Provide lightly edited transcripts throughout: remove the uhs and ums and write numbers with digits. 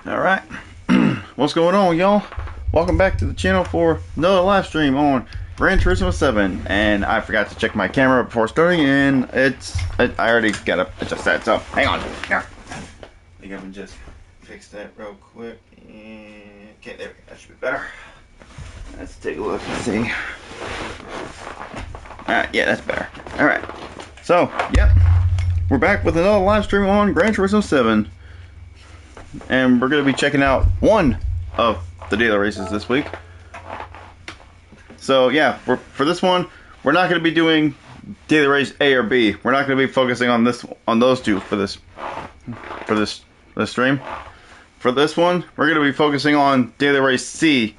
Alright, what's going on, y'all? Welcome back to the channel for another live stream on Gran Turismo 7. And I forgot to check my camera before starting, and I already got to adjust that, so hang on. Here. I think I can just fix that real quick. And, okay, there we go. That should be better. Let's take a look and see. Alright, yeah, that's better. Alright, so, yep. We're back with another live stream on Gran Turismo 7. And we're going to be checking out one of the daily races this week. So yeah, for this one, we're not going to be doing daily race A or B. We're not going to be focusing on those two for this stream. For this one, we're going to be focusing on daily race C,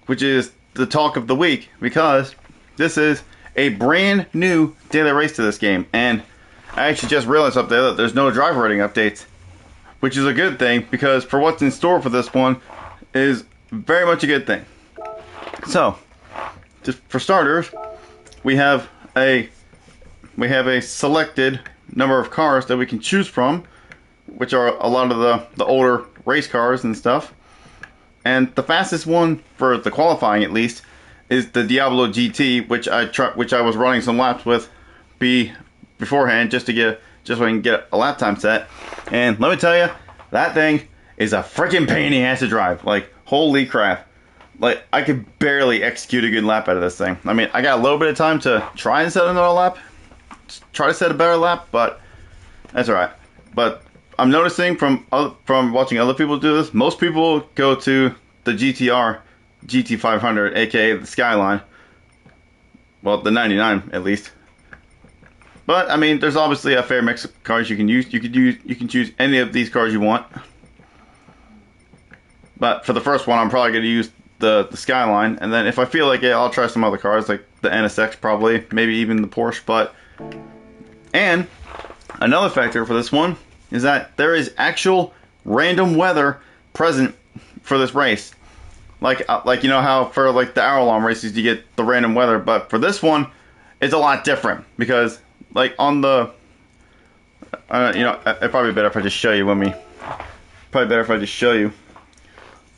which is the talk of the week, because this is a brand new daily race to this game. And I actually just realized up there that there's no driver rating updates, which is a good thing, because for what's in store for this one is very much a good thing. So, just for starters, we have a selected number of cars that we can choose from, which are a lot of the older race cars and stuff. And the fastest one for the qualifying, at least, is the Diablo GT, which I was running some laps with beforehand just so I can get a lap time set. And let me tell you, that thing is a freaking pain in the ass to drive. Like, holy crap. Like, I could barely execute a good lap out of this thing. I mean, I got a little bit of time to try and set another lap. Try to set a better lap, but that's alright. But I'm noticing from watching other people do this, most people go to the GT500, aka the Skyline. Well, the 99 at least. But I mean, there's obviously a fair mix of cars you can use. You can choose any of these cars you want. But for the first one, I'm probably going to use the Skyline, and then if I feel like it, I'll try some other cars like the NSX probably, maybe even the Porsche. And another factor for this one is that there is actual random weather present for this race. Like you know how for like the hour long races you get the random weather, but for this one, it's a lot different, because like on the, it'd probably be better if I just show you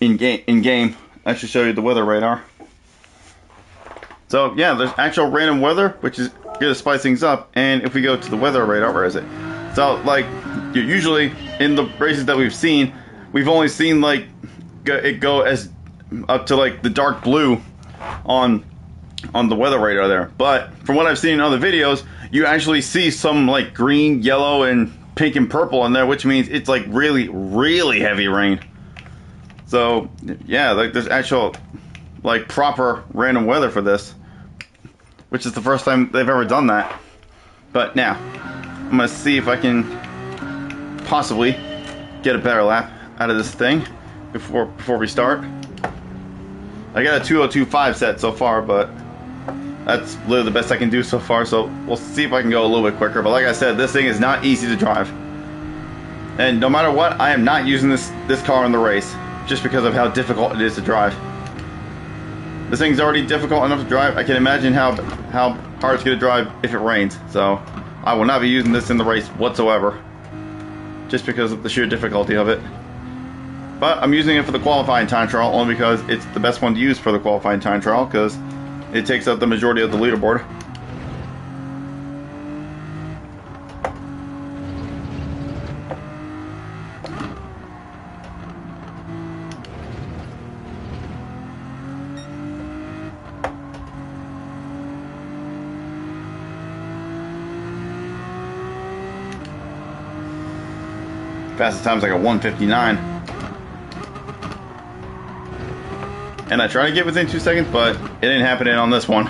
in game. I should show you the weather radar. So yeah, there's actual random weather, which is gonna spice things up. And if we go to the weather radar, where is it? So like, usually in the races that we've seen, we've only seen like it go as up to like the dark blue on the weather radar there. But from what I've seen in other videos, you actually see some like green, yellow, and pink and purple in there, which means it's like really, really heavy rain. So yeah, like there's actual like proper random weather for this, which is the first time they've ever done that. But now I'm gonna see if I can possibly get a better lap out of this thing before we start. I got a 2:02.5 set so far, but that's literally the best I can do so far, so we'll see if I can go a little bit quicker. But like I said, this thing is not easy to drive. And no matter what, I am not using this car in the race, just because of how difficult it is to drive. This thing's already difficult enough to drive. I can imagine how hard it's going to drive if it rains. So I will not be using this in the race whatsoever, just because of the sheer difficulty of it. But I'm using it for the qualifying time trial, only because it's the best one to use for the qualifying time trial, because it takes up the majority of the leaderboard. Fastest time's like a 1:59. And I try to get within 2 seconds, but it ain't happening on this one.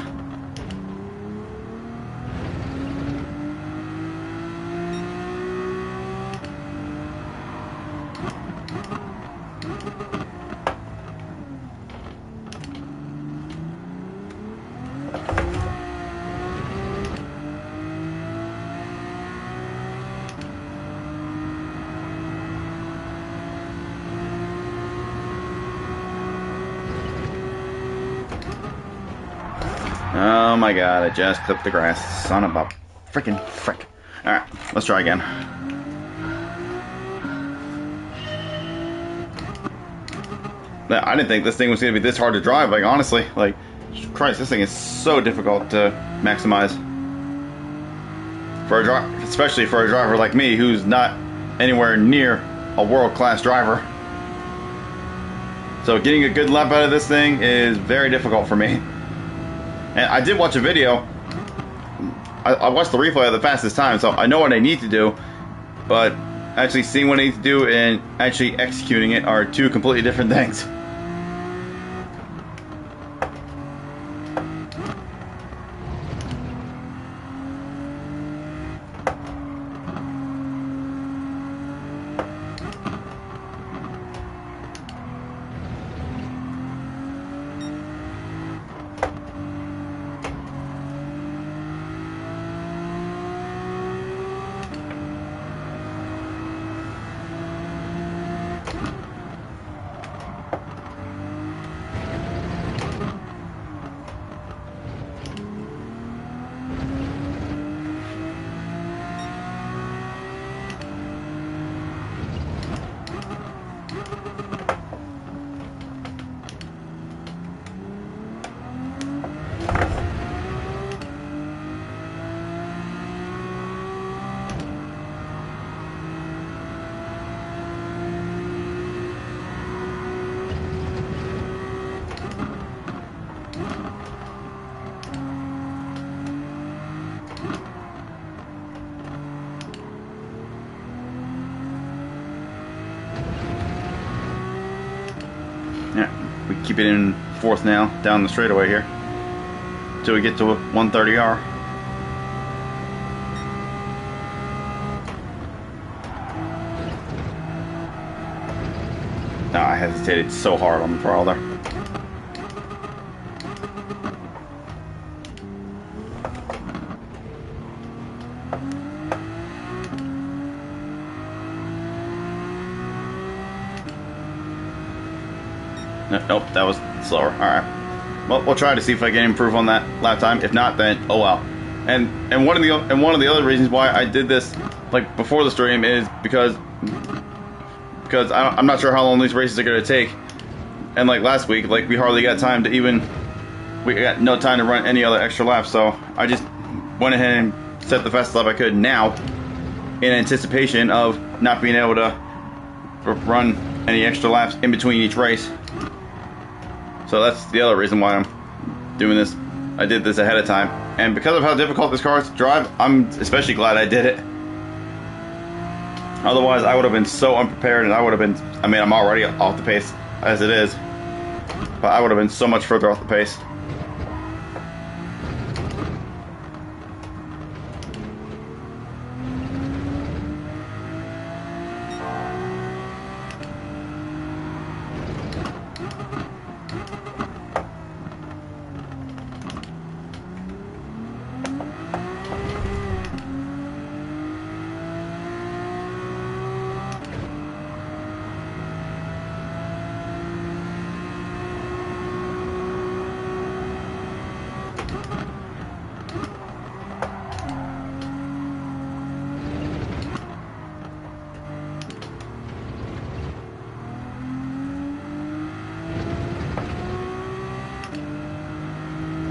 Oh my god, I just clipped the grass. Son of a freaking frick. Alright, let's try again. I didn't think this thing was going to be this hard to drive. Like, honestly, like, Christ, this thing is so difficult to maximize. For a especially for a driver like me, who's not anywhere near a world-class driver. So getting a good lap out of this thing is very difficult for me. And I did watch a video. I watched the replay of the fastest time, so I know what I need to do. But actually seeing what I need to do and actually executing it are two completely different things. Yeah, we keep it in fourth now, down the straightaway here, till we get to 130R. I hesitated so hard on the throttle there. Nope, that was slower. Alright. Well, we'll try to see if I can improve on that lap time. If not, then oh well. And one of the other reasons why I did this like before the stream is because I'm not sure how long these races are going to take. And like last week, like we hardly got time to we got no time to run any other extra laps. So I just went ahead and set the fastest lap I could now, in anticipation of not being able to run any extra laps in between each race. So that's the other reason why I'm doing this. I did this ahead of time. And because of how difficult this car is to drive, I'm especially glad I did it. Otherwise, I would have been so unprepared, and I would have been, I mean, I'm already off the pace as it is, but I would have been so much further off the pace.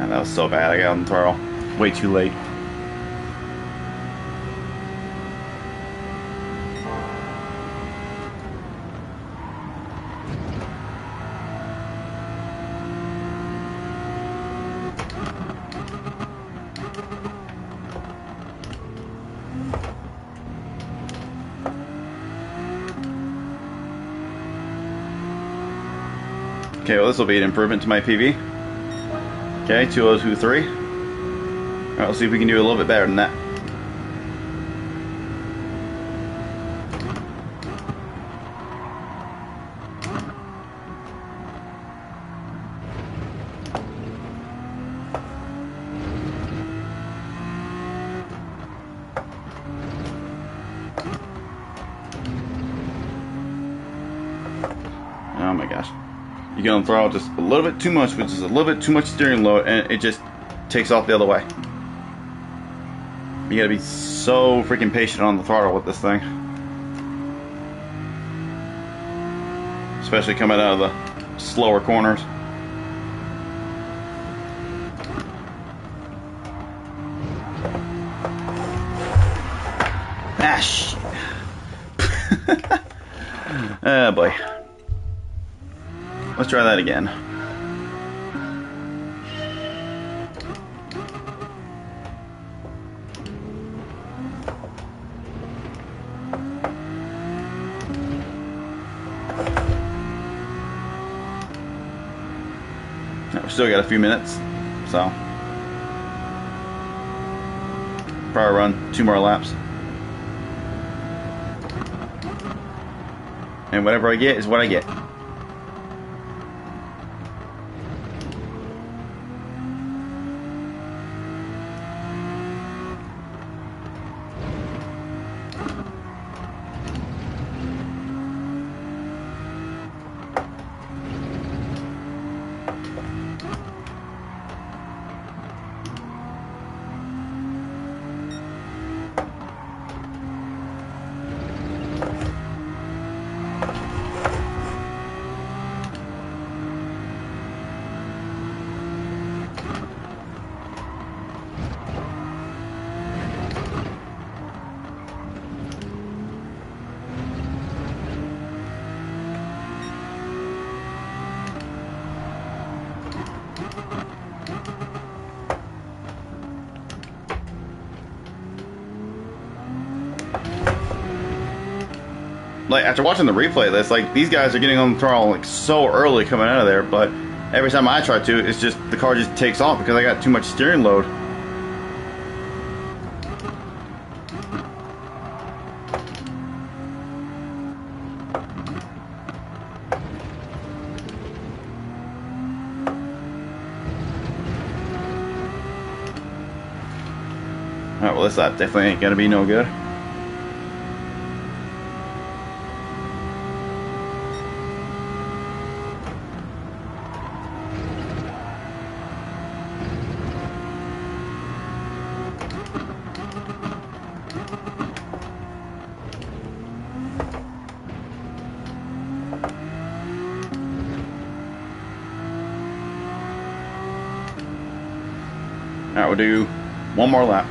That was so bad. I got on the throttle way too late. Okay, well, this will be an improvement to my PB. Okay, 2023. Alright, let's see if we can do a little bit better than that. Oh my gosh. You get on the throttle just a little bit too much, which is a little bit too much steering load, and it just takes off the other way. You gotta be so freaking patient on the throttle with this thing. Especially coming out of slower corners. Ah, shit. Oh boy. Let's try that again. We still got a few minutes, so probably run 2 more laps. And whatever I get is what I get. Like, after watching the replay of this, like, these guys are getting on the throttle like so early coming out of there, but every time I try to, it's just the car just takes off because I got too much steering load. Alright, well, this lap definitely ain't gonna be no good. Alright, we'll do 1 more lap.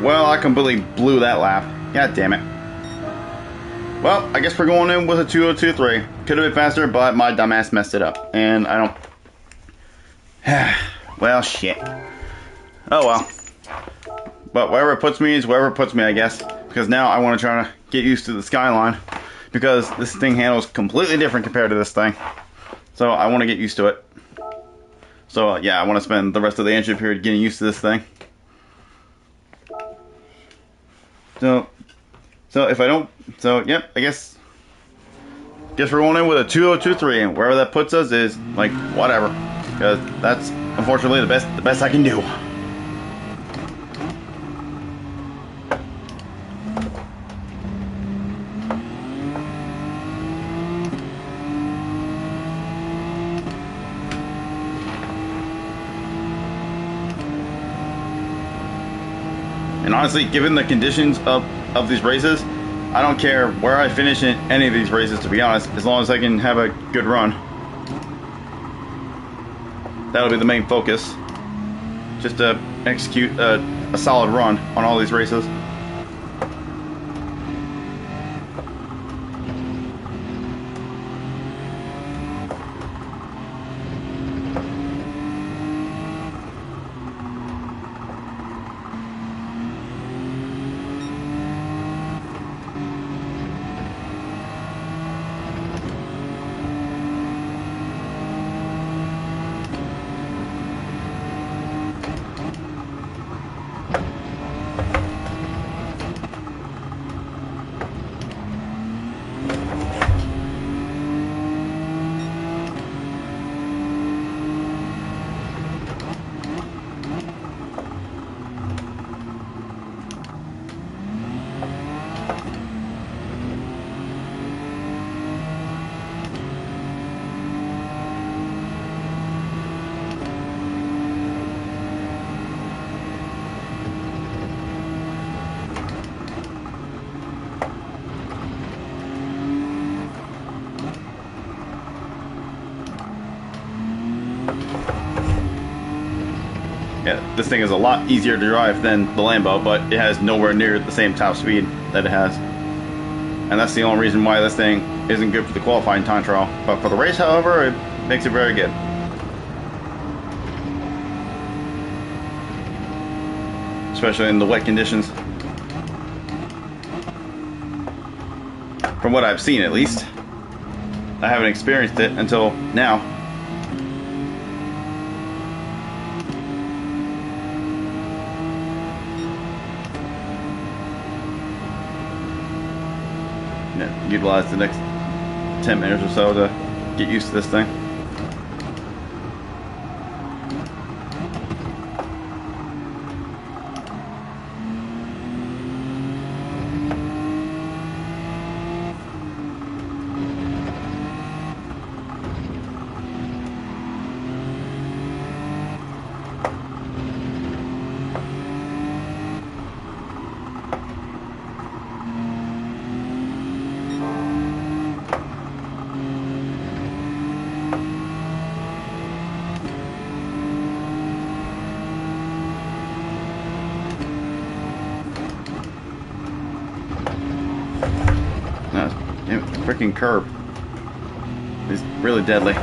Well, I completely blew that lap. God damn it. Well, I guess we're going in with a 2:02.3. Could have been faster, but my dumbass messed it up. And I don't... Well, shit. Oh well. But wherever it puts me is wherever it puts me, I guess. Because now I want to try to get used to the Skyline. Because this thing handles completely different compared to this thing. So I want to get used to it. So yeah, I want to spend the rest of the entry period getting used to this thing. So, if I don't, yep, I guess we're going in with a 2023, and wherever that puts us is like whatever, because that's unfortunately the best I can do. And honestly, given the conditions of these races, I don't care where I finish in any of these races, to be honest, as long as I can have a good run. That'll be the main focus. Just to execute a solid run on all these races. Yeah, this thing is a lot easier to drive than the Lambo, but it has nowhere near the same top speed that it has. And that's the only reason why this thing isn't good for the qualifying time trial. But for the race, however, it makes it very good. Especially in the wet conditions. From what I've seen, at least. I haven't experienced it until now. Utilize the next 10 minutes or so to get used to this thing. Freaking curb is really deadly.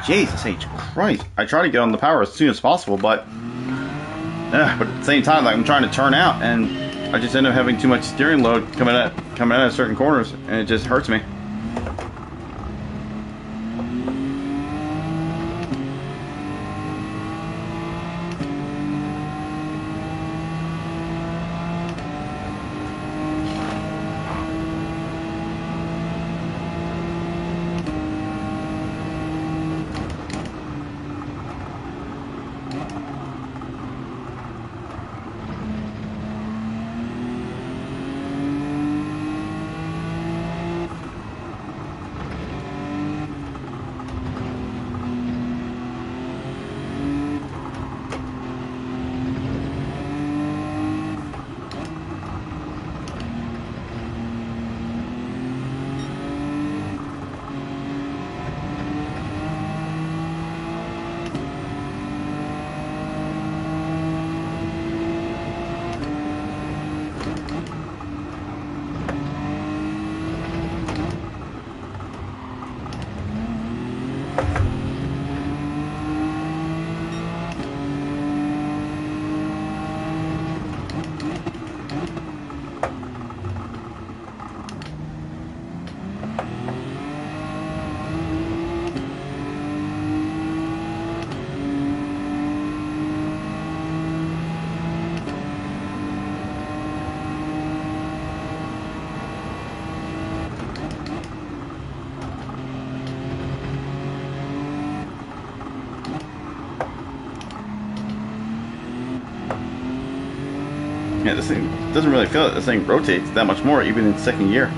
Jesus H. Christ. I try to get on the power as soon as possible, but at the same time, like I'm trying to turn out, and I just end up having too much steering load coming out of certain corners, and it just hurts me. Yeah, this thing doesn't really feel it. This thing rotates that much more, even in second gear.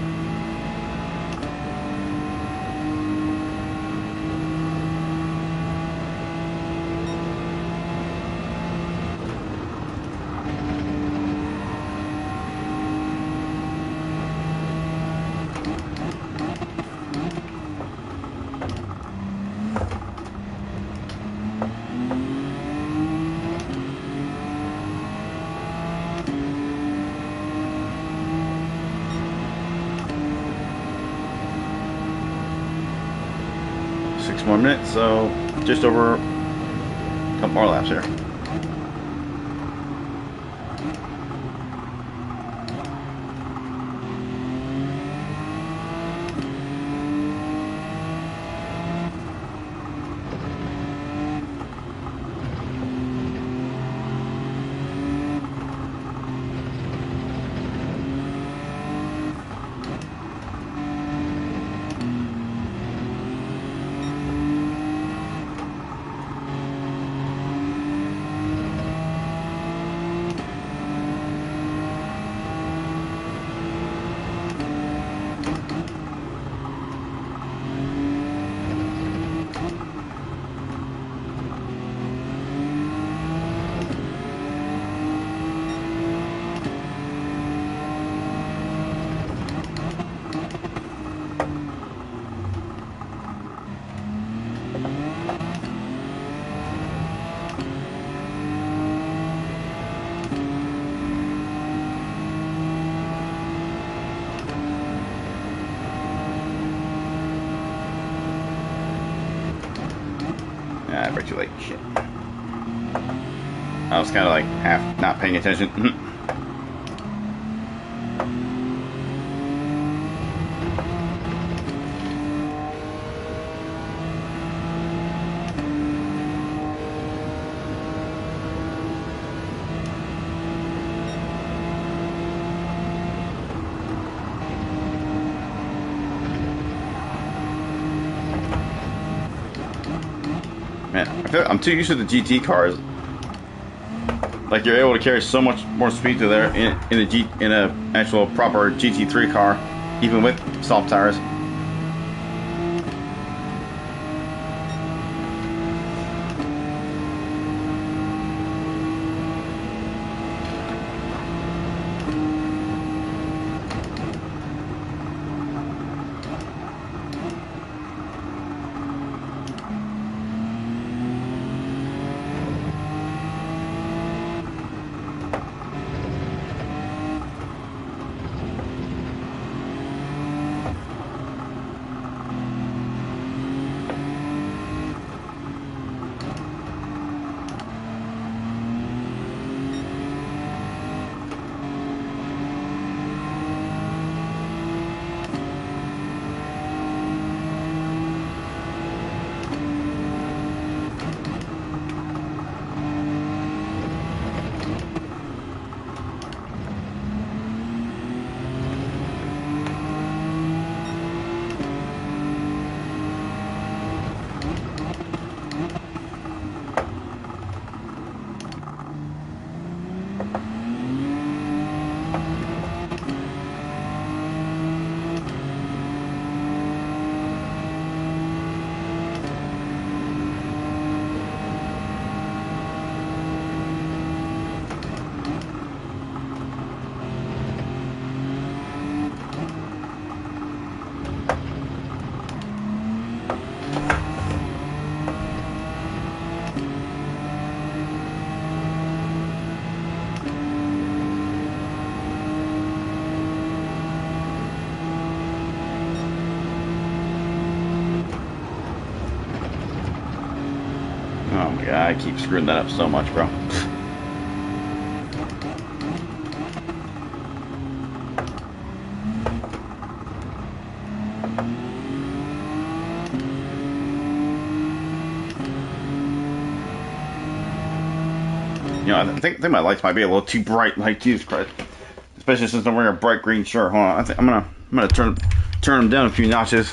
More minutes, so just over a couple more laps here. I bet you like shit. I was kind of like half not paying attention. Man, I feel like I'm too used to the GT cars. Like you're able to carry so much more speed to there in a actual proper GT3 car, even with soft tires. Oh my god, I keep screwing that up so much, bro. You know, I think my lights might be a little too bright. Like Jesus Christ, especially since I'm wearing a bright green shirt. Hold on, I think I'm gonna turn them down a few notches,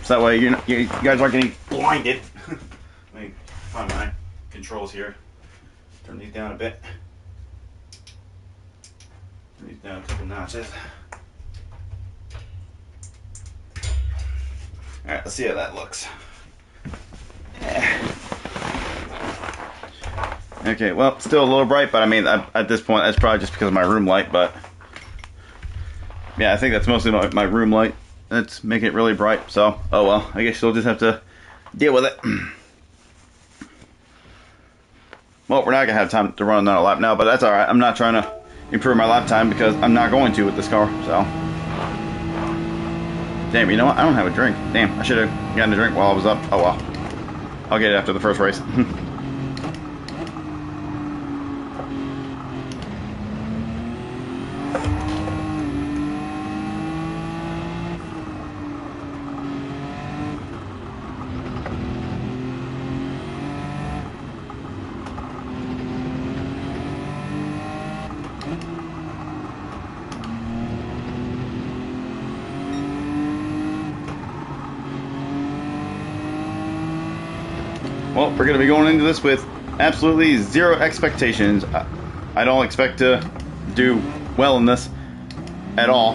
so that way you guys aren't getting blinded. Let me find my controls here. Turn these down a bit. Turn these down a couple notches. All right, let's see how that looks. Okay, well, still a little bright, but I mean, at this point, that's probably just because of my room light, but yeah, I think that's mostly my room light that's making it really bright, so, oh well, I guess you'll just have to deal with it. Well, we're not going to have time to run another lap now, but that's alright. I'm not trying to improve my lap time because I'm not going to with this car, so. Damn, you know what? I don't have a drink. Damn, I should have gotten a drink while I was up. Oh well. I'll get it after the first race. Well, we're going to be going into this with absolutely zero expectations. I don't expect to do well in this at all.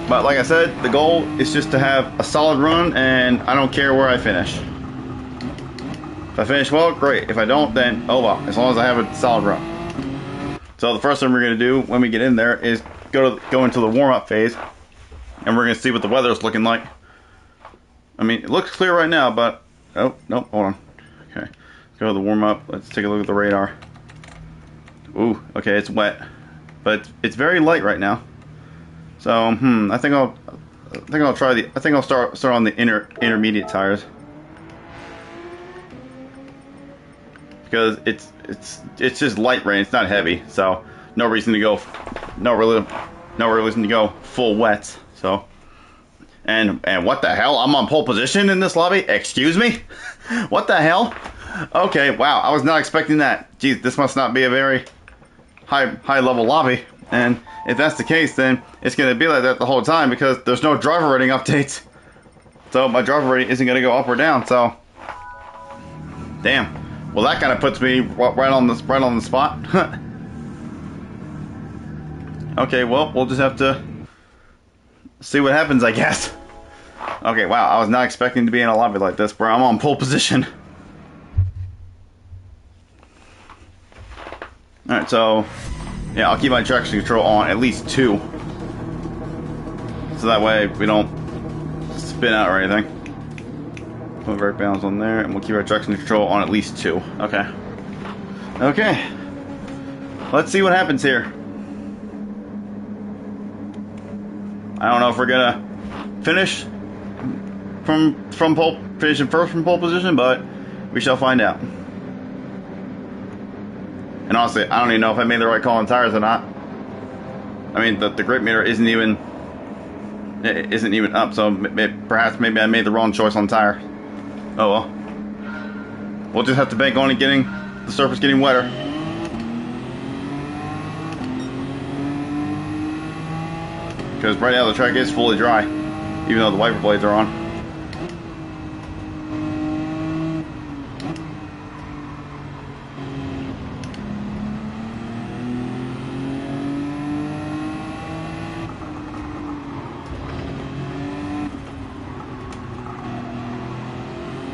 But like I said, the goal is just to have a solid run, and I don't care where I finish. If I finish well, great. If I don't, then oh well, as long as I have a solid run. So the first thing we're going to do when we get in there is go into the warm-up phase, and we're going to see what the weather is looking like. I mean, it looks clear right now, but oh, nope, hold on. Okay, let's go to the warm-up. Let's take a look at the radar. Ooh, okay, it's wet, but it's very light right now. So, I think I'll start on the intermediate tires because it's just light rain. It's not heavy, so no reason to go full wet. So. And what the hell? I'm on pole position in this lobby? Excuse me? What the hell? Okay, wow, I was not expecting that. Geez, this must not be a very high level lobby. And if that's the case, then it's going to be like that the whole time because there's no driver rating updates. So my driver rating isn't going to go up or down, so. Damn. Well, that kind of puts me right on the spot. Okay, well, we'll just have to see what happens, I guess. Okay, wow, I was not expecting to be in a lobby like this, bro. I'm on pole position. Alright, so, yeah, I'll keep my traction control on at least 2. So that way we don't spin out or anything. Put brake balance on there, and we'll keep our traction control on at least 2. Okay. Okay. Let's see what happens here. I don't know if we're gonna finish finishing first from pole position, but we shall find out. And honestly, I don't even know if I made the right call on tires or not. I mean, the grip meter isn't even up, so perhaps maybe I made the wrong choice on tire. Oh well. We'll just have to bank on it getting the surface getting wetter. Because right now the track is fully dry, even though the wiper blades are on.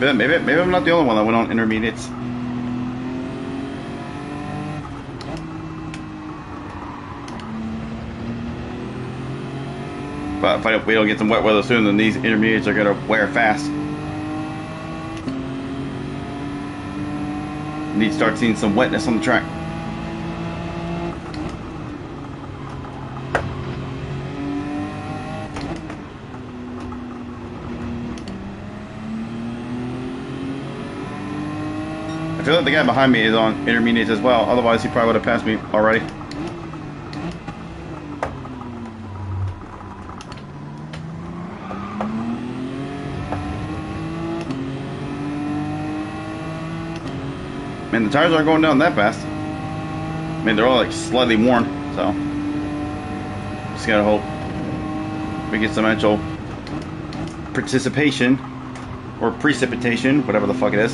Maybe I'm not the only one that went on intermediates. But if we don't get some wet weather soon, then these intermediates are going to wear fast. Need to start seeing some wetness on the track. I feel like the guy behind me is on intermediates as well. Otherwise, he probably would have passed me already. Man, the tires aren't going down that fast. I mean, they're all like slightly worn, so just gotta hope we get some actual participation or precipitation, whatever the fuck it is.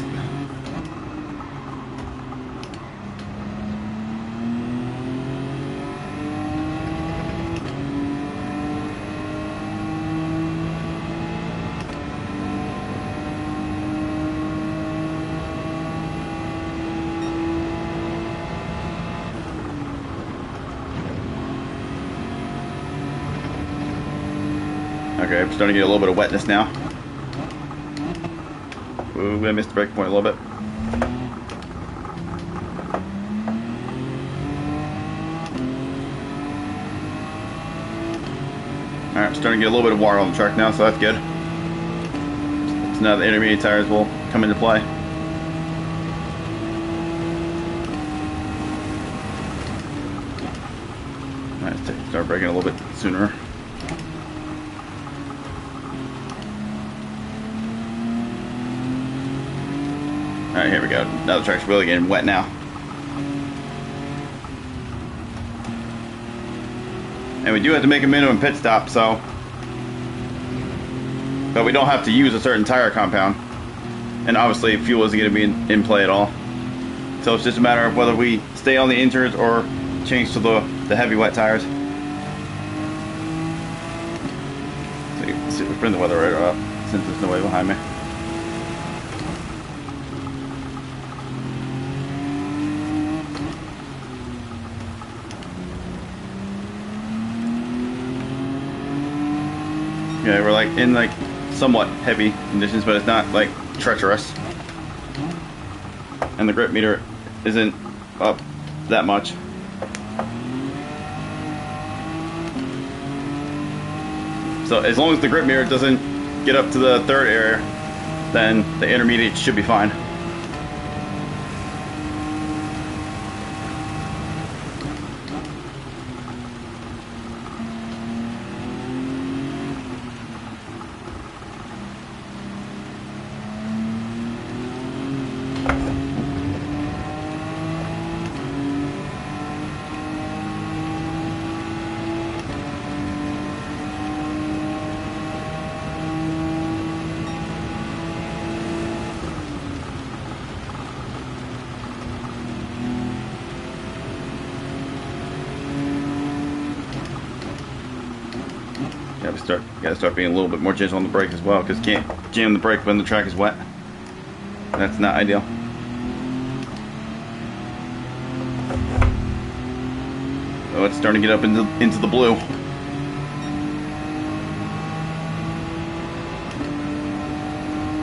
Okay, I'm starting to get a little bit of wetness now. Ooh, I missed the break point a little bit. Alright, I'm starting to get a little bit of water on the track now, so that's good. So now the intermediate tires will come into play. Alright, start braking a little bit sooner. Alright, here we go. Now the track's really getting wet now. And we do have to make a minimum pit stop, so... But we don't have to use a certain tire compound. And obviously, fuel isn't going to be in play at all. So it's just a matter of whether we stay on the inters or change to the heavy wet tires. So let's see, we'll bring the weather radar up, since there's nobody behind me. Yeah, we're like in like somewhat heavy conditions, but it's not like treacherous. And the grip meter isn't up that much. So as long as the grip meter doesn't get up to the third area, then the intermediate should be fine. Gotta start being a little bit more gentle on the brake as well, because you can't jam the brake when the track is wet. That's not ideal. Oh, it's starting to get up into the blue.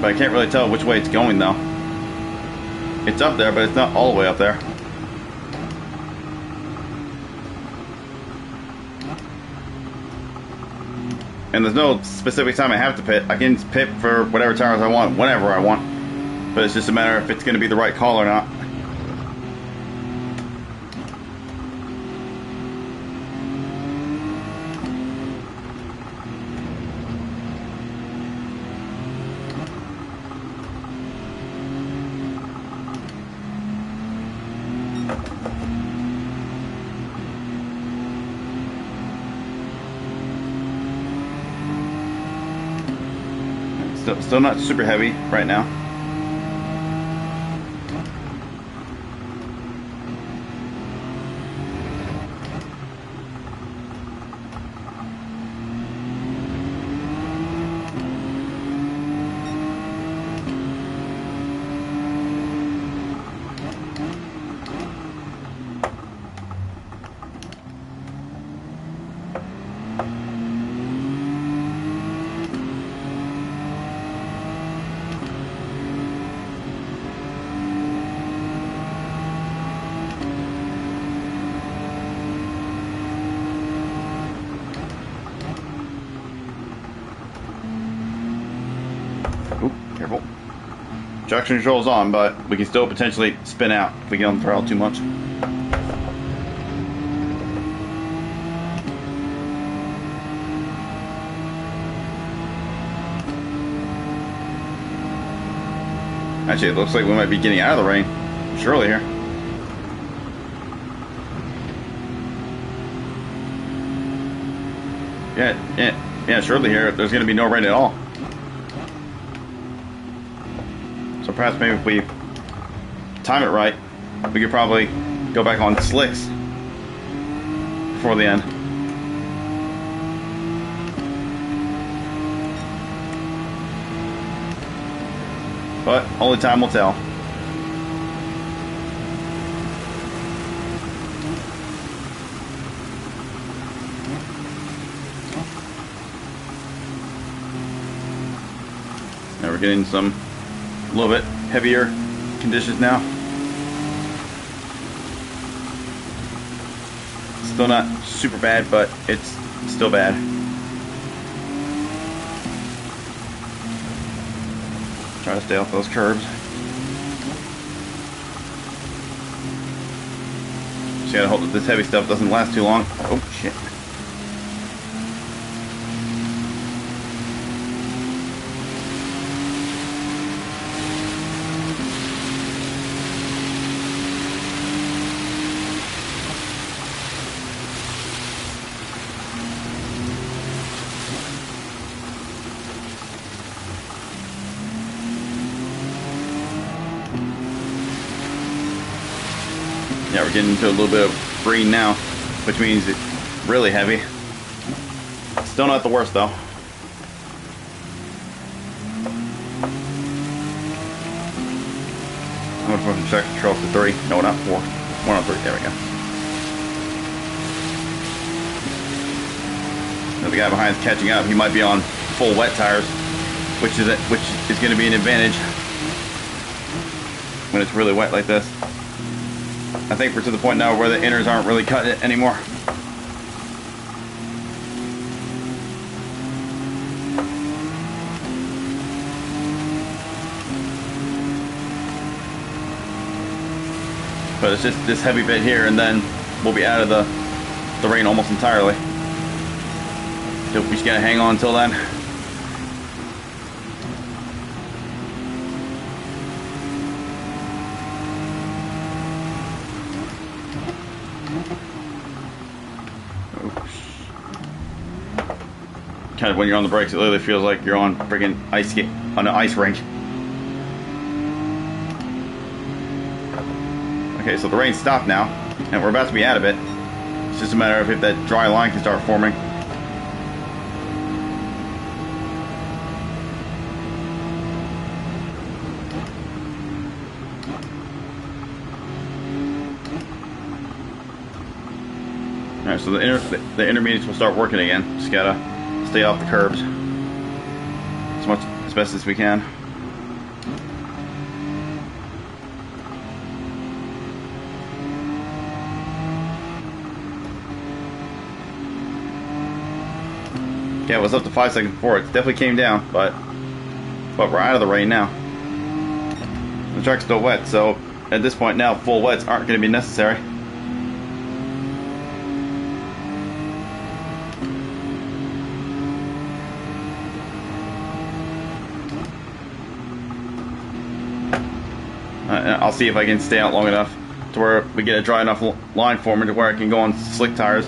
But I can't really tell which way it's going though. It's up there, but it's not all the way up there. And there's no specific time I have to pit. I can pit for whatever tires I want, whenever I want. But it's just a matter of if it's going to be the right call or not. Still not super heavy right now. Careful. Traction control's on, but we can still potentially spin out if we get on the throttle too much. Actually, it looks like we might be getting out of the rain. Surely here. Yeah, surely here. There's going to be no rain at all. So perhaps maybe if we time it right, we could probably go back on slicks before the end. But only time will tell. Now we're getting some a little bit heavier conditions now. Still not super bad, but it's still bad. Try to stay off those curbs. Just gotta hope that this heavy stuff doesn't last too long. Oh shit. Yeah, we're getting into a little bit of green now, which means it's really heavy. Still not the worst though. I'm gonna put the traction control up to 3. No, not 4. 1 on 3. There we go. Now the guy behind is catching up. He might be on full wet tires, which is going to be an advantage when it's really wet like this. I think we're to the point now where the inners aren't really cutting it anymore. But it's just this heavy bit here, and then we'll be out of the rain almost entirely. So we just gotta hang on until then. Kind of when you're on the brakes, it literally feels like you're on freaking ice skate on an ice rink. Okay, so the rain stopped now, and we're about to be out of it. It's just a matter of if that dry line can start forming. All right, so the intermediates will start working again. Just gotta stay off the curbs as best as we can. Yeah, it was up to 5 seconds before. It definitely came down, but we're out of the rain now. The track's still wet, so at this point now, full wets aren't going to be necessary. I'll see if I can stay out long enough to where we get a dry enough line forming to where I can go on slick tires.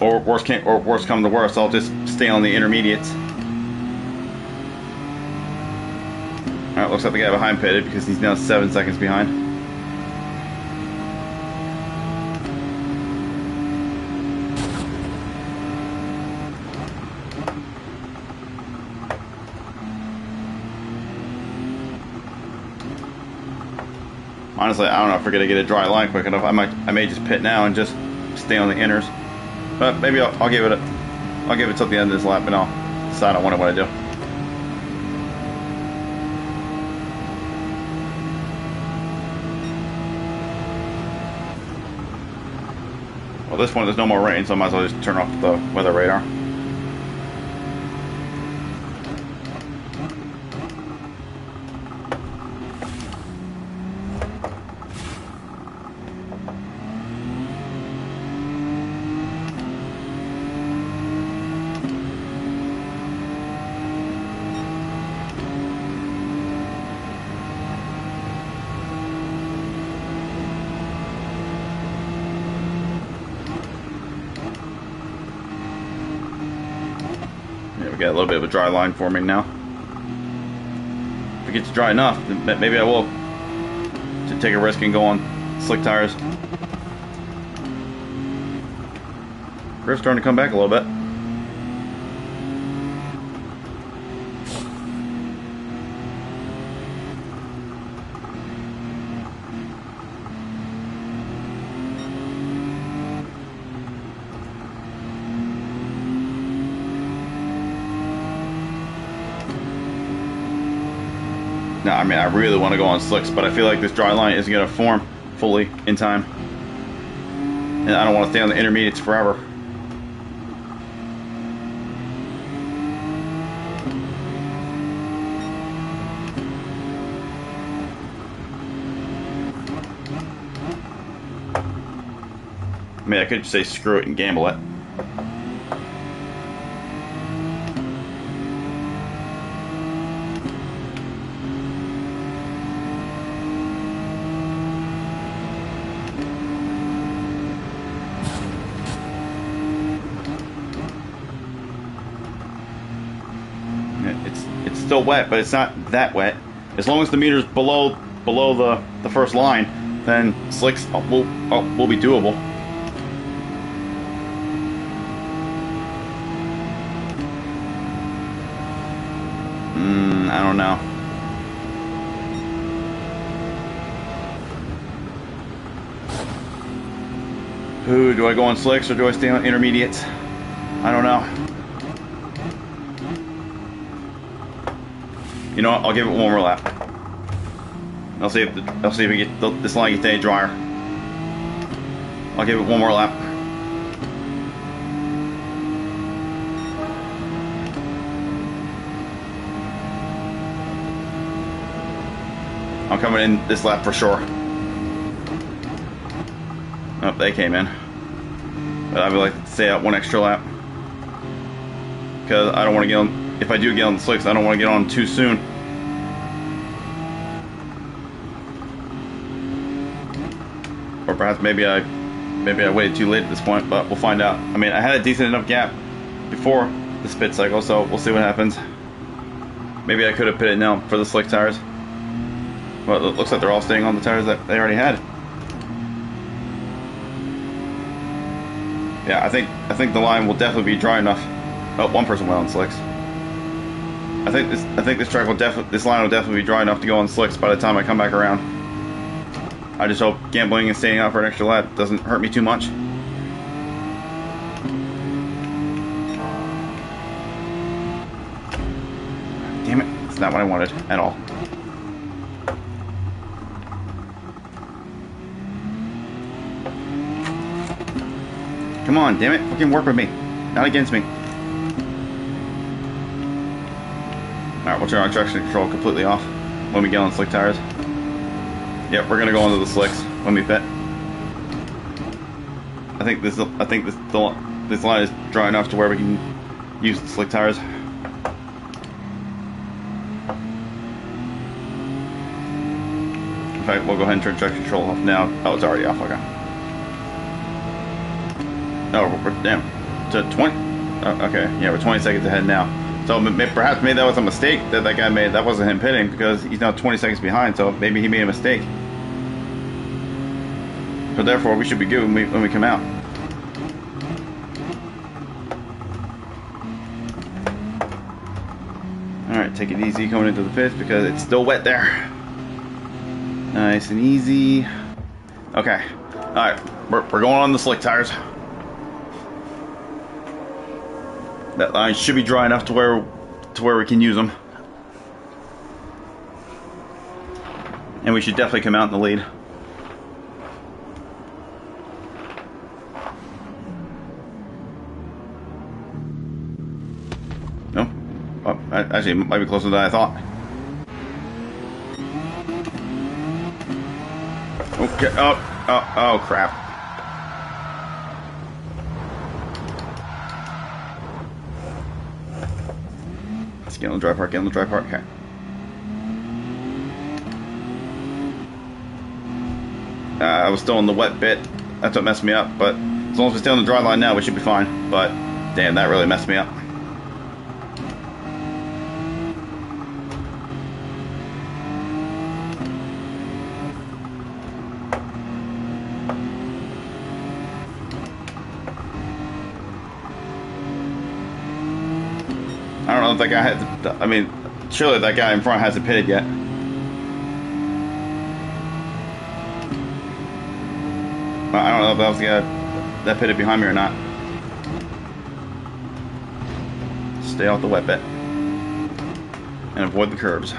Or worst come to worst, I'll just stay on the intermediates. Alright, looks like the guy behind pitted because he's now 7 seconds behind. Honestly, I don't know if we're gonna get a dry line quick enough. I may just pit now and just stay on the inners. But maybe I'll give it till the end of this lap, and I'll decide on what I want to do. At this point, there's no more rain, so I might as well just turn off the weather radar. Got a little bit of a dry line forming now. If it gets dry enough, then maybe I will to take a risk and go on slick tires. Griff's starting to come back a little bit. No, I mean, I really want to go on slicks, but I feel like this dry line isn't going to form fully in time. And I don't want to stay on the intermediates forever. I mean, I could say screw it and gamble it. It's still wet, but it's not that wet. As long as the meter's below the first line, then slicks will be doable. I don't know. Ooh, do I go on slicks or do I stay on intermediates? I don't know. You know what? I'll give it one more lap. I'll see if we get this line gets any drier. I'll give it one more lap. I'm coming in this lap for sure. Oh, they came in. But I would like to stay out one extra lap. Because I don't want to get on... If I do get on the slicks, I don't want to get on too soon. Or perhaps maybe I waited too late at this point, but we'll find out. I mean, I had a decent enough gap before the spit cycle, so we'll see what happens. Maybe I could have pitted now for the slick tires. Well, it looks like they're all staying on the tires that they already had. Yeah, I think the line will definitely be dry enough. Oh, one person went on slicks. I think this track will this line will definitely be dry enough to go on slicks by the time I come back around. I just hope gambling and staying out for an extra lap doesn't hurt me too much. Damn it, it's not what I wanted at all. Come on, damn it, fucking work with me, not against me. Alright, we'll turn our traction control completely off when we get on slick tires. Yep, we're gonna go into the slicks when we pit. I think this line is dry enough to where we can use the slick tires. In fact, we'll go ahead and turn traction control off now. Oh, it's already off. Okay. Oh, we're damn to 20. Oh, okay, yeah, we're 20 seconds ahead now. So perhaps maybe that was a mistake that guy made. That wasn't him pitting because he's now 20 seconds behind. So maybe he made a mistake. So therefore, we should be good when we come out. All right, take it easy coming into the pits because it's still wet there. Nice and easy. Okay. All right, we're going on the slick tires. That line should be dry enough to where we can use them. And we should definitely come out in the lead. Actually, it might be closer than I thought. Okay. Oh, crap. Let's get on the dry part. Get on the dry part. Okay. I was still in the wet bit. That's what messed me up. But as long as we stay on the dry line now, we should be fine. But damn, that really messed me up. I don't know if that guy had. I mean, surely that guy in front hasn't pitted yet. I don't know if that was the guy that pitted behind me or not. Stay off the wet bit and avoid the curbs.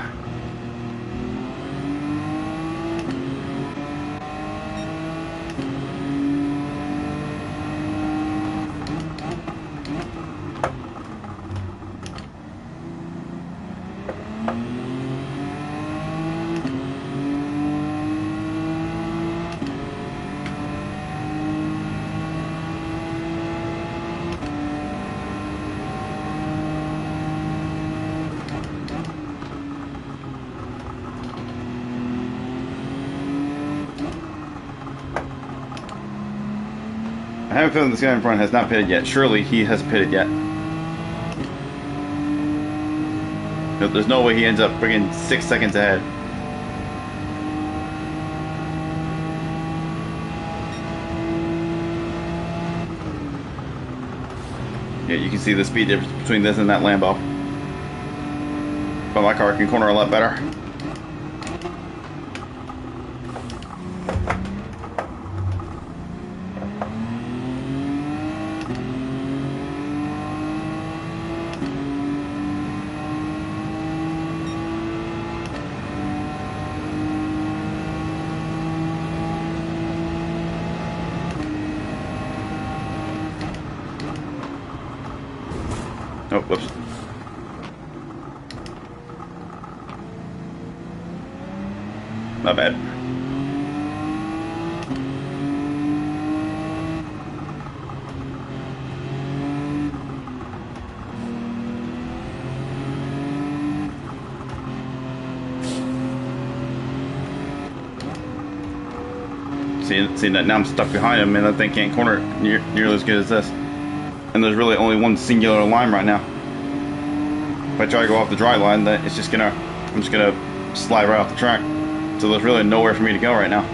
I have a feeling this guy in front has not pitted yet. Surely he hasn't pitted yet. There's no way he ends up friggin' 6 seconds ahead. Yeah, you can see the speed difference between this and that Lambo. But my car can corner a lot better. Oh, whoops. My bad. See that now I'm stuck behind him and that thing can't corner nearly as good as this. And there's really only one singular line right now. If I try to go off the dry line, then it's just I'm just gonna slide right off the track. So there's really nowhere for me to go right now.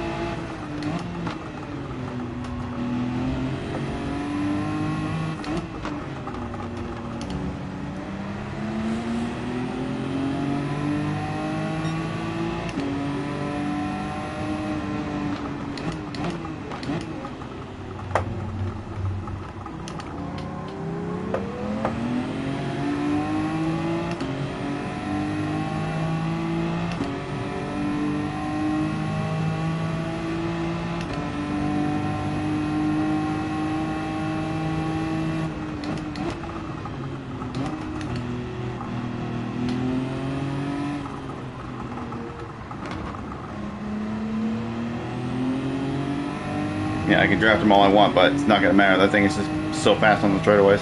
Yeah, I can draft them all I want, but it's not going to matter. That thing is just so fast on the straightaways.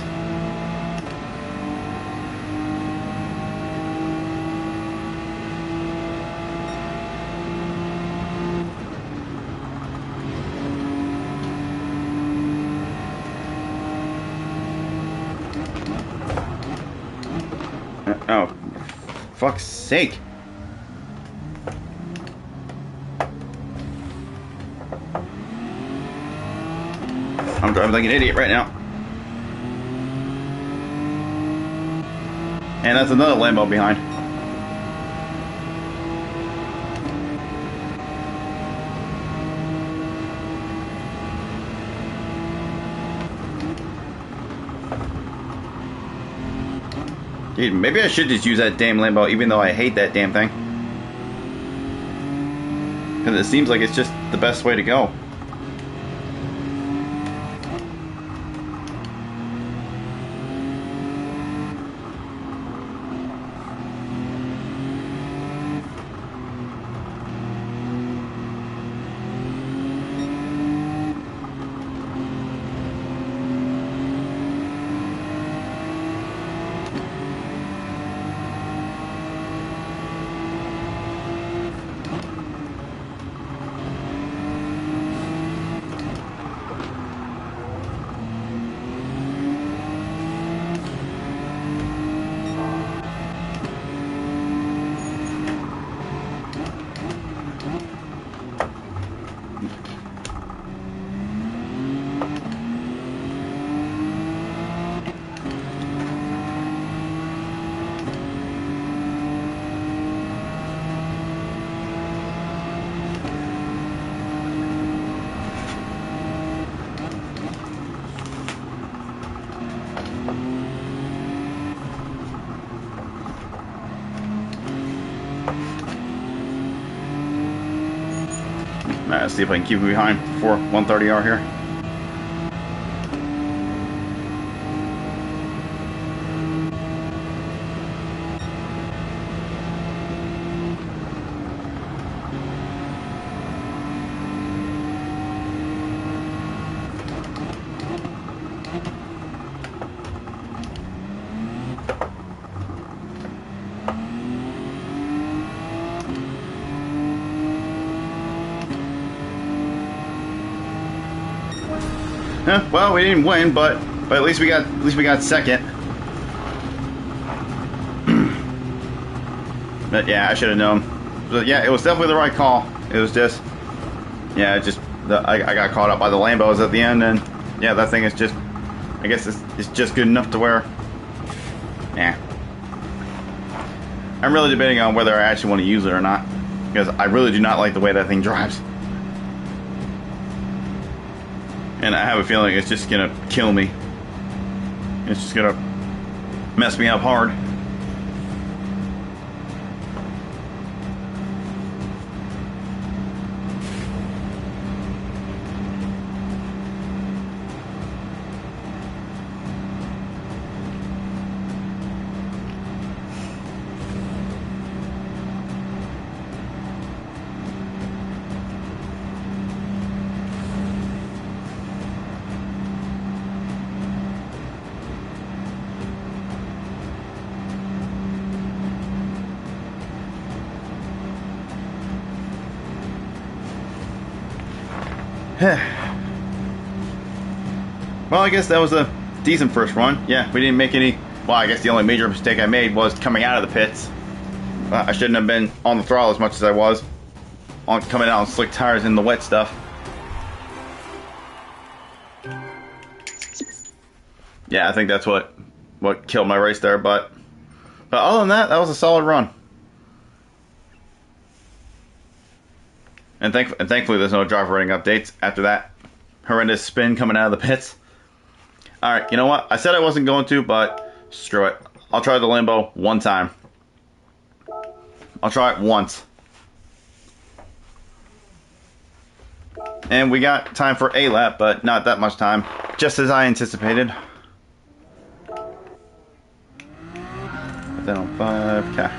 Oh, for fuck's sake. I'm driving like an idiot right now. And that's another Lambo behind. Dude, maybe I should just use that damn Lambo even though I hate that damn thing. Because it seems like it's just the best way to go. Let's see if I can keep it behind before 130R here. Well, we didn't win, but at least we got second. But yeah, I should have known. But yeah, it was definitely the right call. It was just, yeah, I got caught up by the Lambos at the end, and yeah, that thing is just, I guess it's just good enough to where, yeah. I'm really debating on whether I actually want to use it or not, because I really do not like the way that thing drives. And I have a feeling it's just gonna kill me. It's just gonna mess me up hard. Well, I guess that was a decent first run. Yeah, we didn't make any. Well, I guess the only major mistake I made was coming out of the pits. I shouldn't have been on the throttle as much as I was on coming out on slick tires in the wet stuff. Yeah, I think that's what killed my race there. But other than that, that was a solid run. And thankfully, there's no driver rating updates after that horrendous spin coming out of the pits. Alright, you know what? I said I wasn't going to, but screw it. I'll try the Lambo one time. I'll try it once. And we got time for a lap, but not that much time. Just as I anticipated. Put that on 5K.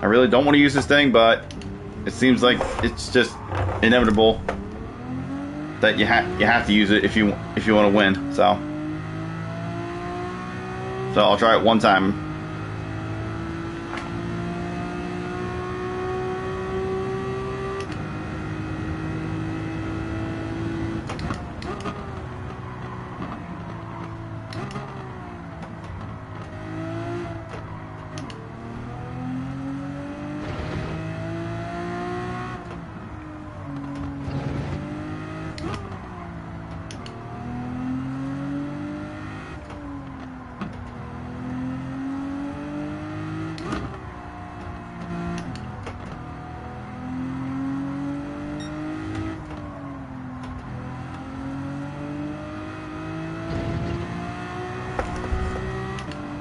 I really don't want to use this thing, but it seems like it's just inevitable that you have to use it if you want to win. So I'll try it one time.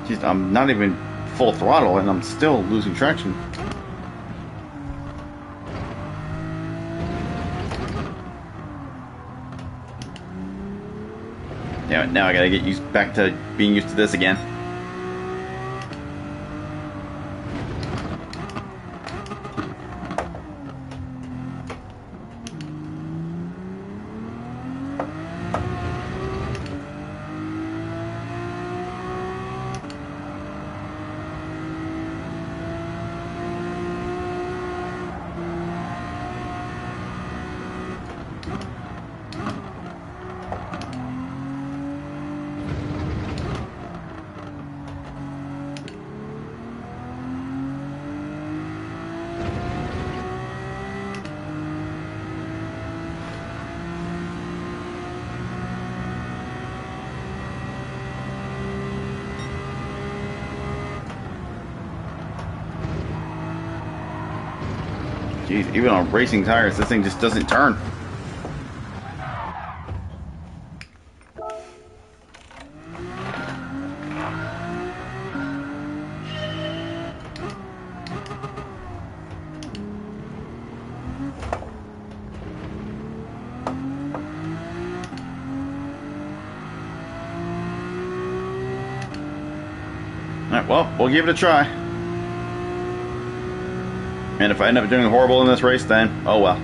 Jeez, I'm not even full throttle and I'm still losing traction. Yeah, now I gotta get back to being used to this again. Jeez, even on racing tires, this thing just doesn't turn. well, we'll give it a try. And if I end up doing horrible in this race, then, oh well.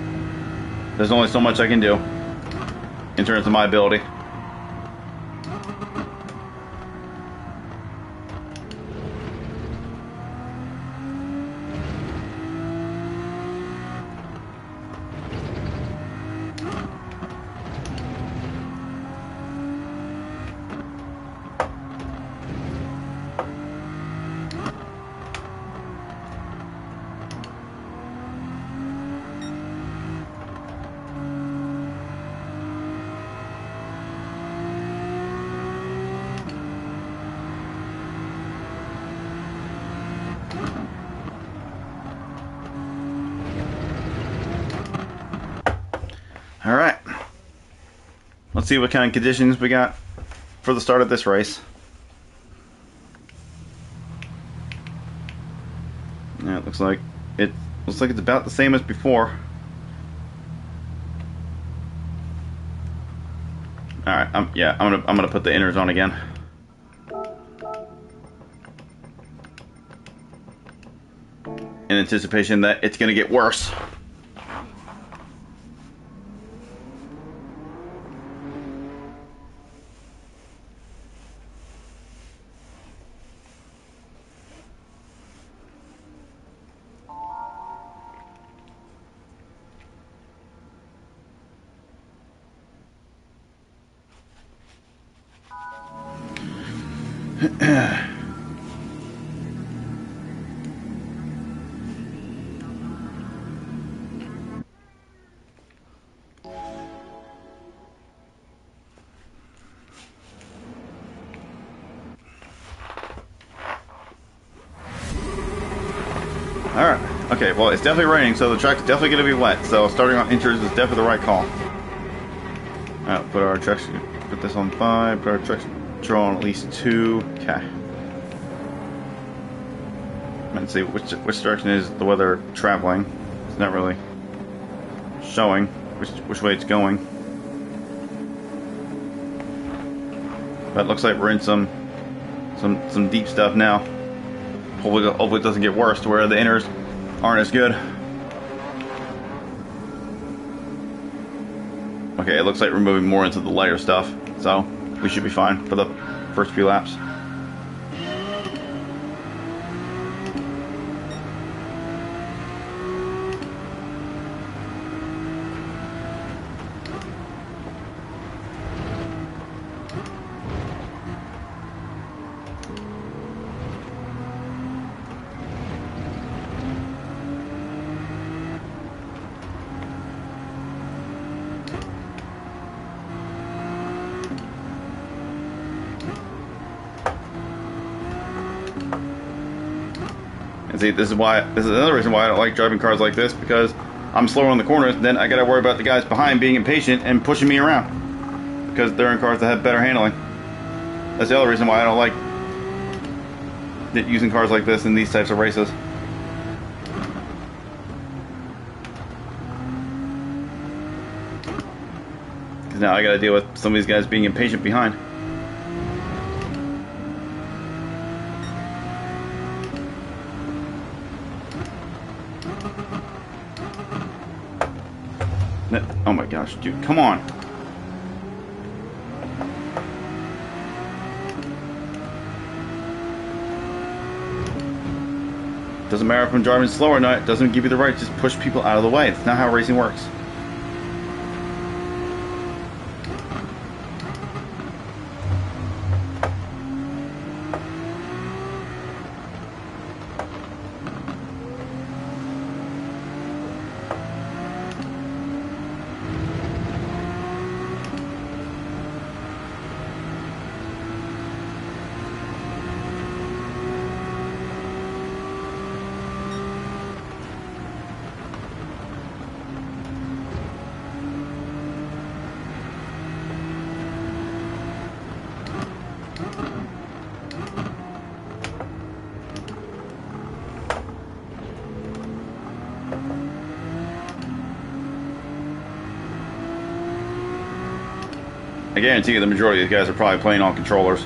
There's only so much I can do in terms of my ability. Alright. Let's see what kind of conditions we got for the start of this race. Yeah, it looks like it's about the same as before. Alright, I'm gonna put the inners on again. In anticipation that it's gonna get worse. Alright, okay, well, it's definitely raining, so the track's definitely going to be wet, so starting on inters is definitely the right call. Alright, put this on 5, put our traction control on at least 2, okay. Let's see, which direction is the weather traveling? It's not really showing which way it's going. But it looks like we're in some deep stuff now. Hopefully it doesn't get worse to where the inners aren't as good. Okay, it looks like we're moving more into the lighter stuff, so we should be fine for the first few laps. See, this is another reason why I don't like driving cars like this, because I'm slower on the corners, then I gotta worry about the guys behind being impatient and pushing me around because they're in cars that have better handling. That's the other reason why I don't like using cars like this in these types of races. Because now I gotta deal with some of these guys being impatient behind. Oh my gosh, dude, come on. Doesn't matter if I'm driving slow or not, it doesn't give you the right to just push people out of the way. It's not how racing works. I guarantee you the majority of these guys are probably playing on controllers.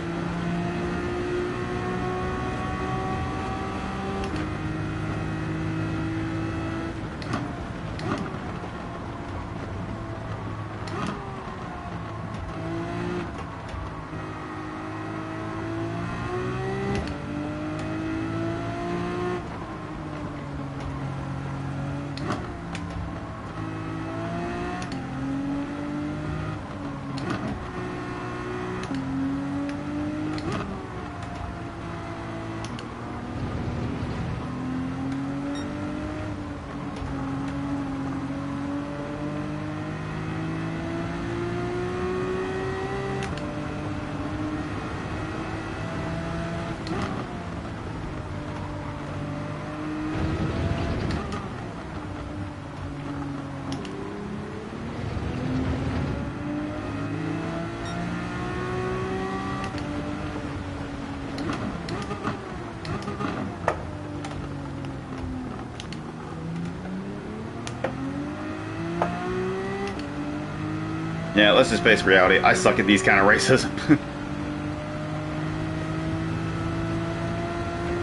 Yeah, let's just face reality. I suck at these kind of races.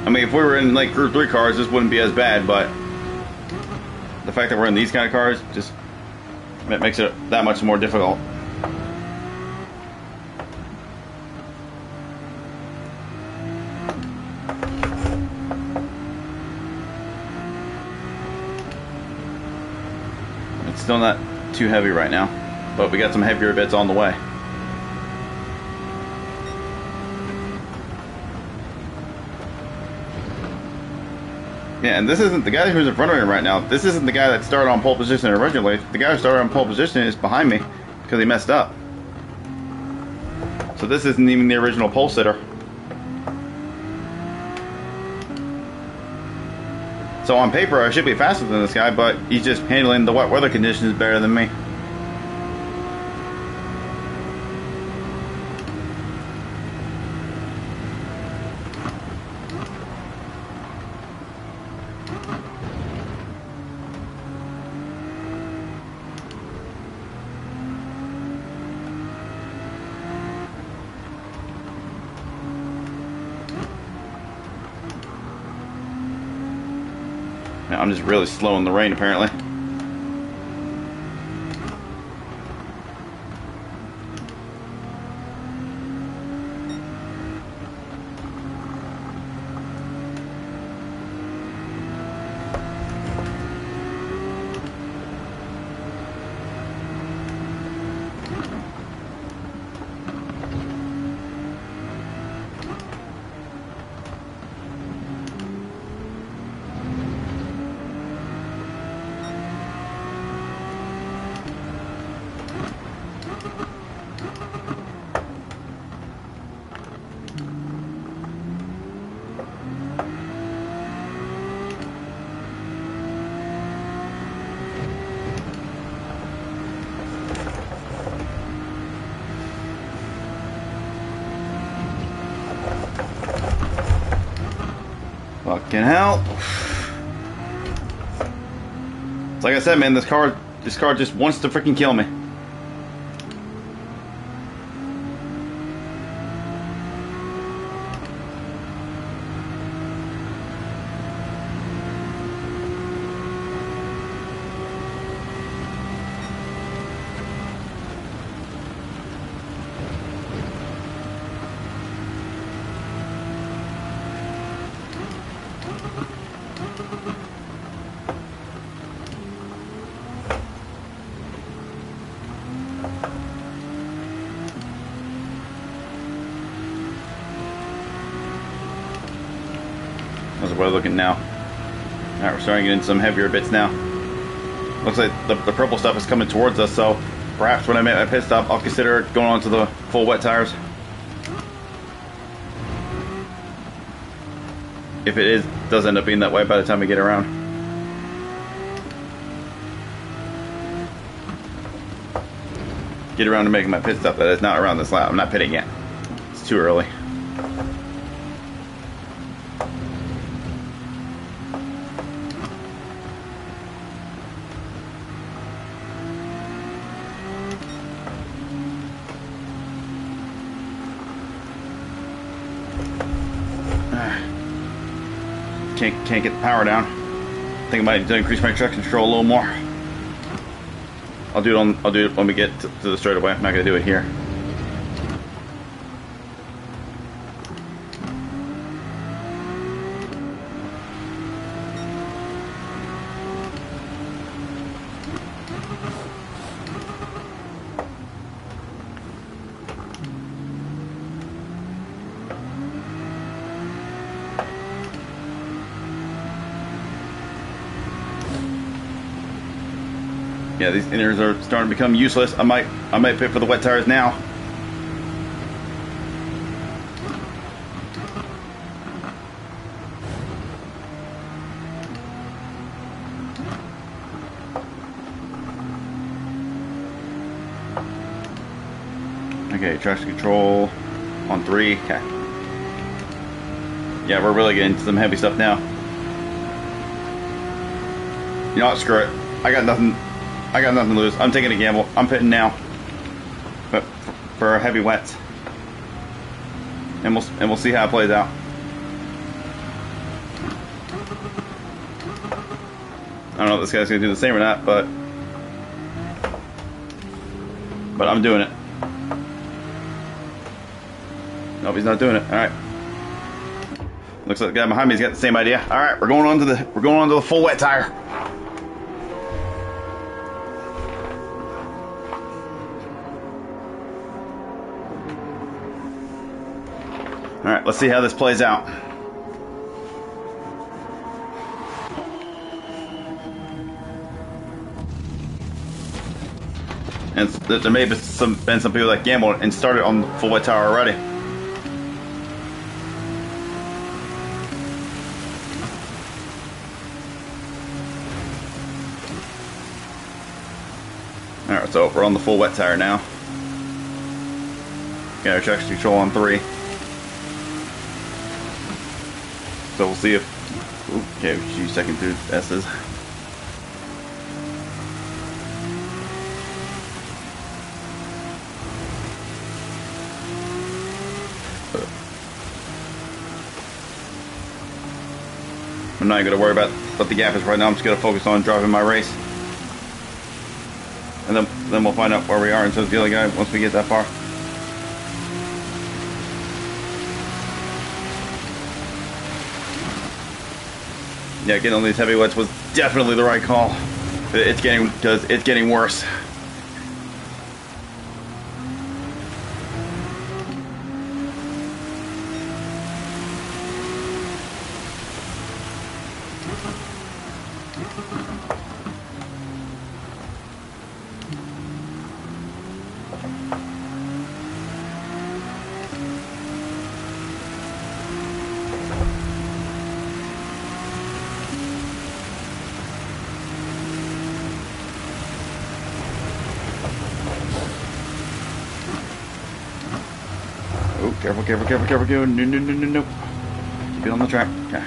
I mean, if we were in like Group 3 cars, this wouldn't be as bad, but the fact that we're in these kind of cars just makes it that much more difficult. It's still not too heavy right now, but we got some heavier bits on the way. Yeah, and this isn't the guy who's in front of me right now. This isn't the guy that started on pole position originally. The guy who started on pole position is behind me because he messed up. So this isn't even the original pole sitter. So on paper, I should be faster than this guy, but he's just handling the wet weather conditions better than me. I'm just really slow in the rain, apparently. Fucking hell. It's like I said, man, this car just wants to freaking kill me. How's the weather looking now? Alright, we're starting to get into some heavier bits now. Looks like the purple stuff is coming towards us, so perhaps when I make my pit stop, I'll consider going on to the full wet tires. If it does end up being that way by the time we get around. Get around to making my pit stop, that is not around this lap. I'm not pitting yet. It's too early. Can't get the power down. I think I might need to increase my traction control a little more. I'll do it when we get to the straightaway. I'm not gonna do it here. Yeah, these inners are starting to become useless. I might pit for the wet tires now. Okay, traction control on 3. Okay. Yeah, we're really getting into some heavy stuff now. You know what? Screw it. I got nothing. I got nothing to lose. I'm taking a gamble. I'm pitting now, but for heavy wets, and we'll see how it plays out. I don't know if this guy's gonna do the same or not, but I'm doing it. Nope, he's not doing it. All right. Looks like the guy behind me's got the same idea. All right, we're going on to the full wet tire. All right, let's see how this plays out. And there may have been some people that gambled and started on the full wet tire already. Alright, so we're on the full wet tire now. Got our traction control on 3. So we'll see if... Okay, she's checking through S's. I'm not even going to worry about what the gap is right now. I'm just going to focus on driving my race. And then we'll find out where we are in terms of the other guy once we get that far. Yeah, getting on these heavy wets was definitely the right call. It's getting worse. Oh, careful, careful, careful, careful, careful. No, no, no, no, no. Keep it on the track. Okay.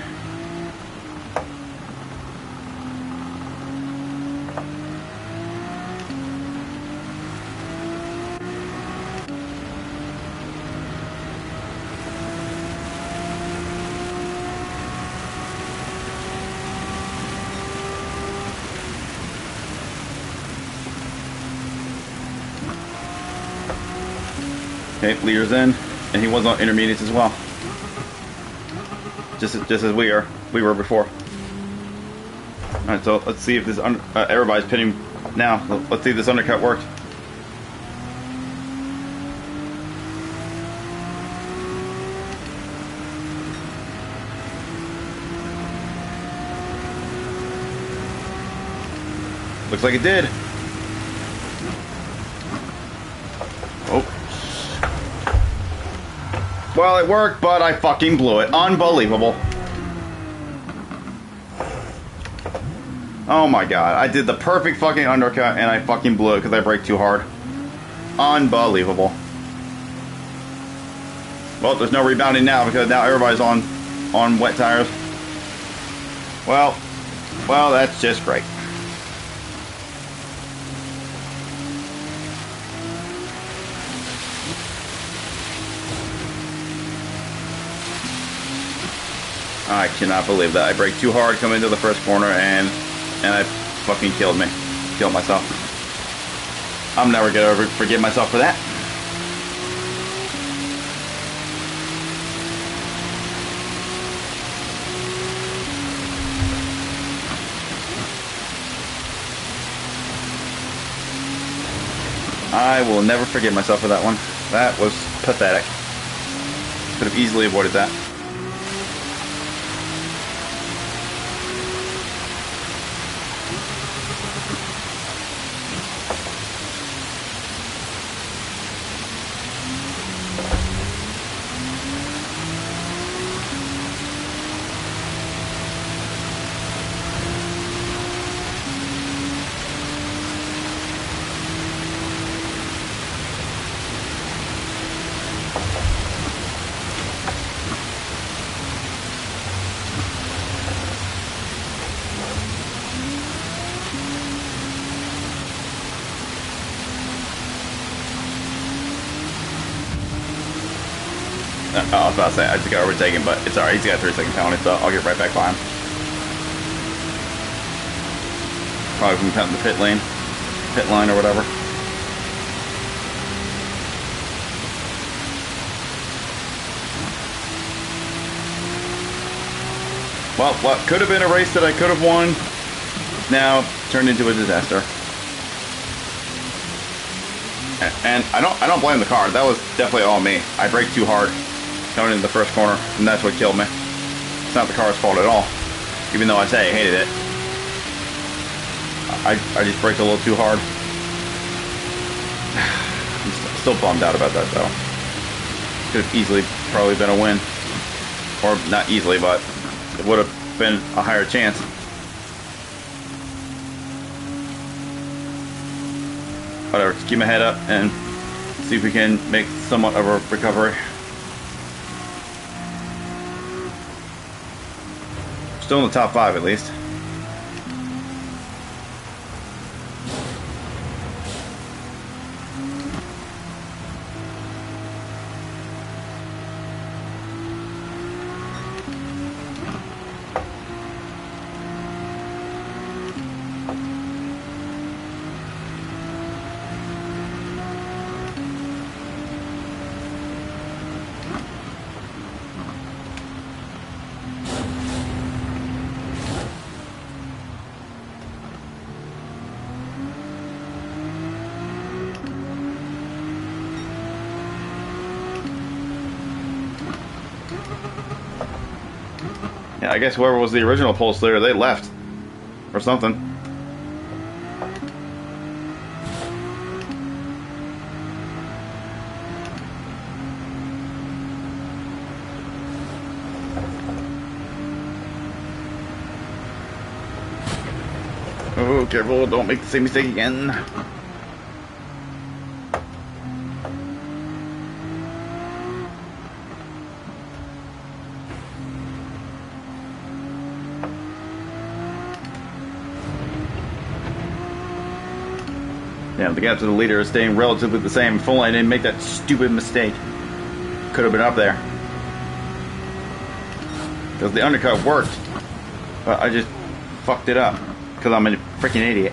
Okay, leader's in, and he was on intermediates as well. Just as we were before. All right, so let's see if this everybody's pitting now. Let's see if this undercut worked. Looks like it did. Oh. Well, it worked, but I fucking blew it. Unbelievable. Oh my god. I did the perfect fucking undercut and I fucking blew it because I braked too hard. Unbelievable. Well, there's no rebounding now because now everybody's on wet tires. Well, that's just great. I cannot believe that. I braked too hard coming into the first corner and I fucking killed myself. I'm never gonna forgive myself for that. I will never forgive myself for that one. That was pathetic. Could have easily avoided that. I was about to say, I just got overtaken, but it's alright. He's got a 3-second penalty, so I'll get right back by him. Probably from the pit line or whatever. Well, what could have been a race that I could have won, now turned into a disaster. And I don't blame the car. That was definitely all me. I braked too hard coming into the first corner, and that's what killed me. It's not the car's fault at all, even though I say I hated it. I just braked a little too hard. I'm still bummed out about that, though. Could have easily probably been a win. Or not easily, but it would have been a higher chance. Whatever, just keep my head up and see if we can make somewhat of a recovery. Still in the top 5 at least. Yeah, I guess whoever was the original pole slayer, they left. Or something. Oh, careful, don't make the same mistake again. Yeah, the gap to the leader is staying relatively the same. If only I didn't make that stupid mistake. Could have been up there. Because the undercut worked. But I just fucked it up. Because I'm a freaking idiot.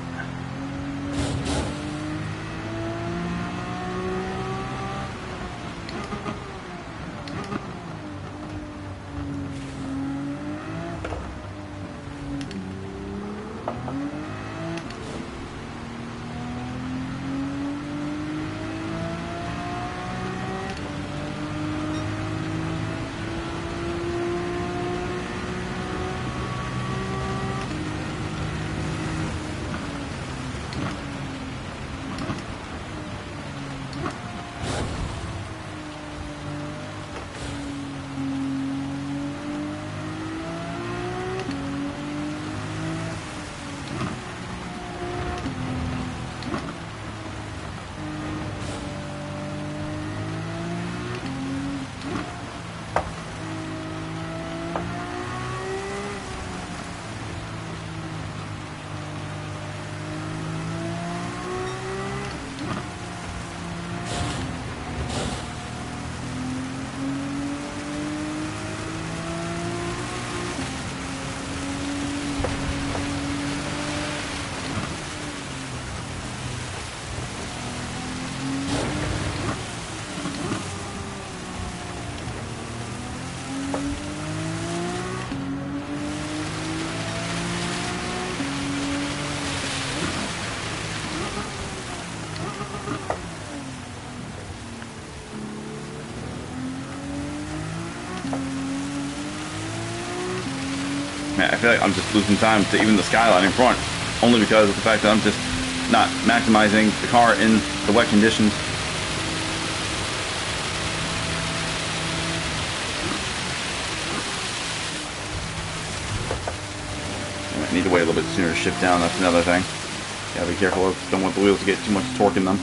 Man, I feel like I'm just losing time to even the skyline in front, only because of the fact that I'm just not maximizing the car in the wet conditions. I need to wait a little bit sooner to shift down, that's another thing. Gotta be careful, don't want the wheels to get too much torque in them.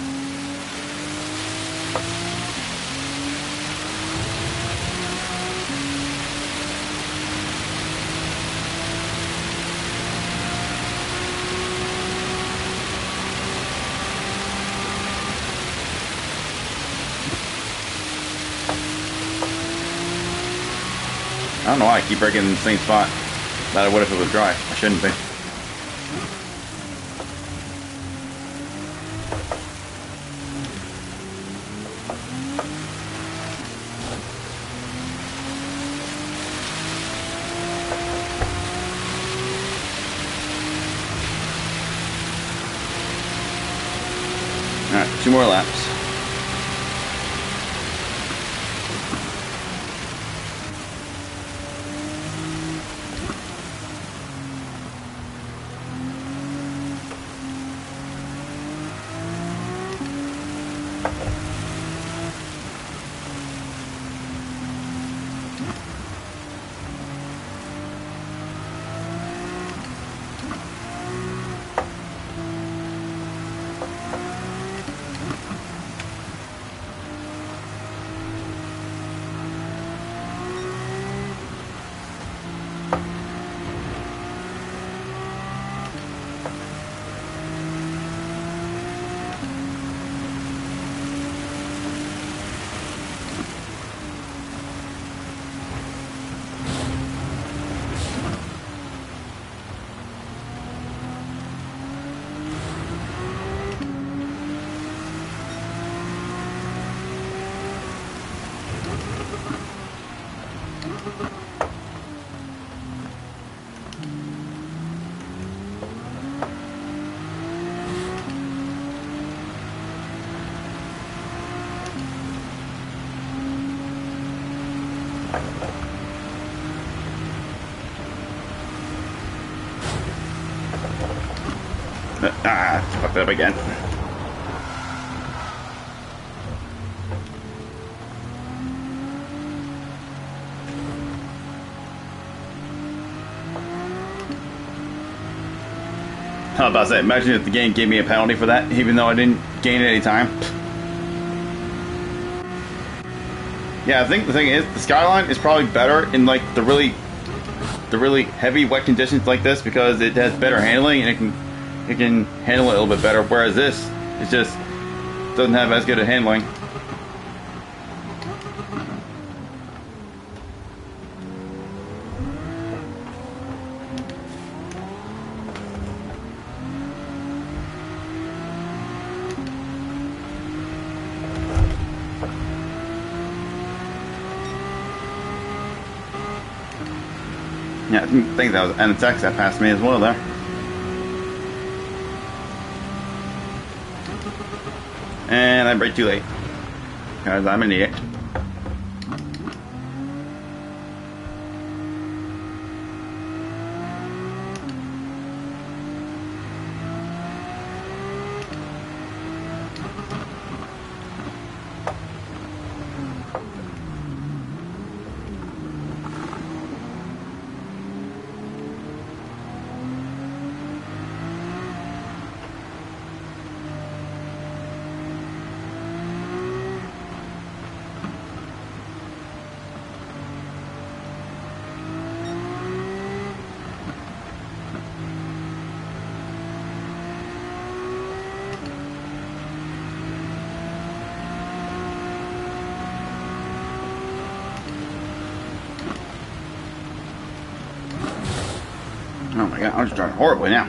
don't know why I keep breaking in the same spot that I would if it was dry. I shouldn't be. Alright, 2 more laps. Fucked up again. I was about to say, imagine if the game gave me a penalty for that, even though I didn't gain any time. Yeah, I think the thing is, the Skyline is probably better in like the really heavy wet conditions like this because it has better handling and it can handle it a little bit better. Whereas this, it just doesn't have as good a handling. Yeah, I think that was NSX that passed me as well there. And I braked too late. Because I'm an idiot. Oh my god, I'm just driving horribly now.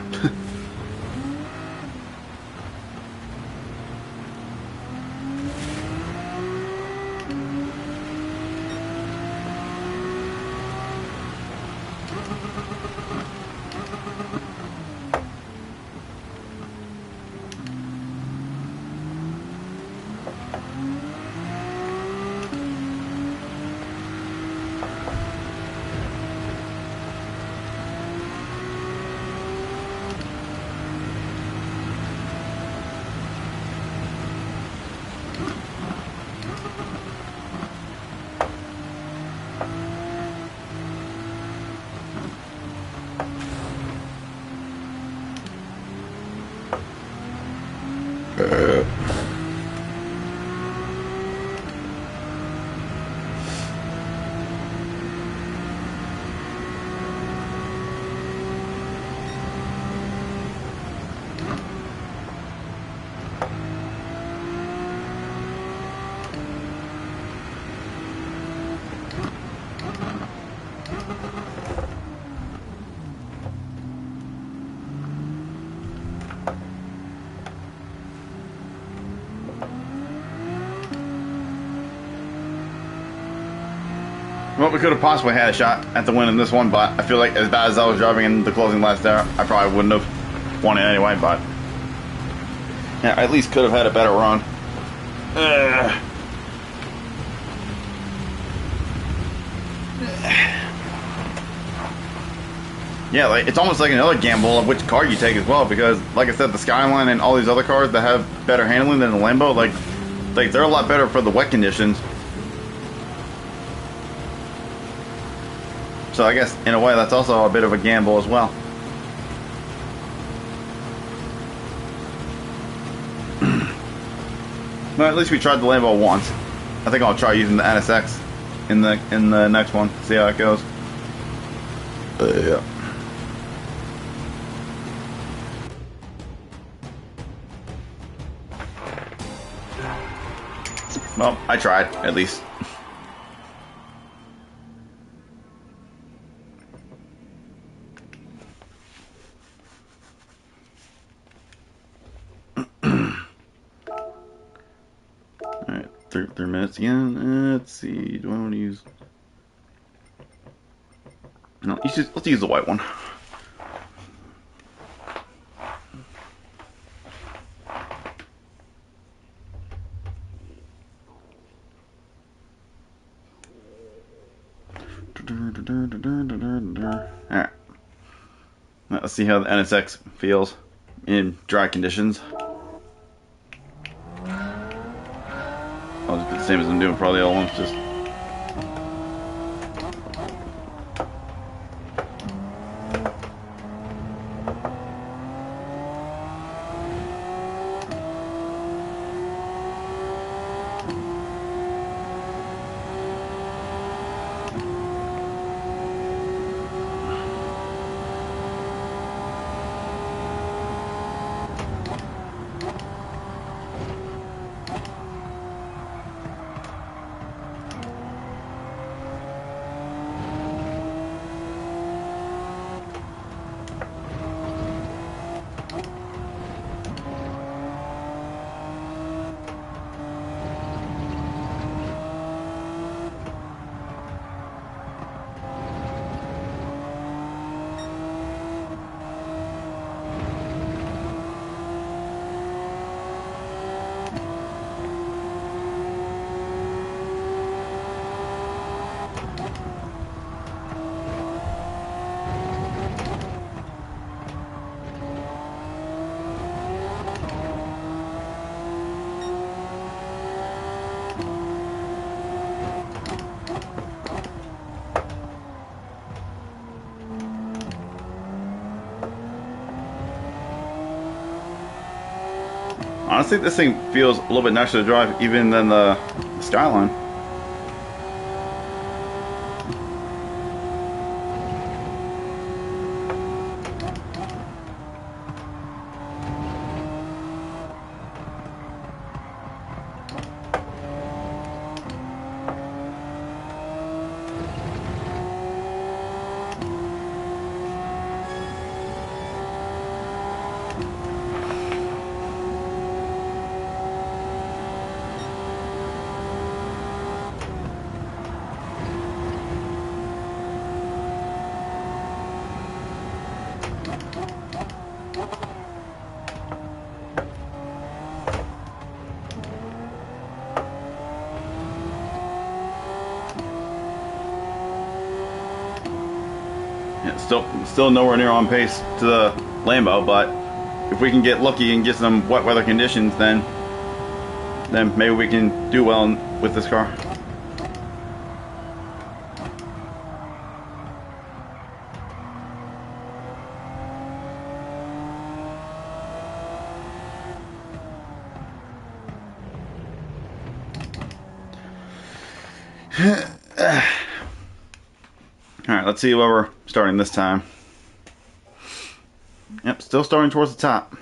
Well, we could have possibly had a shot at the win in this one, but I feel like as bad as I was driving in the closing last there, I probably wouldn't have won it anyway, but yeah, I at least could have had a better run. Yeah, like it's almost like another gamble of which car you take as well, because like I said, the Skyline and all these other cars that have better handling than the Lambo, like they're a lot better for the wet conditions. So I guess in a way that's also a bit of a gamble as well. Well, at least we tried the Lambo once. I think I'll try using the NSX in the next one. See how it goes. Yeah. Well, I tried, at least. Alright, 3 minutes again. Let's see, do I want to use... No, let's use the white one. Alright. Let's see how the NSX feels in dry conditions. I'll just do the same as I'm doing for all the other ones, just honestly, this thing feels a little bit nicer to drive even than the Skyline. Yeah, still nowhere near on pace to the Lambo, but if we can get lucky and get some wet weather conditions, then maybe we can do well with this car. Alright, let's see where we're starting this time. Yep, still starting towards the top.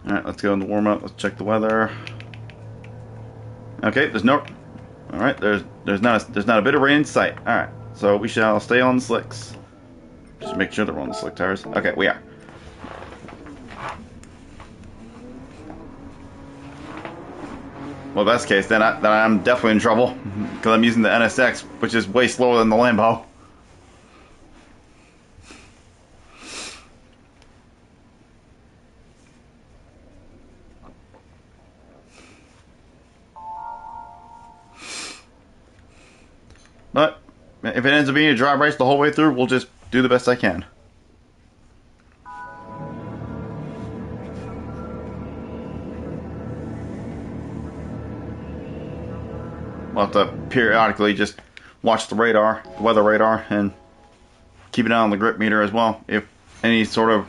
Alright, let's go into warm up. Let's check the weather. Okay, there's no... Alright, there's not a bit of rain in sight. Alright, so we shall stay on the slicks. Just make sure that we're on the slick tires. Okay, we are. Well, best case, then I'm definitely in trouble. because I'm using the NSX, which is way slower than the Lambo. But if it ends up being a dry race the whole way through, we'll just do the best I can. We'll have to periodically just watch the radar, the weather radar, and keep an eye on the grip meter as well if any sort of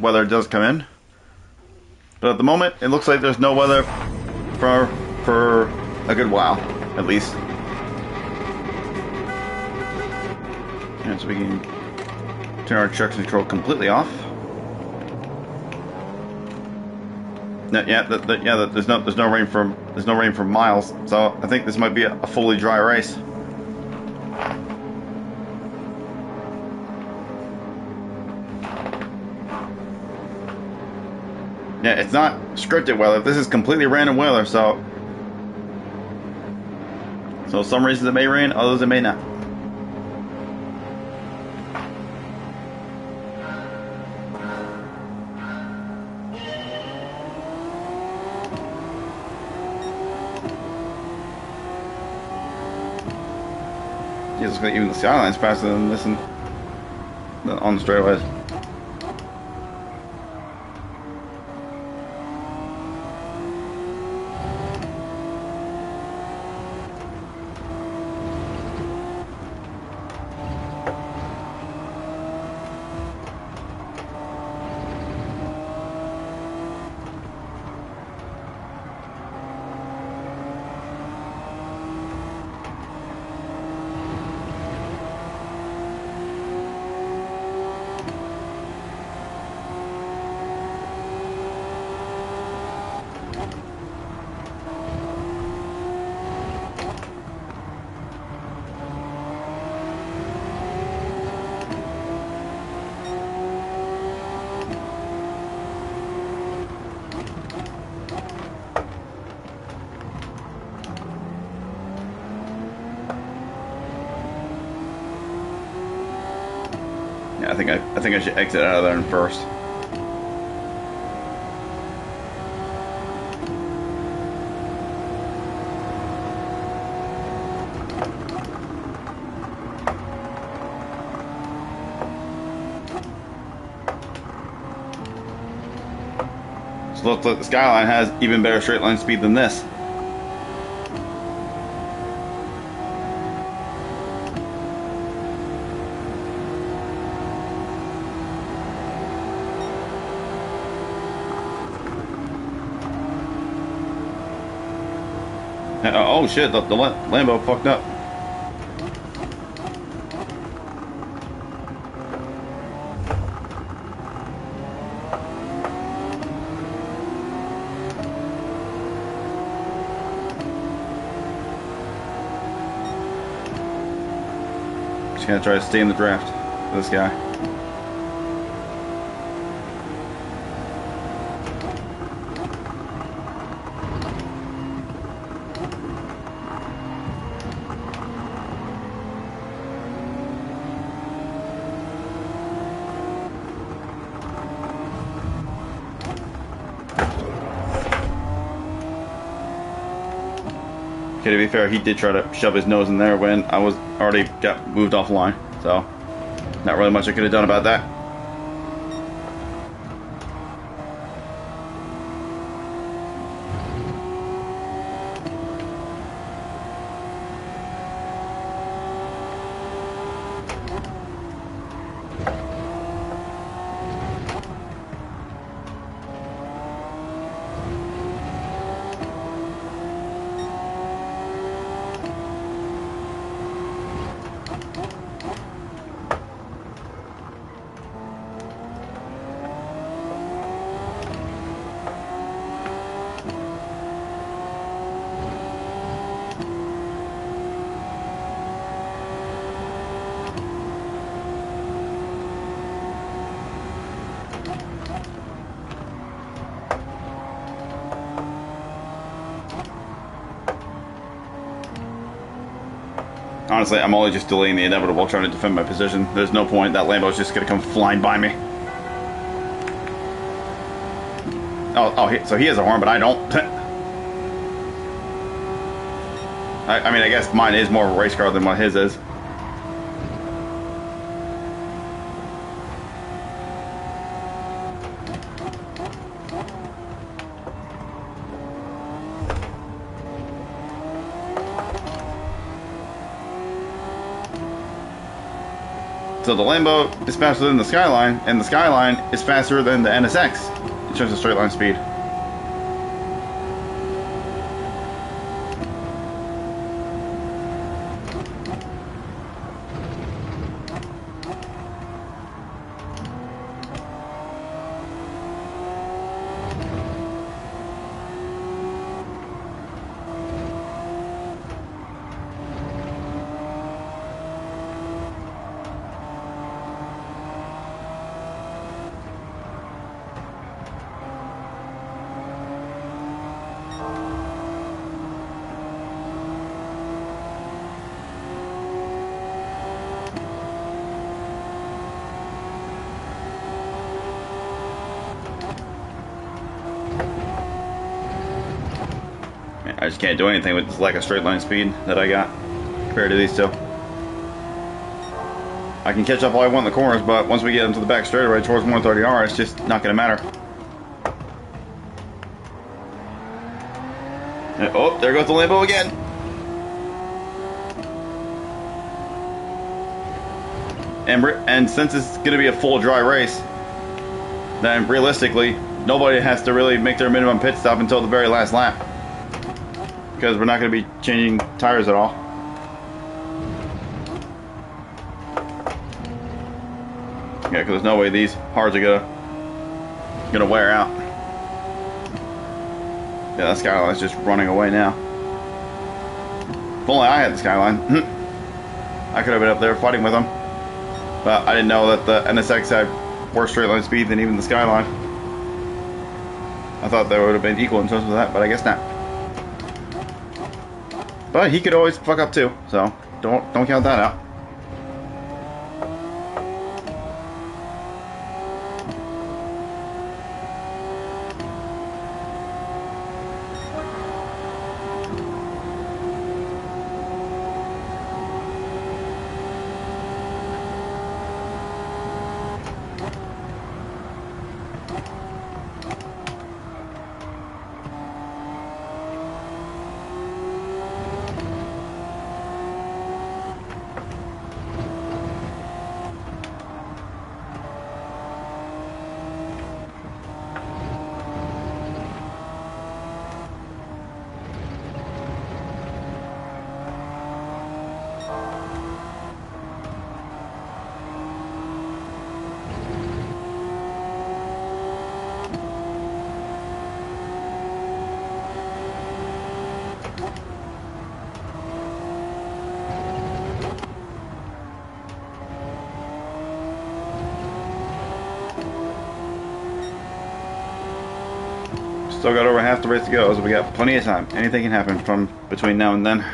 weather does come in. But at the moment, it looks like there's no weather for a good while, at least. And so we can turn our traction control completely off. There's no rain for miles, so I think this might be a fully dry race. Yeah, it's not scripted weather. This is completely random weather, so some races it may rain, others it may not. Even the skyline's faster than this on the straightaways. Yeah, I think I should exit out of there first. So looks like the Skyline has even better straight line speed than this. Oh shit, the Lambo fucked up. Just gonna try to stay in the draft for this guy. Okay, to be fair, he did try to shove his nose in there when I was already got moved offline, so not really much I could have done about that. Honestly, I'm only just delaying the inevitable, trying to defend my position. There's no point. That Lambo's just gonna come flying by me. So he has a horn, but I don't. I mean, I guess mine is more of a race car than what his is. So the Lambo is faster than the Skyline, and the Skyline is faster than the NSX in terms of straight line speed. I just can't do anything with this lack of straight line speed that I got compared to these two. I can catch up all I want in the corners, but once we get into the back straightaway towards 130R, it's just not going to matter. And, oh, there goes the Lambo again. And since it's going to be a full dry race, then realistically, nobody has to really make their minimum pit stop until the very last lap. Because we're not going to be changing tires at all. Yeah, because there's no way these hards are gonna wear out. Yeah, that Skyline's just running away now. If only I had the Skyline, I could have been up there fighting with them. But I didn't know that the NSX had worse straight line speed than even the Skyline. I thought they would have been equal in terms of that, but I guess not. But he could always fuck up too, so don't count that out. Still got over half the race to go, so we got plenty of time. Anything can happen from between now and then.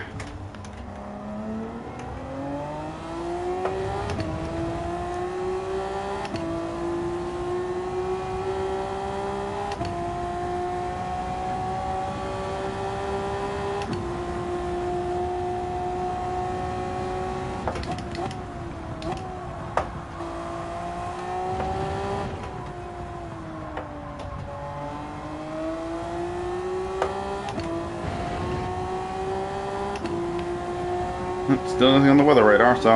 Still nothing on the weather radar, so.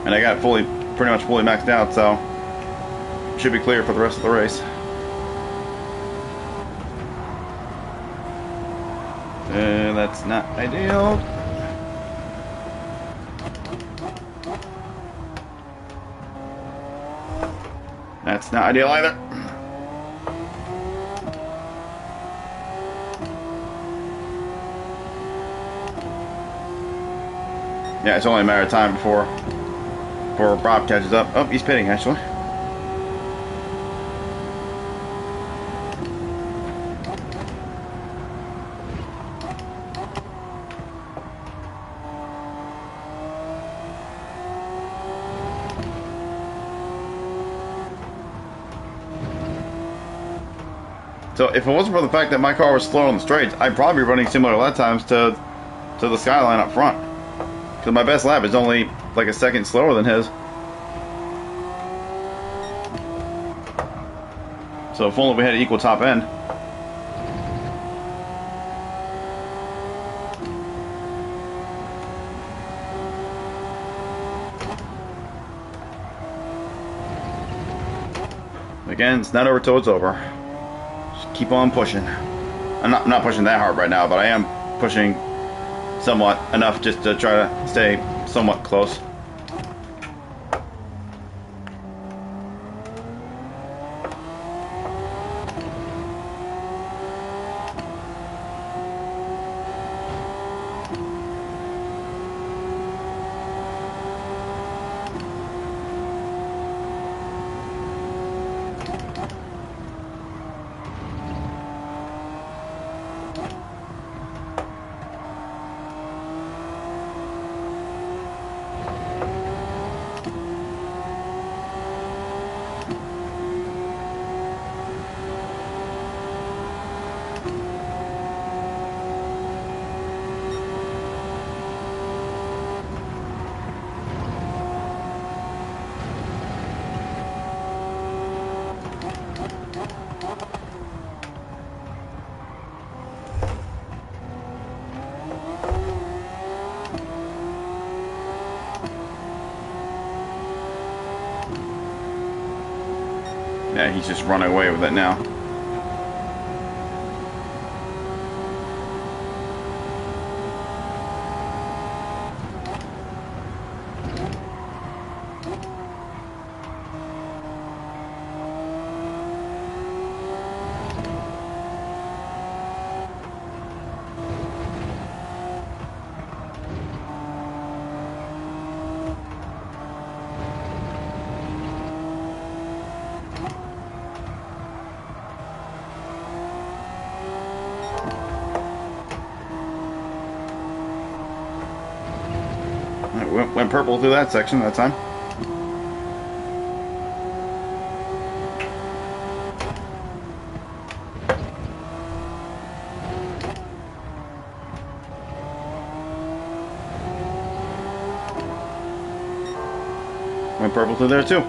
And I got it pretty much fully maxed out, so. Should be clear for the rest of the race. That's not ideal. That's not ideal either. Yeah, it's only a matter of time before Bob catches up. Oh, he's pitting actually. So if it wasn't for the fact that my car was slow on the straights, I'd probably be running similar lap times to the Skyline up front. Because my best lap is only like a second slower than his. So if only we had equal top end. Again, it's not over till it's over. Just keep on pushing. I'm not pushing that hard right now, but I am pushing somewhat enough just to try to stay somewhat close. Yeah, he's just running away with it now. Went purple through that section that time. Went purple through there too.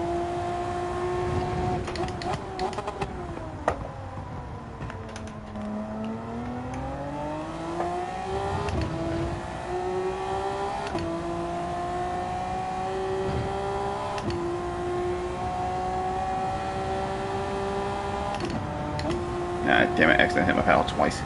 Ah, damn it, I accidentally hit my pedal twice.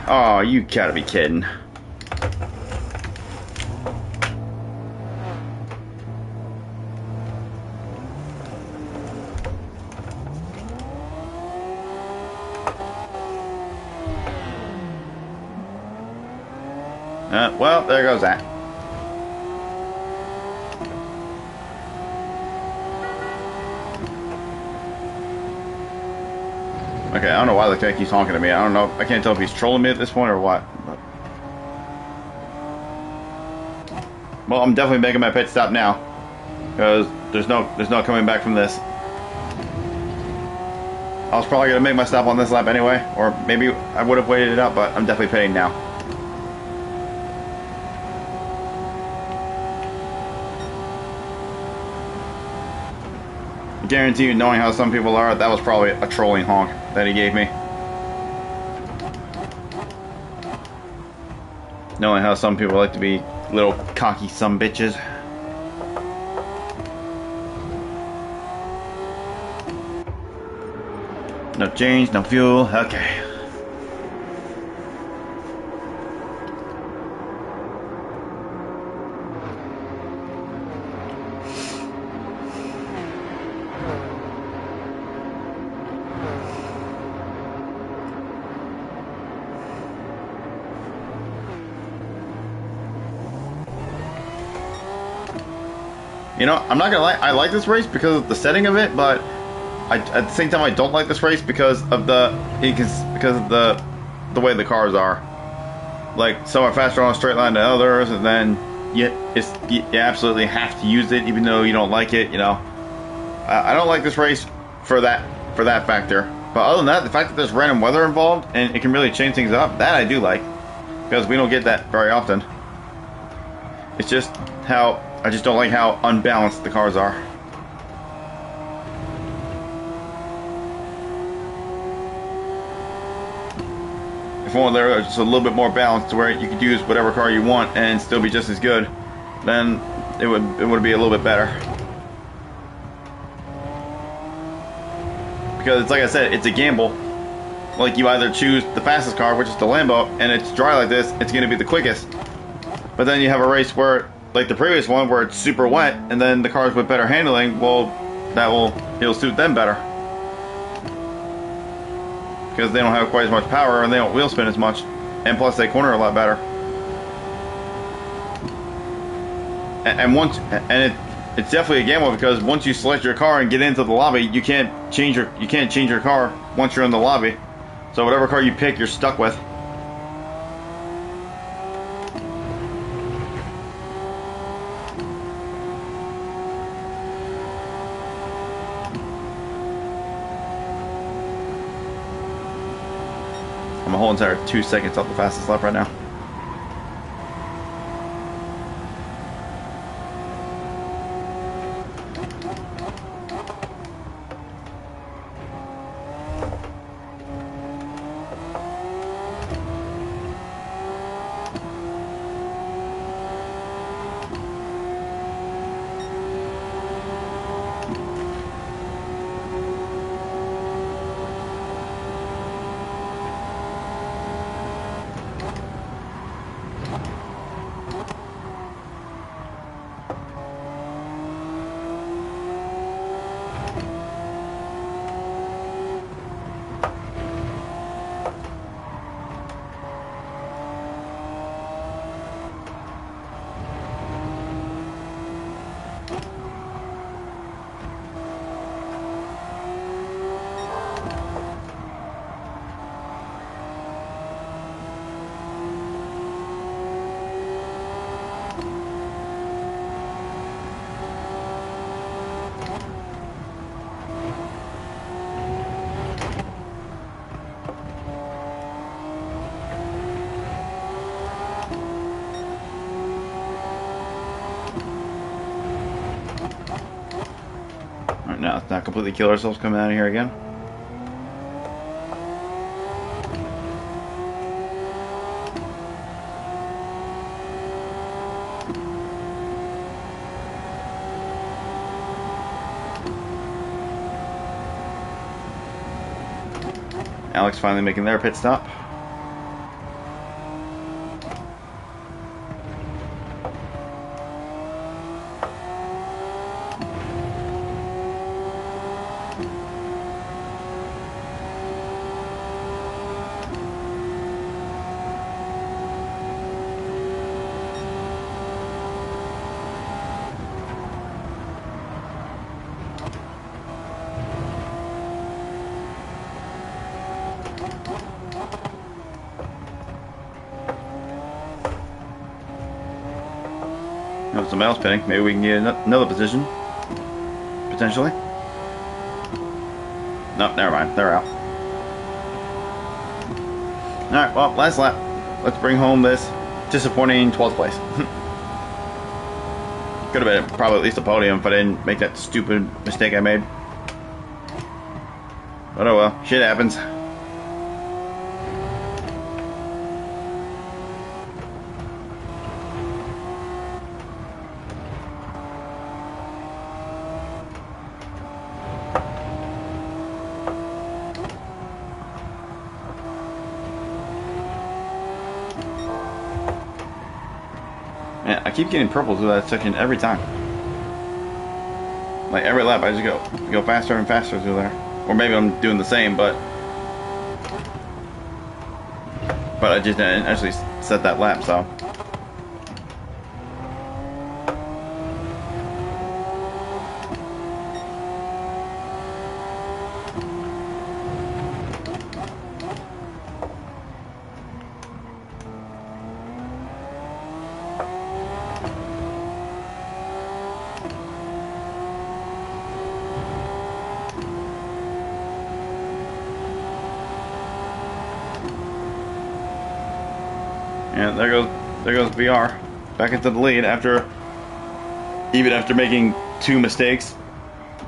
Oh, you gotta be kidding. Well, there goes that. Okay, I don't know why the guy keeps talking to me. I don't know. I can't tell if he's trolling me at this point or what. But... Well, I'm definitely making my pit stop now, because there's no coming back from this. I was probably gonna make my stop on this lap anyway, or maybe I would have waited it out, but I'm definitely pitting now. I guarantee you, knowing how some people are, that was probably a trolling honk that he gave me. Knowing how some people like to be little cocky sumbitches. No change, no fuel, okay. You know, I'm not gonna lie, I like this race because of the setting of it, but at the same time I don't like this race because of the way the cars are. Like, some are faster on a straight line than others, and then you absolutely have to use it even though you don't like it, you know. I don't like this race for that factor. But other than that, the fact that there's random weather involved and it can really change things up, that I do like. Because we don't get that very often. It's just how I just don't like how unbalanced the cars are. If one there was just a little bit more balanced to where you could use whatever car you want and still be just as good, then it would be a little bit better. Because it's like I said, it's a gamble. Like, you either choose the fastest car, which is the Lambo, and it's dry like this, it's going to be the quickest. But then you have a race where, like the previous one, where it's super wet, and then the cars with better handling, well, it'll suit them better. Because they don't have quite as much power, and they don't wheel spin as much. And plus, they corner a lot better. It's definitely a gamble, because once you select your car and get into the lobby, you can't change your car once you're in the lobby. So whatever car you pick, you're stuck with. I'm a whole entire 2 seconds off the fastest lap right now. Now, let's not completely kill ourselves coming out of here again. Alex finally making their pit stop. Have somebody else pitting. Maybe we can get another position. Potentially. No, never mind. They're out. Alright, well, last lap. Let's bring home this disappointing 12th place. Could have been probably at least a podium if I didn't make that stupid mistake I made. But oh well, shit happens. Man, I keep getting purple through that section every time. Like every lap, I just go faster and faster through there. Or maybe I'm doing the same, but I just didn't actually set that lap, so. And there goes BR back into the lead even after making 2 mistakes,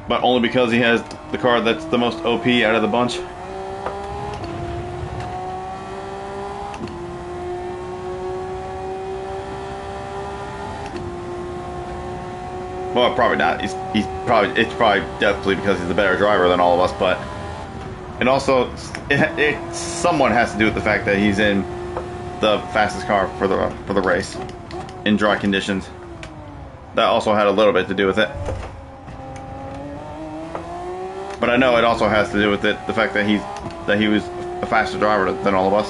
but only because he has the car that's the most OP out of the bunch. Well, probably not. It's probably definitely because he's the better driver than all of us, but and also it somewhat has to do with the fact that he's in the fastest car for the race in dry conditions. That also had a little bit to do with it. But I know it also has to do with the fact that he was a faster driver than all of us.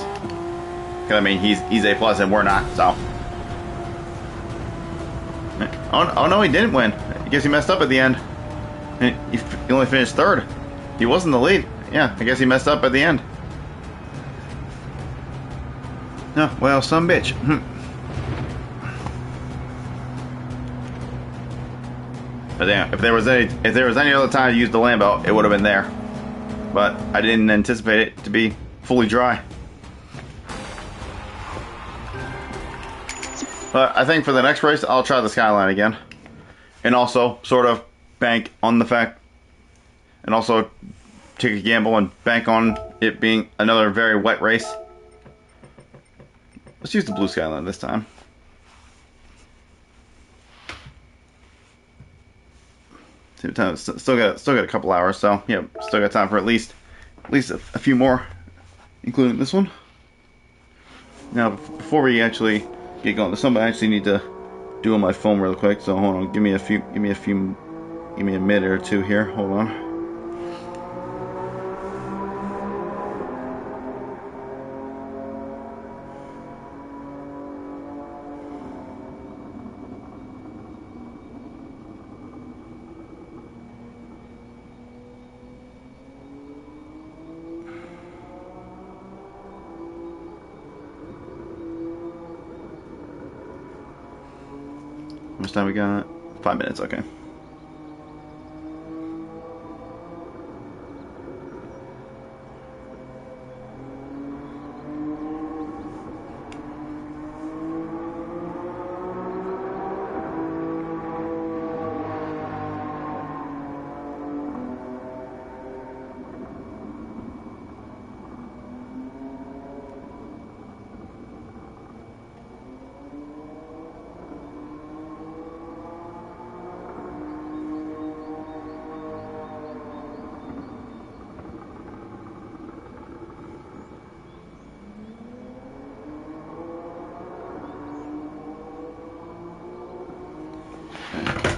Cause I mean he's A+ and we're not, so. Oh no, he didn't win. I guess he messed up at the end. He only finished 3rd. He was in the lead. Yeah, I guess he messed up at the end. No, well, some bitch. But damn, if there was any other time to use the Lambo, it would have been there. But I didn't anticipate it to be fully dry. But I think for the next race, I'll try the Skyline again, and also sort of bank on the fact, and also take a gamble and bank on it being another very wet race. Let's use the blue Skyline this time. Still got a couple hours, so yeah, still got time for at least a few more, including this one. Now, before we actually get going, there's something I actually need to do on my phone real quick. So hold on, give me a minute or two here. Hold on. How much time we got? 5 minutes, okay.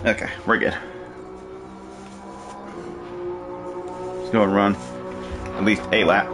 Okay, we're good. Let's go and run at least a lap.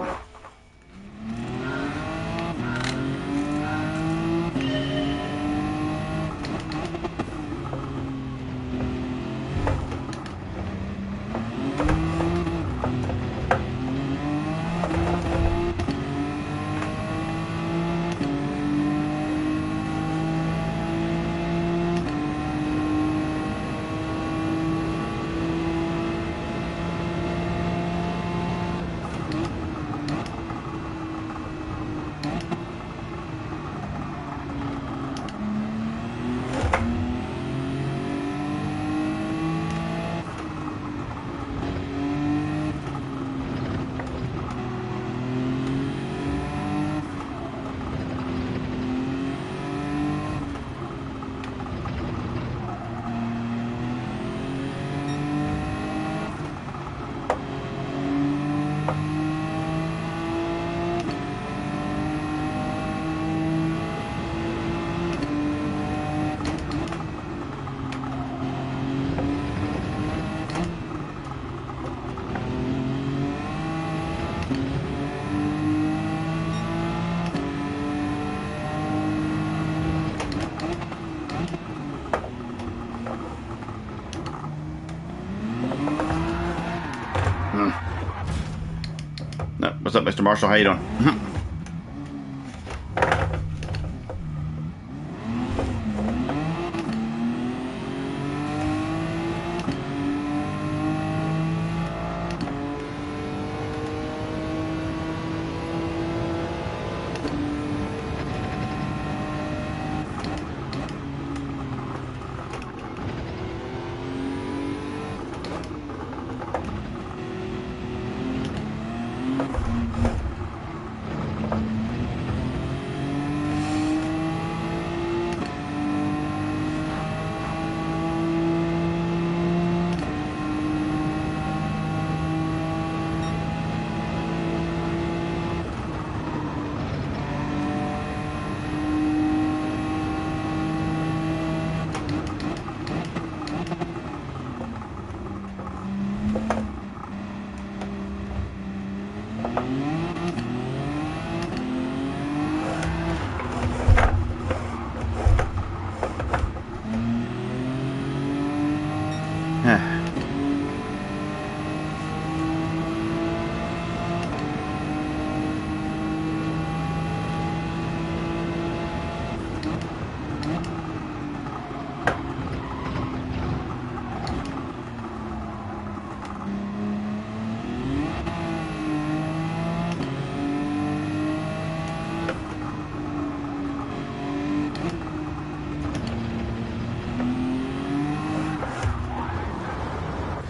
up, Mr. Marshall? How you doing?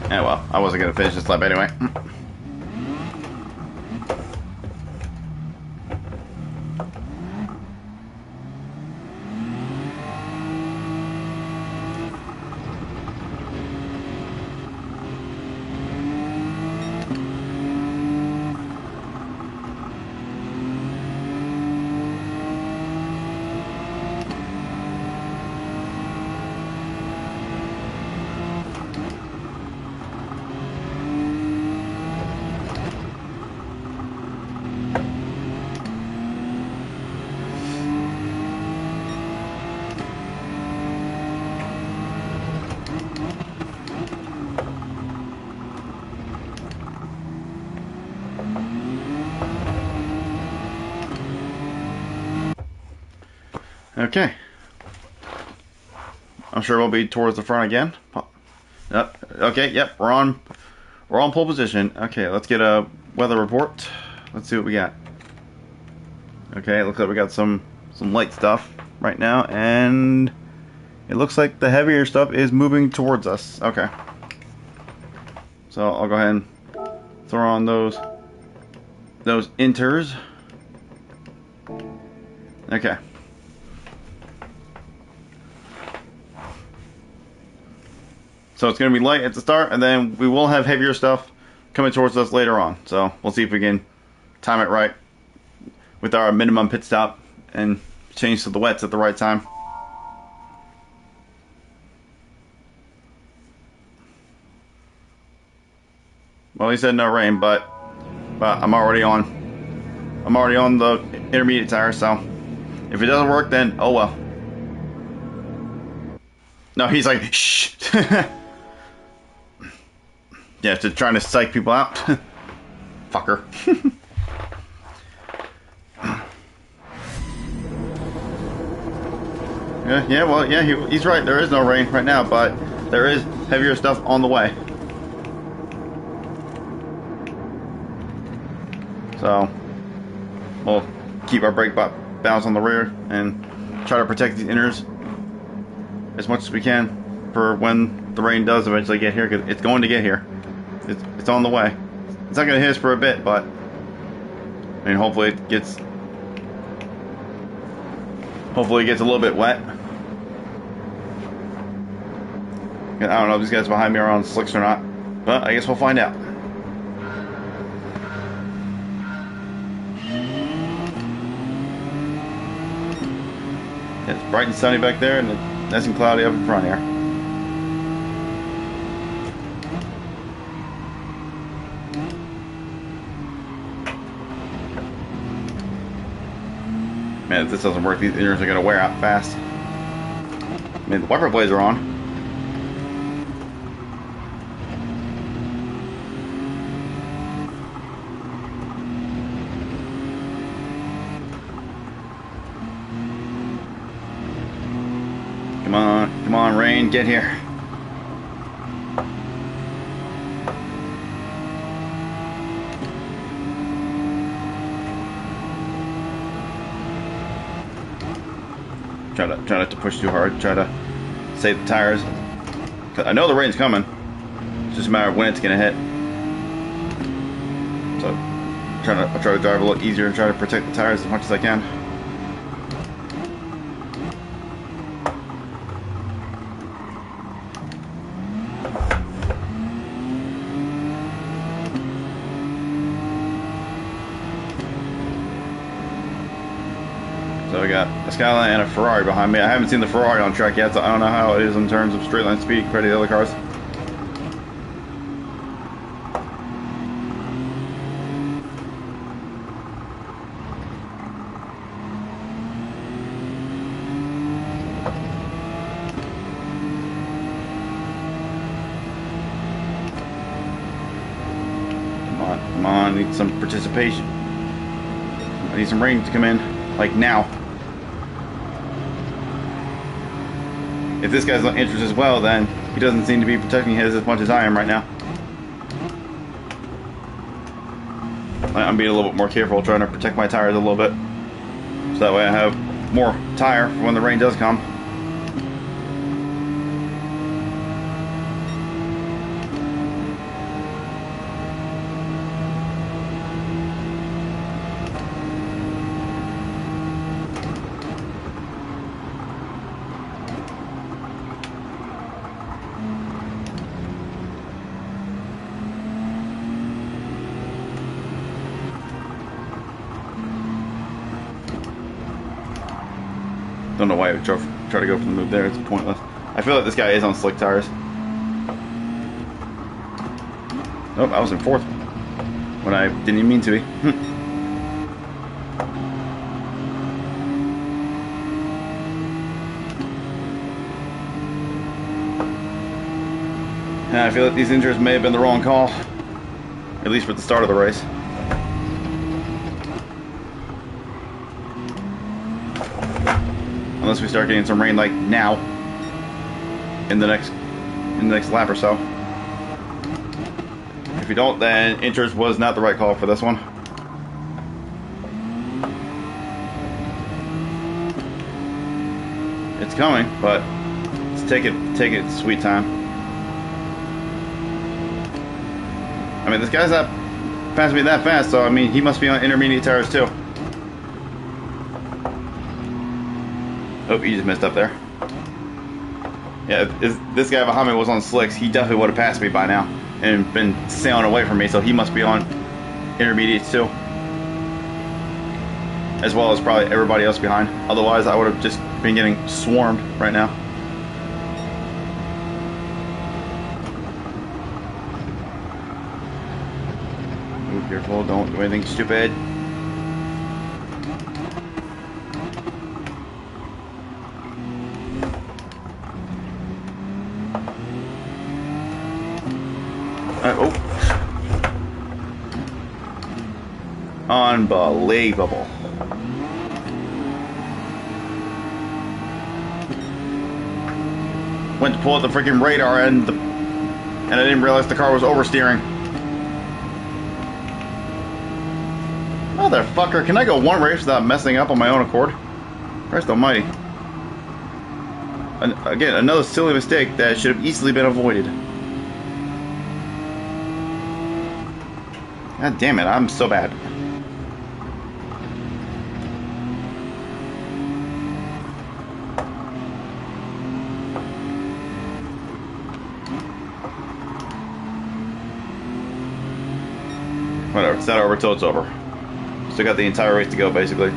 Yeah, well, I wasn't gonna finish this lap anyway. Okay. I'm sure we'll be towards the front again. Yep. Okay, yep, we're on pole position. Okay, let's get a weather report. Let's see what we got. Okay, it looks like we got some light stuff right now, and it looks like the heavier stuff is moving towards us. Okay. So I'll go ahead and throw on those inters. Okay. So it's going to be light at the start, and then we will have heavier stuff coming towards us later on. So we'll see if we can time it right with our minimum pit stop and change to the wets at the right time. Well, he said no rain, but I'm already on the intermediate tire, so if it doesn't work, then oh well. No, he's like, shh. Yeah, just trying to psych people out. Fucker. Yeah, well, yeah, he's right. There is no rain right now, but there is heavier stuff on the way. So, we'll keep our brake balance on the rear and try to protect these inners as much as we can for when the rain does eventually get here, because it's going to get here. It's on the way. It's not going to hit us for a bit, but I mean, hopefully it gets a little bit wet. I don't know if these guys behind me are on slicks or not, but I guess we'll find out. It's bright and sunny back there, and it's nice and cloudy up in front here. Man, if this doesn't work, these inners are going to wear out fast. I mean, the wiper blades are on. Come on, rain, get here. Try not to push too hard. Try to save the tires. I know the rain's coming. It's just a matter of when it's gonna hit. So I'll try to drive a little easier and try to protect the tires as much as I can. So I got a Skyline and a Ferrari behind me. I haven't seen the Ferrari on track yet, so I don't know how it is in terms of straight line speed compared to the other cars. Come on, I need some participation. I need some rain to come in, like now. If this guy's not interested as well, then he doesn't seem to be protecting his as much as I am right now. I'm being a little bit more careful, trying to protect my tires a little bit. So that way I have more tire for when the rain does come. Don't know why I would try to go for the move there. It's pointless. I feel like this guy is on slick tires. Nope, I was in fourth when I didn't even mean to be. And I feel like these injuries may have been the wrong call, at least for the start of the race. Unless we start getting some rain like now, in the next lap or so. If we don't, then Inters was not the right call for this one. It's coming, but let's take it sweet time. I mean, this guy's not passing me that fast, so I mean, he must be on intermediate tires too. Oh, he just messed up there. Yeah, if this guy behind me was on slicks, he definitely would have passed me by now and been sailing away from me, so he must be on intermediates too. As well as probably everybody else behind. Otherwise, I would have just been getting swarmed right now. Be careful, don't do anything stupid. Oh. Unbelievable. Went to pull out the freaking radar and I didn't realize the car was oversteering. Motherfucker, can I go one race without messing up on my own accord? Christ almighty. Again, another silly mistake that should have easily been avoided. God damn it, I'm so bad. Whatever, it's not over till it's over. Still got the entire race to go, basically. Is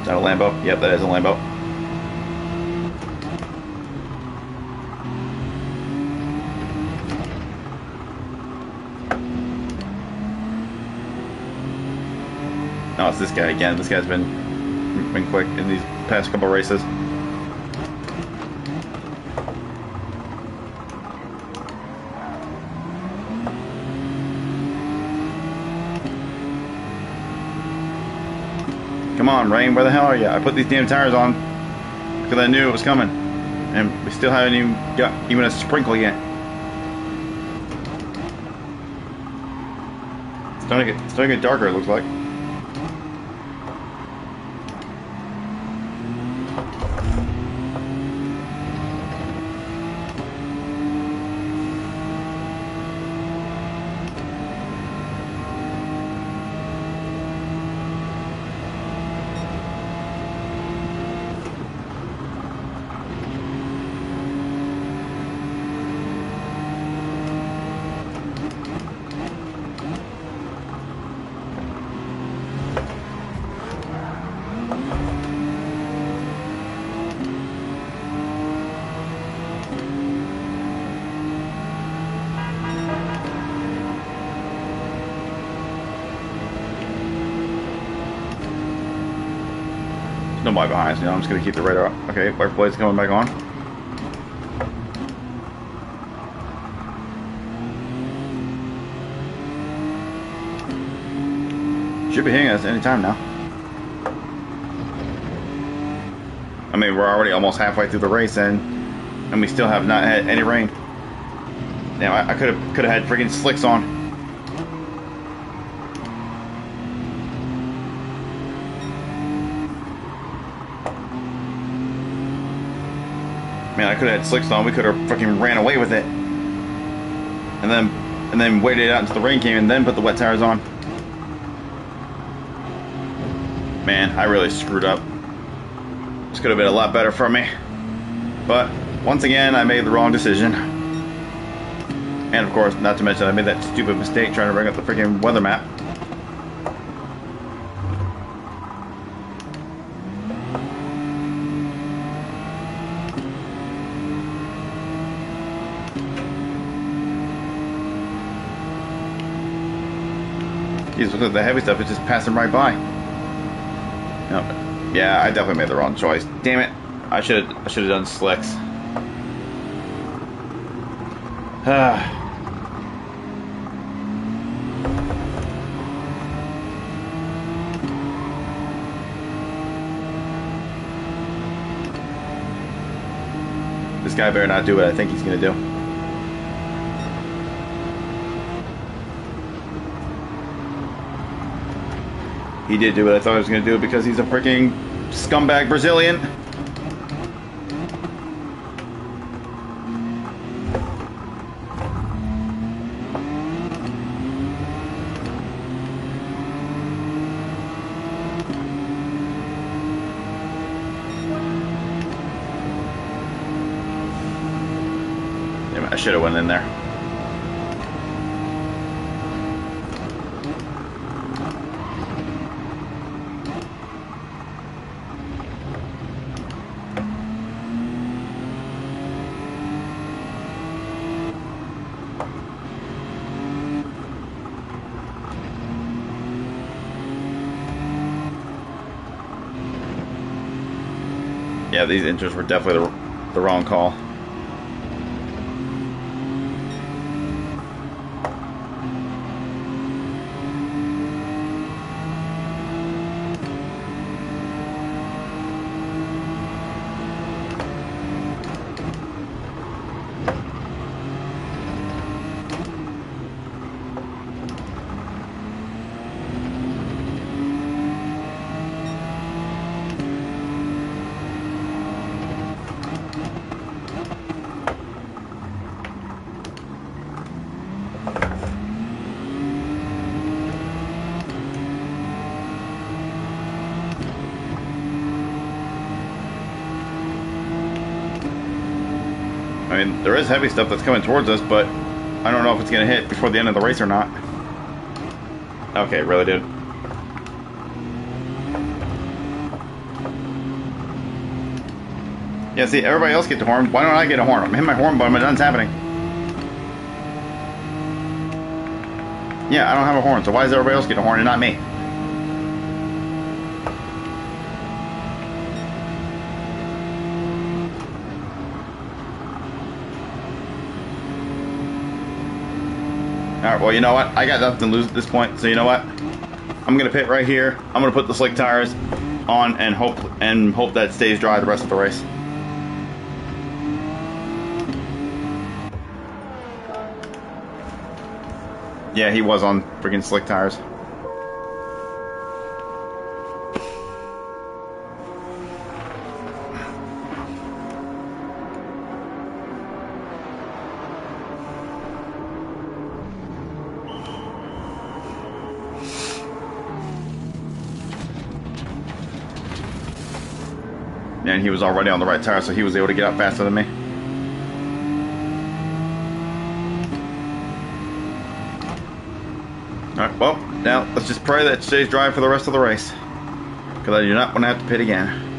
that a Lambo? Yep, that is a Lambo. No, it's this guy again. This guy's been quick in these past couple races. Come on, rain, where the hell are you? I put these damn tires on because I knew it was coming. And we still haven't even got even a sprinkle yet. It's starting to get darker, it looks like. Nobody behind us, you know, I'm just gonna keep the radar up. Okay, wiper blade's coming back on. Should be hitting us any time now. I mean, we're already almost halfway through the race and we still have not had any rain. Now I could have had freaking slicks on. Man, I could have had slicks on. We could have fucking ran away with it, and then waited out until the rain came, and then put the wet tires on. Man, I really screwed up. This could have been a lot better for me, but once again, I made the wrong decision. And of course, not to mention, I made that stupid mistake trying to bring up the freaking weather map. Jeez, look at the heavy stuff, it's just passing right by. No, yeah, I definitely made the wrong choice. Damn it. I should have done slicks. This guy better not do what I think he's gonna do. He did do what I thought he was going to do because he's a freaking scumbag Brazilian. Damn it, I should have went in there. Yeah, these intros were definitely the wrong call. I mean, there is heavy stuff that's coming towards us, but I don't know if it's going to hit before the end of the race or not. Okay, it really did. Yeah, see, everybody else gets a horn. Why don't I get a horn? I'm hitting my horn, but nothing's happening. Yeah, I don't have a horn, so why does everybody else get a horn and not me? Alright, well, you know what? I got nothing to lose at this point, so you know what? I'm going to pit right here. I'm going to put the slick tires on and hope that it stays dry the rest of the race. Yeah, he was on freaking slick tires. And he was already on the right tire, so he was able to get out faster than me. Alright, well, now let's just pray that it stays dry for the rest of the race. Because I do not want to have to pit again.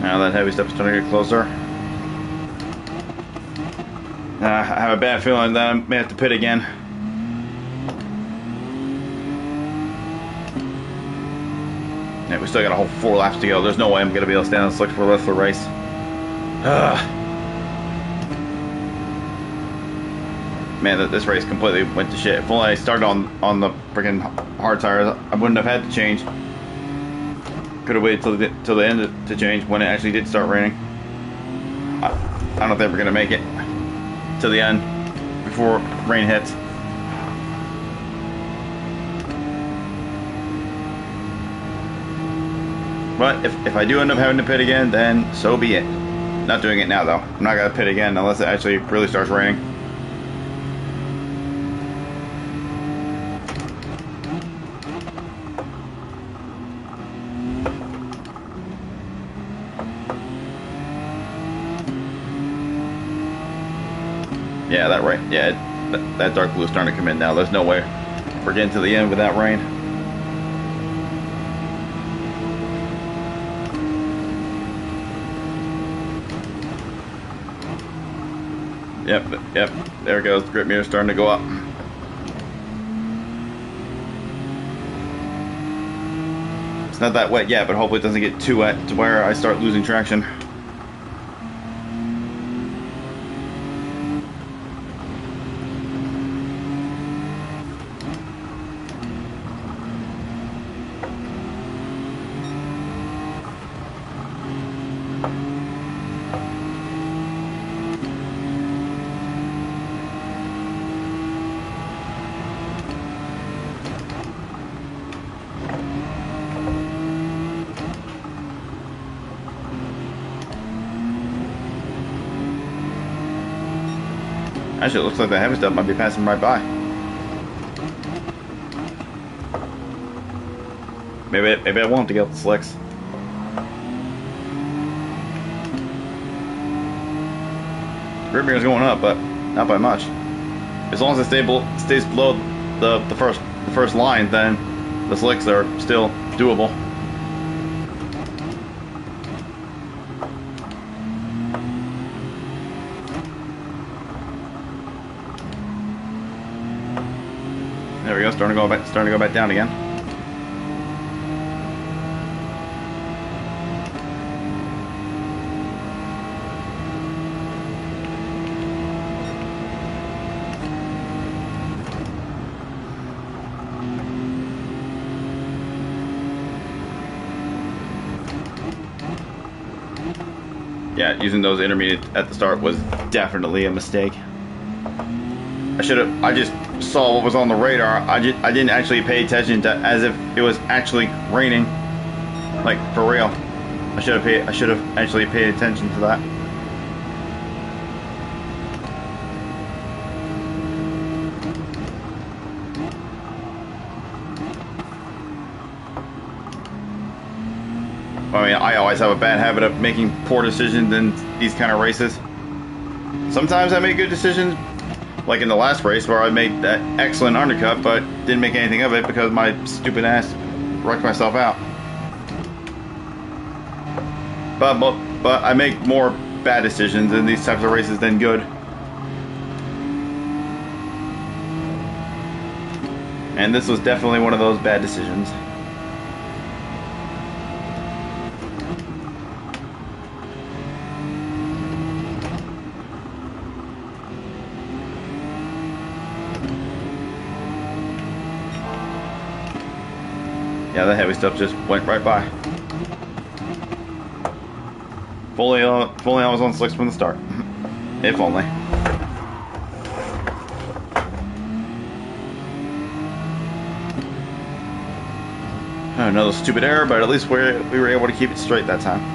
Now that heavy stuff is starting to get closer. I have a bad feeling that I may have to pit again. Yeah, we still got a whole 4 laps to go. There's no way I'm going to be able to stay on the slicks for the rest of the race. Man, this race completely went to shit. If only I started on the freaking hard tires, I wouldn't have had to change. Could have waited till the end to change when it actually did start raining. I don't think we're gonna make it to the end before rain hits. But if I do end up having to pit again, then so be it. Not doing it now though. I'm not gonna pit again unless it actually really starts raining. Yeah, that rain. Yeah, that dark blue is starting to come in now. There's no way we're getting to the end without rain. Yep. There it goes. The grip meter's starting to go up. It's not that wet yet, but hopefully it doesn't get too wet to where I start losing traction. Actually, it looks like the heavy stuff might be passing right by. Maybe I won't have to get up the slicks. Grip meter's going up, but not by much. As long as it stays below the first line, then the slicks are still doable. There we go, starting to go back down again. Yeah, using those intermediate at the start was definitely a mistake. I just saw what was on the radar. I didn't actually pay attention to as if it was actually raining, like for real. I should have actually paid attention to that. I mean, I always have a bad habit of making poor decisions and these kind of races. Sometimes I make good decisions, like in the last race where I made that excellent undercut, but didn't make anything of it because my stupid ass wrecked myself out. But I make more bad decisions in these types of races than good. And this was definitely one of those bad decisions. Yeah, the heavy stuff just went right by. Fully I was on slicks from the start. If only. Oh, another stupid error, but at least we were able to keep it straight that time.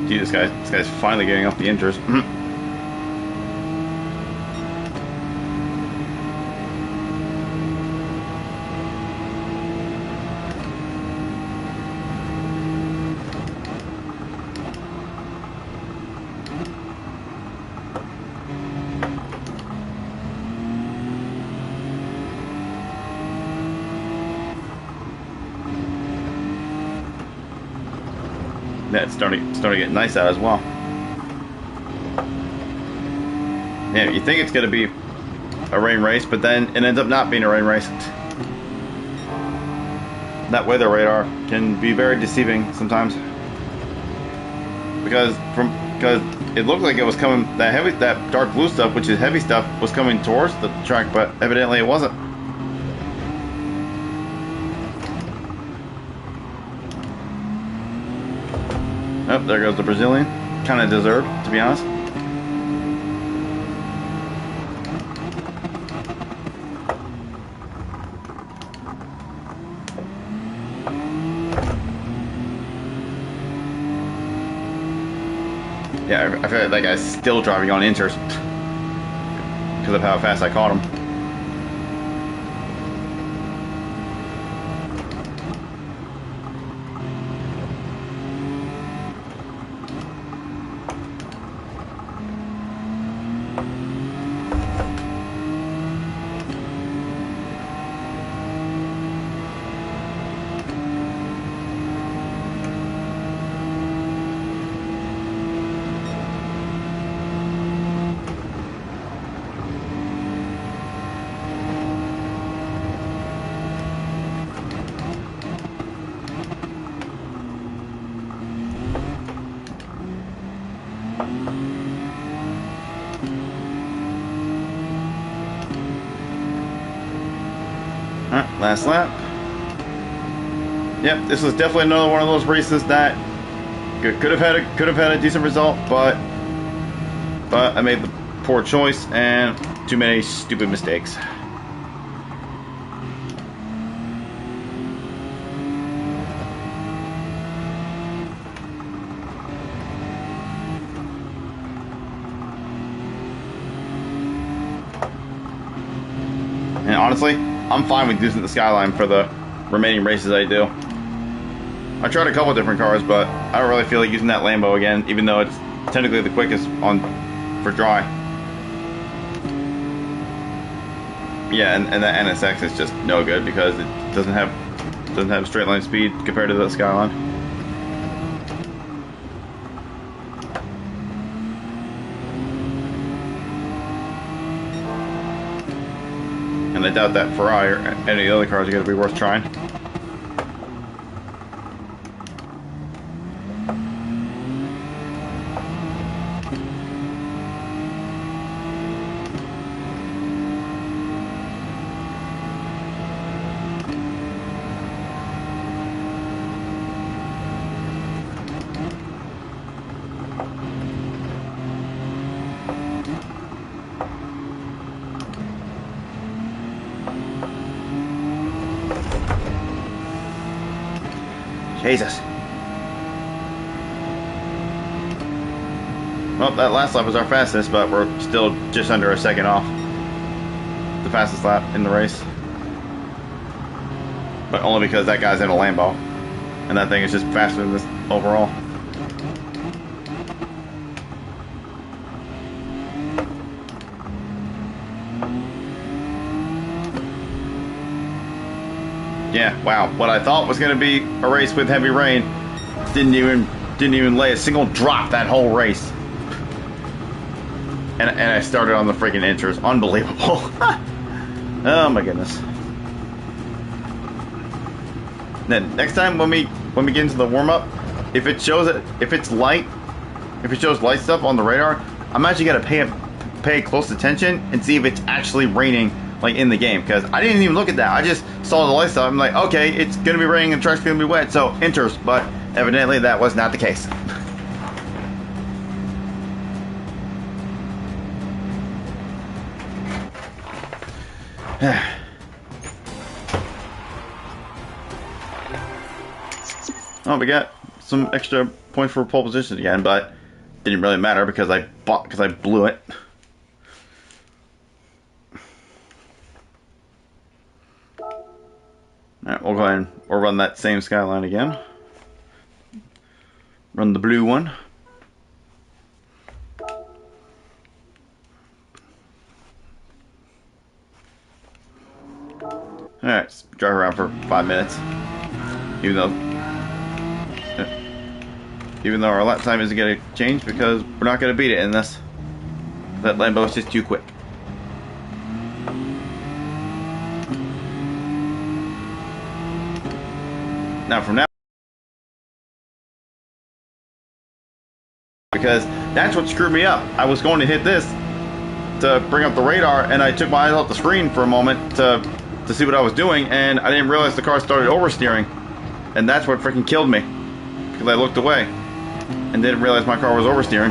Gee, this guy's finally getting off the inters. Yeah, it's starting to get nice out as well. Yeah, you think it's going to be a rain race, but then it ends up not being a rain race. That weather radar can be very deceiving sometimes, because it looked like it was coming, that dark blue stuff, which is heavy stuff, was coming towards the track, but evidently it wasn't. Oh, there goes the Brazilian. Kind of deserved, to be honest. Yeah, I feel like that guy's still driving on inters because of how fast I caught him. Alright, last lap. Yep, this was definitely another one of those races that could have had a decent result, but I made the poor choice and too many stupid mistakes. And honestly, I'm fine with using the Skyline for the remaining races I do. I tried a couple different cars, but I don't really feel like using that Lambo again, even though it's technically the quickest for dry. Yeah, and the NSX is just no good because it doesn't have straight line speed compared to the Skyline. And I doubt that Ferrari or any of the other cars are going to be worth trying. Jesus. Well, that last lap was our fastest, but we're still just under a second off the fastest lap in the race. But only because that guy's in a Lambo. And that thing is just faster than this overall. Yeah, wow. What I thought was going to be a race with heavy rain didn't even lay a single drop that whole race. And I started on the freaking inters. Unbelievable. Oh my goodness. Then next time when we get into the warm up, if it shows light stuff on the radar, I'm actually gonna pay close attention and see if it's actually raining like in the game, because I didn't even look at that. I just saw the light stuff. I'm like, okay, it's gonna be raining and the track's gonna be wet, so inters. But evidently that was not the case. Oh, we got some extra points for pole position again, but didn't really matter because I blew it. Alright, we'll go ahead and we'll run that same skyline again. Run the blue one. Alright, let's drive around for 5 minutes. Even though our lap time isn't going to change because we're not going to beat it in this. That Lambo is just too quick. Now from now, because that's what screwed me up. I was going to hit this to bring up the radar, and I took my eyes off the screen for a moment to see what I was doing, and I didn't realize the car started oversteering, and that's what freaking killed me, because I looked away and didn't realize my car was oversteering.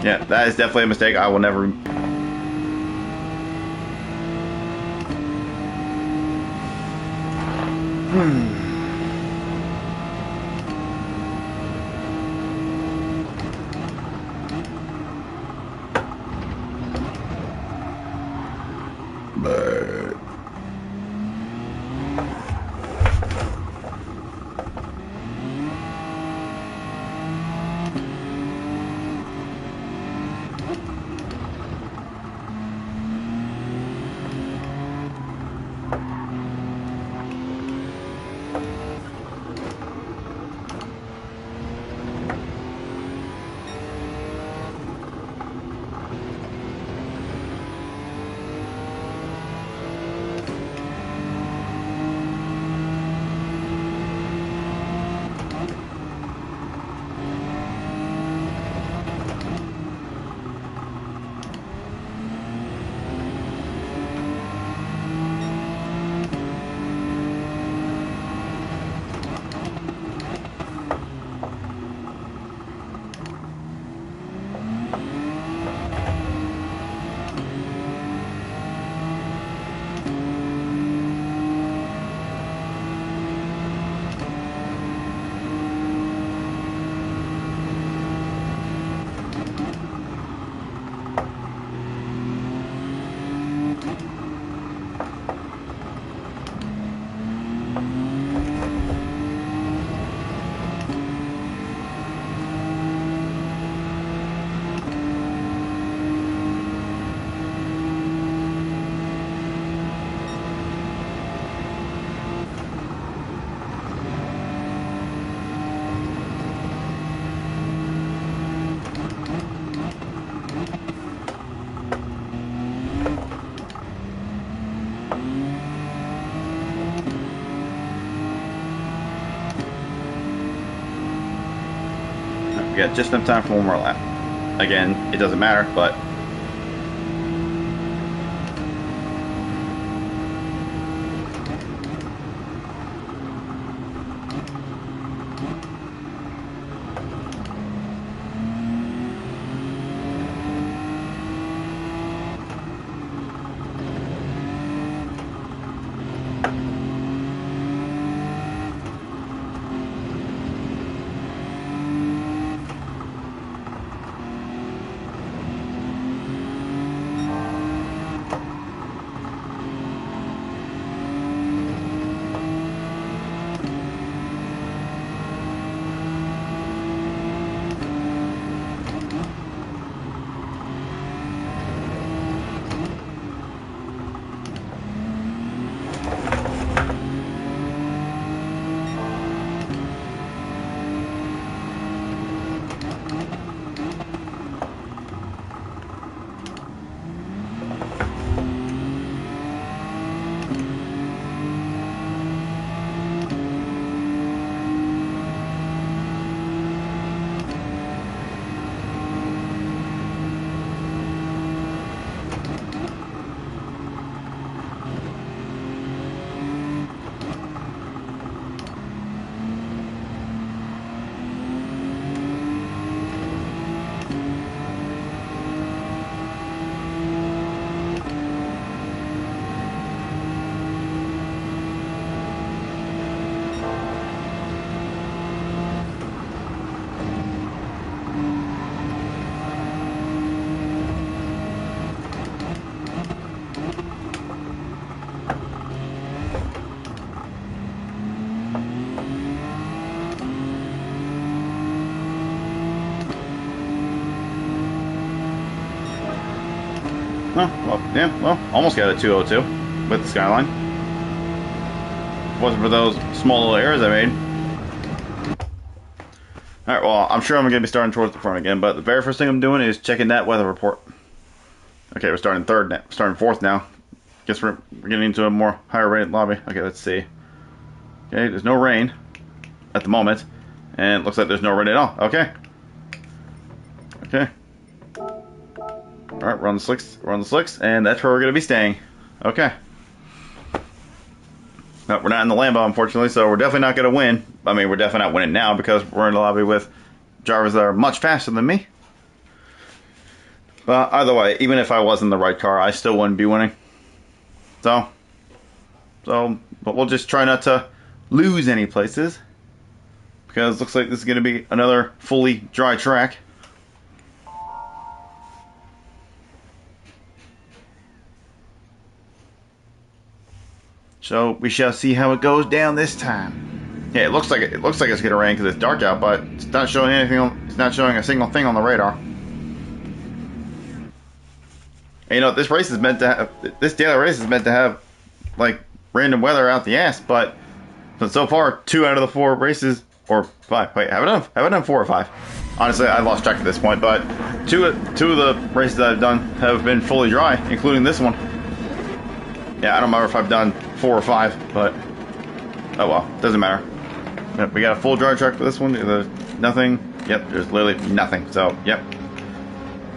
Yeah, that is definitely a mistake. I will never. We got just enough time for one more lap. Again, it doesn't matter, but Oh, well, yeah, well, almost got a 202 with the Skyline. If it wasn't for those small little errors I made. Alright, well, I'm sure I'm going to be starting towards the front again, but the very first thing I'm doing is checking that weather report. Okay, we're starting third now. Starting fourth now. Guess we're getting into a more higher rated lobby. Okay, let's see. Okay, there's no rain at the moment. And it looks like there's no rain at all. Okay. Okay. Alright, we're on the slicks. We're on the slicks, and that's where we're going to be staying. Okay. No, we're not in the Lambo, unfortunately, so we're definitely not going to win. I mean, we're definitely not winning now because we're in the lobby with drivers that are much faster than me. But either way, even if I was in the right car, I still wouldn't be winning. But we'll just try not to lose any places. Because it looks like this is going to be another fully dry track. So we shall see how it goes down this time. Yeah, it looks like it's going to rain because it's dark out, but it's not showing anything. It's not showing a single thing on the radar. And, you know, this race is meant to have daily race is meant to have like random weather out the ass, but so far 2 out of the 4 races, or 5. Wait, have I done 4 or 5? Honestly, I lost track at this point, but two of the races that I've done have been fully dry, including this one. Yeah, I don't remember if I've done 4 or 5, but oh well, doesn't matter. Yep, we got a full dry track for this one. There's nothing. Yep, there's literally nothing. So, yep.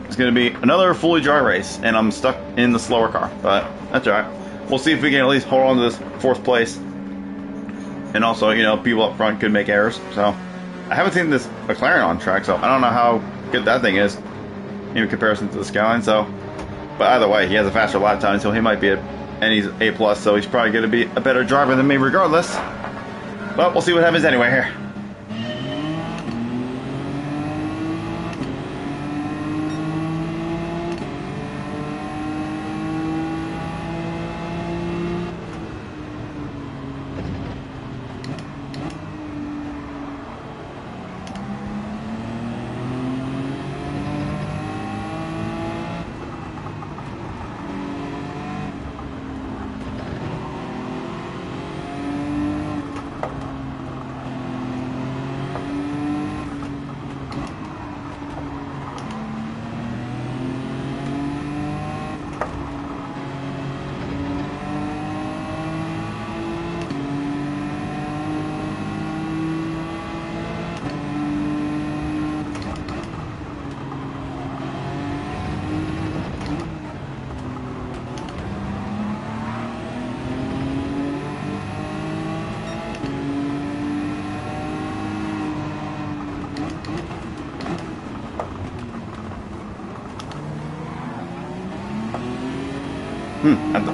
It's going to be another fully dry race, and I'm stuck in the slower car, but that's alright. We'll see if we can at least hold on to this 4th place. And also, you know, people up front could make errors. So, I haven't seen this McLaren on track, so I don't know how good that thing is in comparison to the Skyline. So, but either way, he has a faster lap time, so he might be and he's A+, so he's probably going to be a better driver than me regardless. But we'll see what happens anyway here.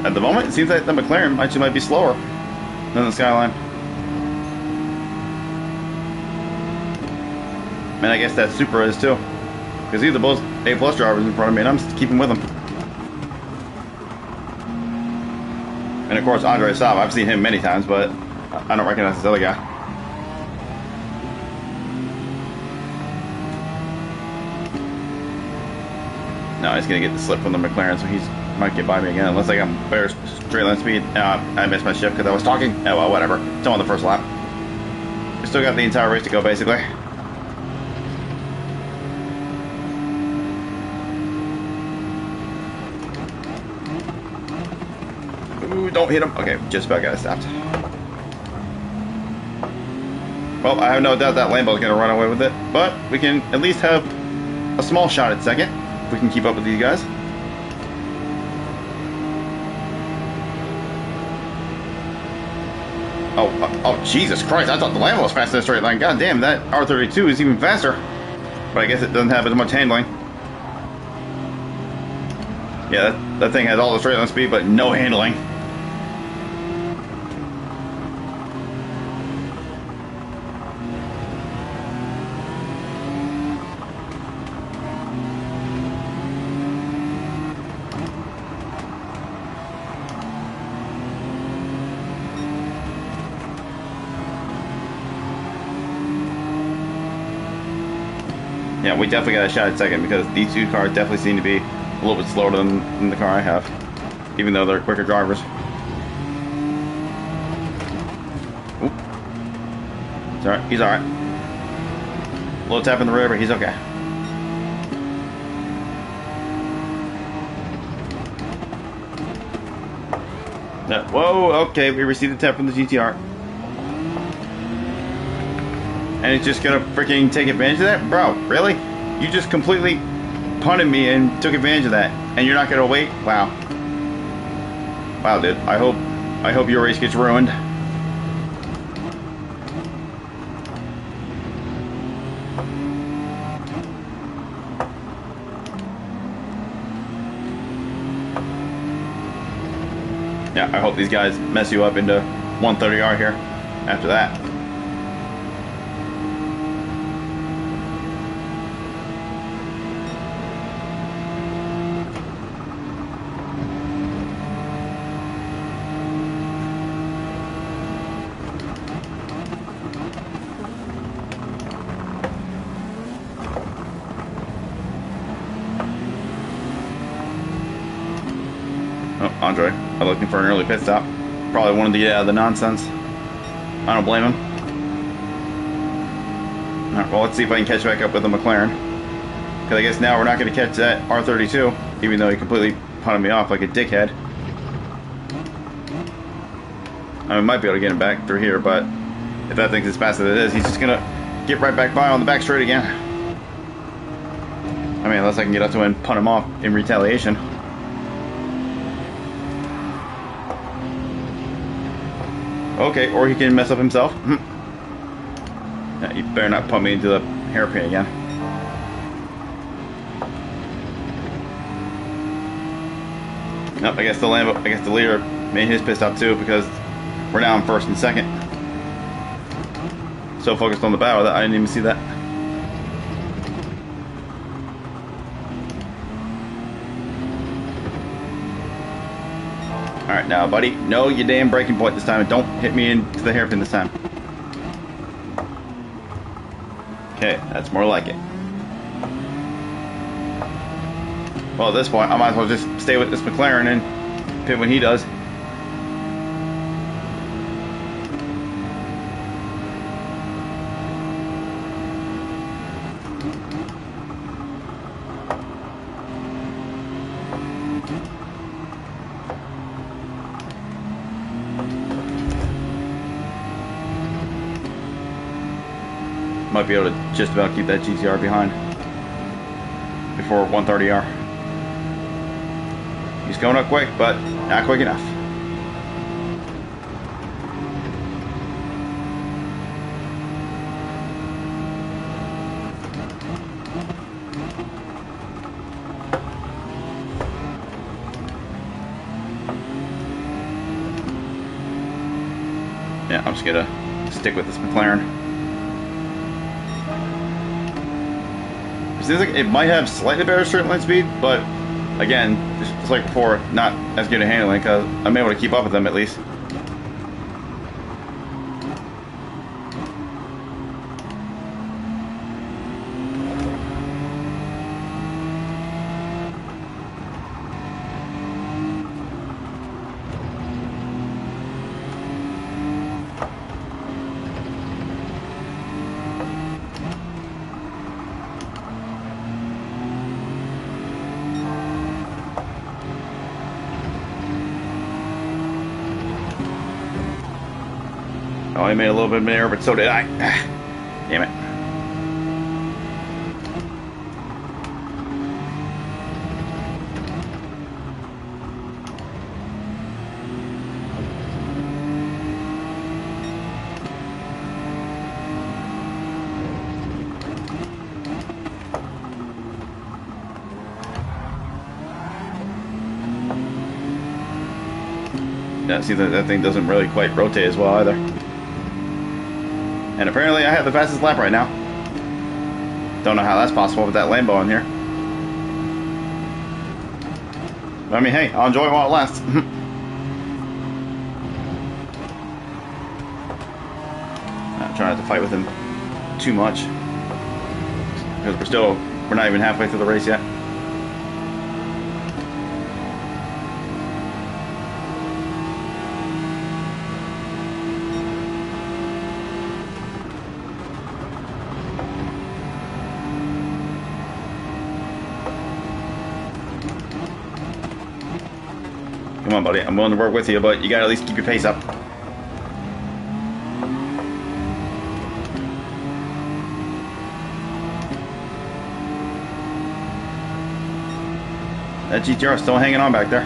At the moment, it seems like the McLaren actually might be slower than the Skyline. And I guess that Supra is too. Because these are both A+ drivers in front of me, and I'm just keeping with them. And of course, Andre Saab, I've seen him many times, but I don't recognize this other guy. No, he's going to get the slip from the McLaren, so he's might get by me again, unless I got better straight line speed. I missed my shift because I was talking. Oh well, whatever. It's on the first lap. We still got the entire race to go, basically. Ooh, don't hit him. Okay, just about got it stopped. Well, I have no doubt that Lambo's going to run away with it, but we can at least have a small shot at second if we can keep up with these guys. Oh, Jesus Christ, I thought the Lambo was faster in a straight line. God damn, that R32 is even faster. But I guess it doesn't have as much handling. Yeah, that thing has all the straight line speed, but no handling. Yeah, we definitely got a shot at second because these two cars definitely seem to be a little bit slower than the car I have, even though they're quicker drivers. Oop. It's alright, he's alright. Low tap in the rear, but he's okay. Whoa, okay, we received a tap from the GTR. And it's just gonna freaking take advantage of that? Bro, really? You just completely punted me and took advantage of that, and you're not gonna wait? Wow. Wow, dude. I hope your race gets ruined. Yeah, I hope these guys mess you up into 130R here after that. Andre, I'm looking for an early pit stop. Probably wanted to get out of the nonsense. I don't blame him. Alright, well, let's see if I can catch back up with the McLaren. Because I guess now we're not going to catch that R32, even though he completely punted me off like a dickhead. I might be able to get him back through here, but if that thing's as fast as it is, he's just going to get right back by on the back straight again. I mean, unless I can get up to him and punt him off in retaliation. Okay, or he can mess up himself. Yeah, you better not put me into the hairpin again. Nope, I guess the leader made his pit stop too, because we're now in first and second. So focused on the battle that I didn't even see that. Alright, now, buddy, know your damn braking point this time, and don't hit me into the hairpin this time. Okay, that's more like it. Well, at this point, I might as well just stay with this McLaren and pit when he does. Might be able to just about keep that GTR behind before 130R. He's going up quick, but not quick enough. Yeah, I'm just gonna stick with this McLaren. It seems like it might have slightly better straight line speed, but again, just like before, not as good at handling because I'm able to keep up with them at least. Oh, he made a little bit of an error, but so did I. Damn it. Yeah, see, that thing doesn't really quite rotate as well either. And apparently I have the fastest lap right now. Don't know how that's possible with that Lambo in here. But I mean, hey, I'll enjoy it while it lasts. Not trying not to fight with him too much. Because we're not even halfway through the race yet. Come on, buddy. I'm willing to work with you, but you gotta at least keep your pace up. That GTR is still hanging on back there.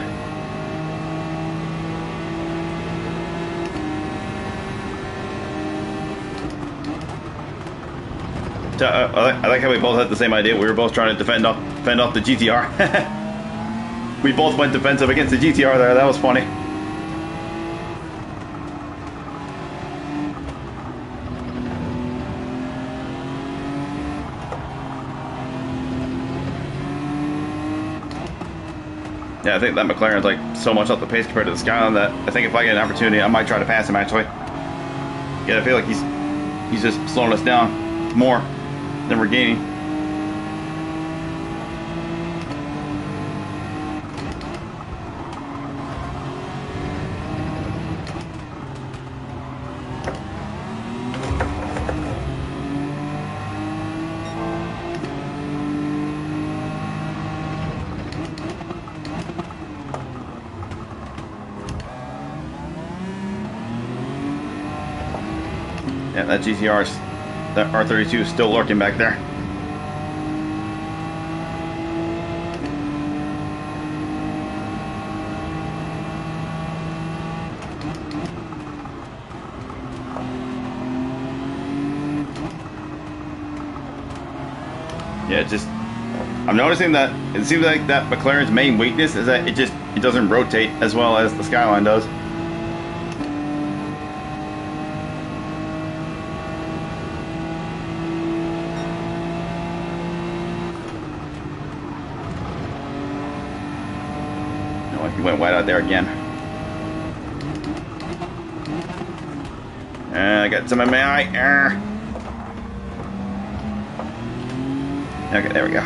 I like how we both had the same idea. We were both trying to fend off the GTR. We both went defensive against the GTR there. That was funny. Yeah, I think that McLaren's like so much off the pace compared to the Skyline that I think if I get an opportunity, I might try to pass him actually. Yeah, I feel like he's just slowing us down more than we're gaining. Yeah, that that R32 is still lurking back there. Yeah, I'm noticing that it seems like that McLaren's main weakness is that it doesn't rotate as well as the Skyline does. He went wide out there again. I got some in my eye. Okay, there we go.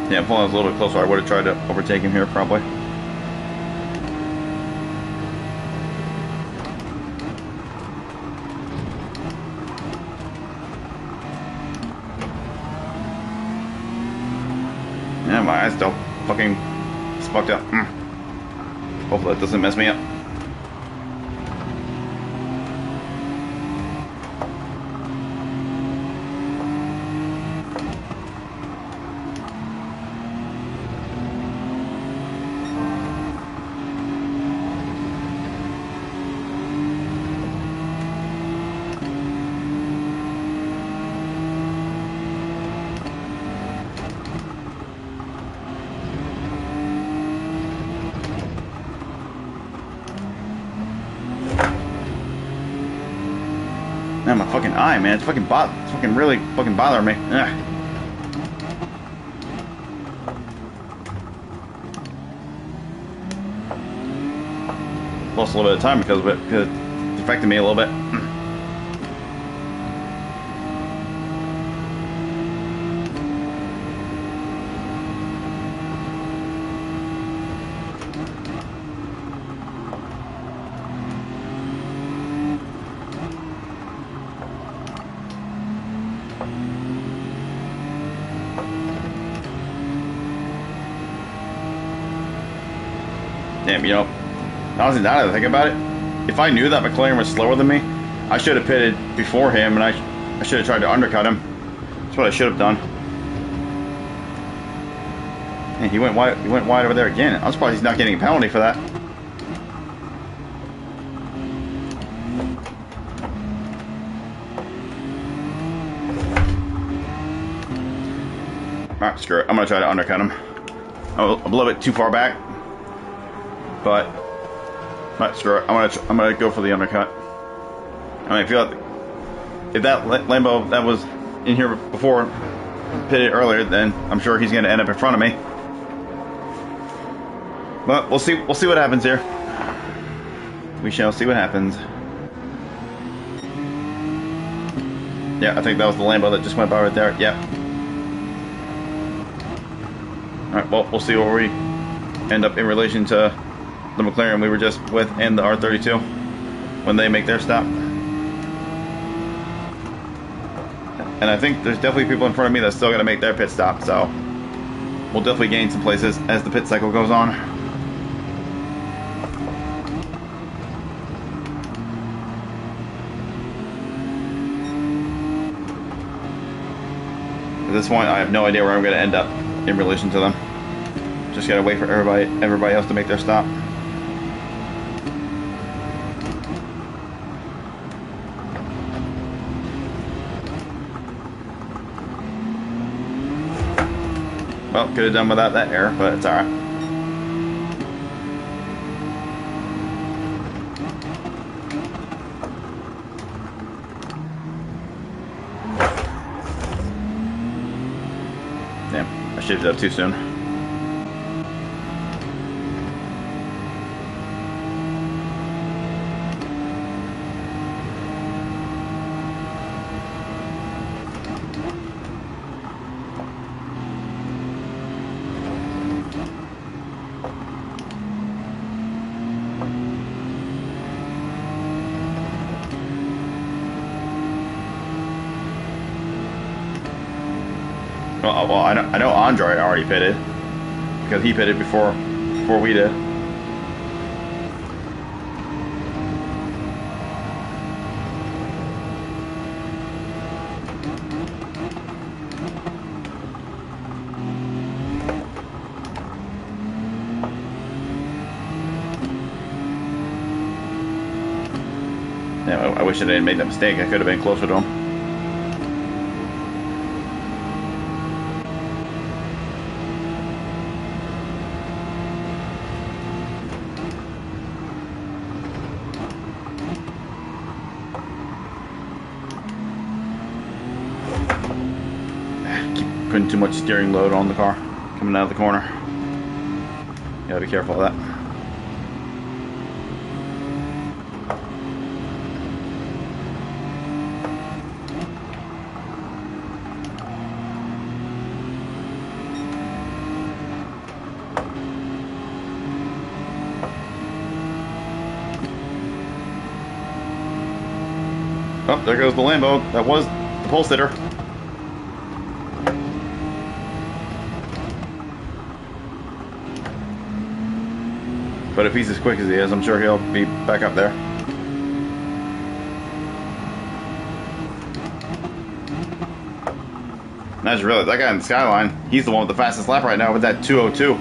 Yeah, if I was a little bit closer, I would have tried to overtake him here, probably. Yeah, my eye's still fucking fucked up. Hopefully that doesn't mess me up. Man, my fucking eye, man. It's fucking really fucking bothering me. Ugh. Lost a little bit of time because of it, because it affected me a little bit. Damn, you know, honestly, now that I think about it, if I knew that McLaren was slower than me, I should have pitted before him, and I should have tried to undercut him. That's what I should have done. And he went wide over there again. I'm surprised he's not getting a penalty for that. Alright, screw it. I'm gonna try to undercut him. I'm a little bit too far back. But screw it. I'm gonna go for the undercut. I mean, I feel like if that Lambo that was in here before pitted earlier, then I'm sure he's gonna end up in front of me. But we'll see. We'll see what happens here. We shall see what happens. Yeah, I think that was the Lambo that just went by right there. Yeah. All right. Well, we'll see where we end up in relation to the McLaren we were just with and the R32 when they make their stop. And I think there's definitely people in front of me that's still going to make their pit stop, so we'll definitely gain some places as the pit cycle goes on. At this point, I have no idea where I'm going to end up in relation to them. Just got to wait for everybody else to make their stop. Well, could have done without that error, but it's alright. Damn, I shifted up too soon. Well, I know Andre already pitted because he pitted before we did. Yeah, I wish I didn't make that mistake. I could have been closer to him. Putting too much steering load on the car coming out of the corner. You gotta be careful of that. Oh, there goes the Lambo. That was the pole sitter. But if he's as quick as he is, I'm sure he'll be back up there. And I just realized that guy in the skyline, he's the one with the fastest lap right now with that 202.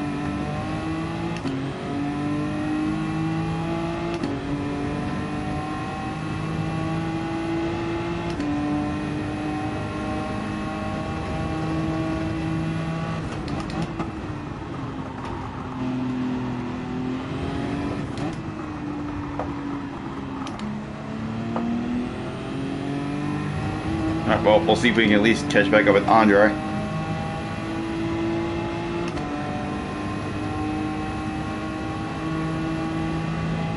Alright, well, we'll see if we can at least catch back up with Andre.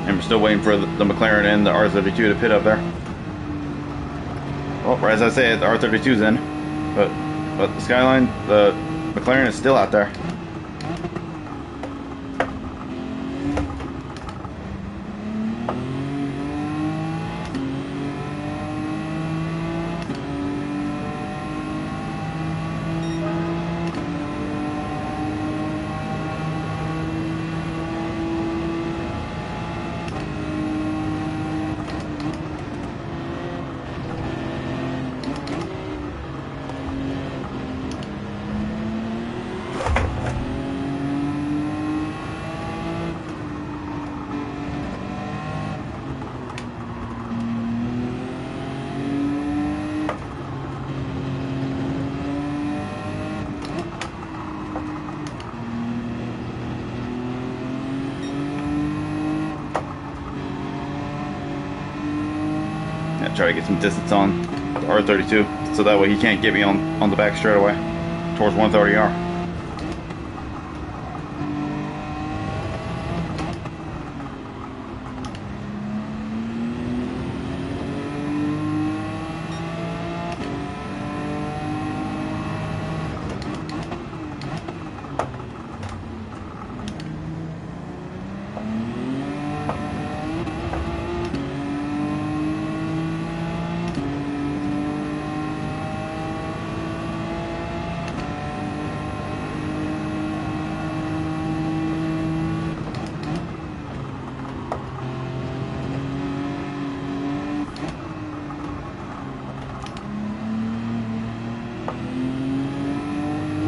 And we're still waiting for the McLaren and the R32 to pit up there. Well, as I say, the R32's in. But the Skyline, the McLaren is still out there. Try to get some distance on the R32 so that way he can't get me on the back straightaway towards 130R.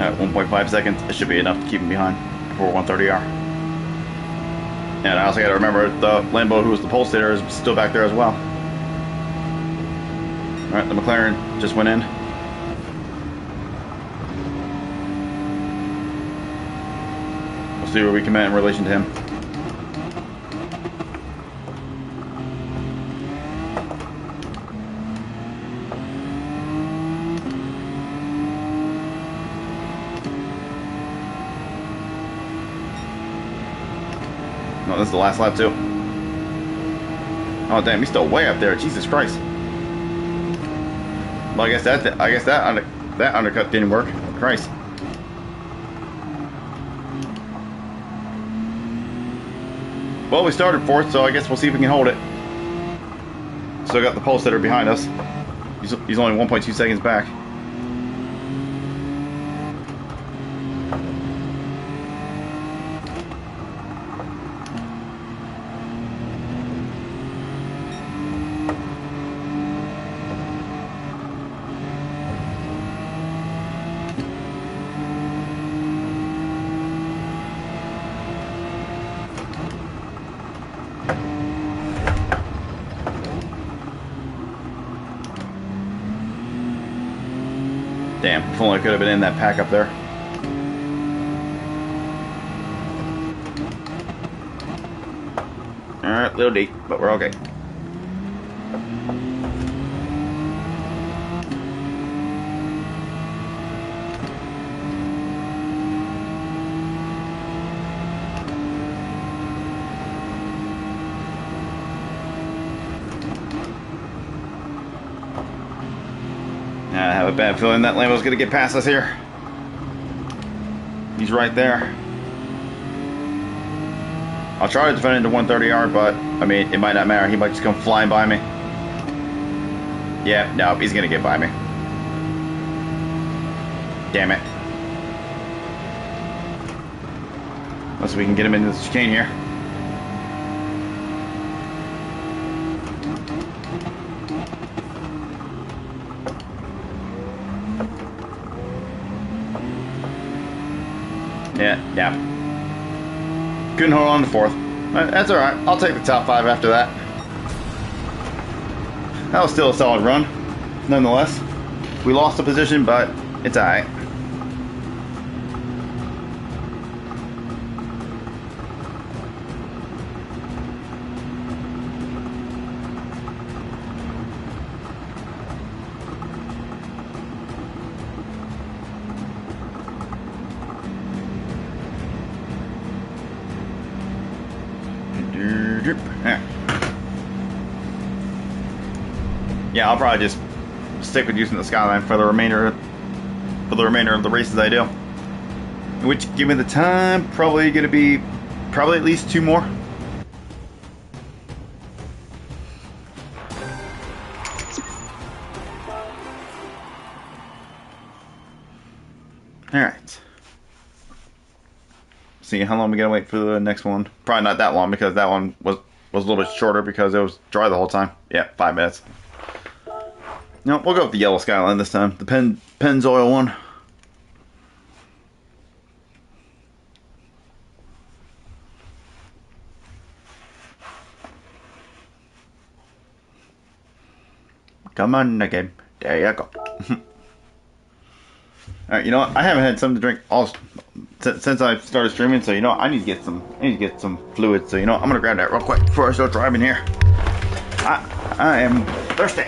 At 1.5 seconds, it should be enough to keep him behind before 130R. And I also got to remember the Lambo, who was the pole sitter, is still back there as well. Alright, the McLaren just went in. We'll see where we come at in relation to him. Oh, this is the last lap too. Oh damn, he's still way up there. Jesus Christ. Well, I guess that undercut didn't work. Christ. Well, we started fourth, so I guess we'll see if we can hold it. Still got the pole sitter behind us. He's only 1.2 seconds back. Damn, if only I could have been in that pack up there. Alright, a little deep, but we're okay. I have a bad feeling that Lambo's gonna get past us here. He's right there. I'll try to defend into 130R, but I mean, it might not matter. He might just come flying by me. Yeah, no, he's gonna get by me. Damn it. Unless we can get him into this chicane here. Yeah. Couldn't hold on to fourth. That's alright. I'll take the top 5 after that. That was still a solid run, nonetheless. We lost a position, but it's alright. Yeah, I'll probably just stick with using the Skyline for the remainder of the races I do. Which, given the time, probably going to be at least 2 more. All right. See how long we gotta wait for the next one. Probably not that long because that one was a little bit shorter because it was dry the whole time. Yeah, 5 minutes. No, we'll go with the yellow Skyline this time. The Pennzoil one. Come on again. There you go. Alright, you know what? I haven't had something to drink since I started streaming, so you know I need to get some fluid. So you know I'm gonna grab that real quick before I start driving here. I am thirsty.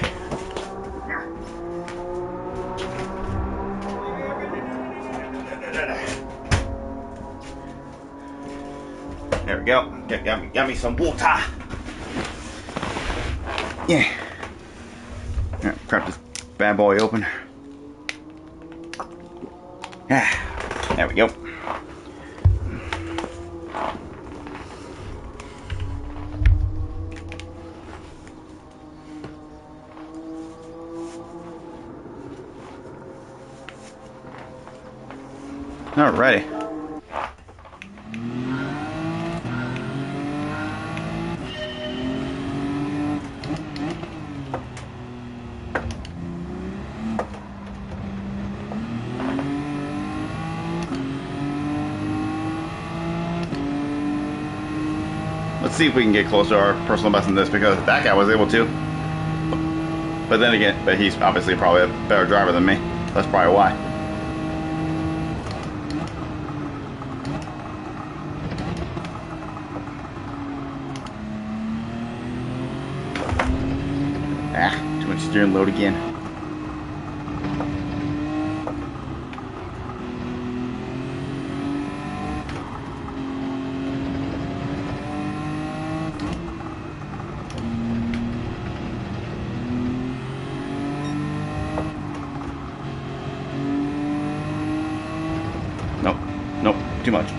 There we go. Got me some water. Yeah. Alright, crack this bad boy open. Ah, there we go. Alrighty. let's see if we can get close to our personal best in this, because that guy was able to. But then again, but he's obviously probably a better driver than me. That's probably why. Ah, too much steering load again. Nope, nope, too much.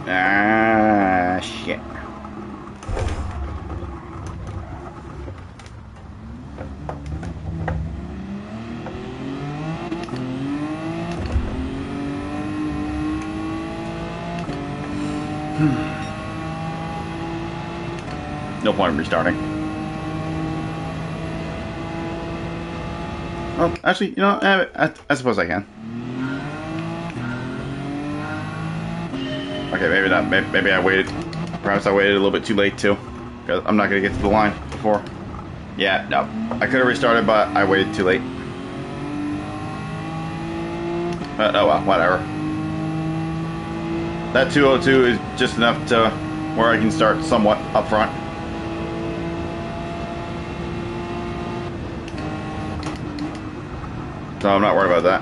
Ah, shit. No point in restarting. Well, actually, you know, I suppose I can. Okay, maybe not. Maybe I waited. Perhaps I waited a little bit too late too, because I'm not gonna get to the line before. Yeah, no, I could have restarted, but I waited too late. Oh well, whatever. That 202 is just enough to where I can start somewhat up front. So I'm not worried about that.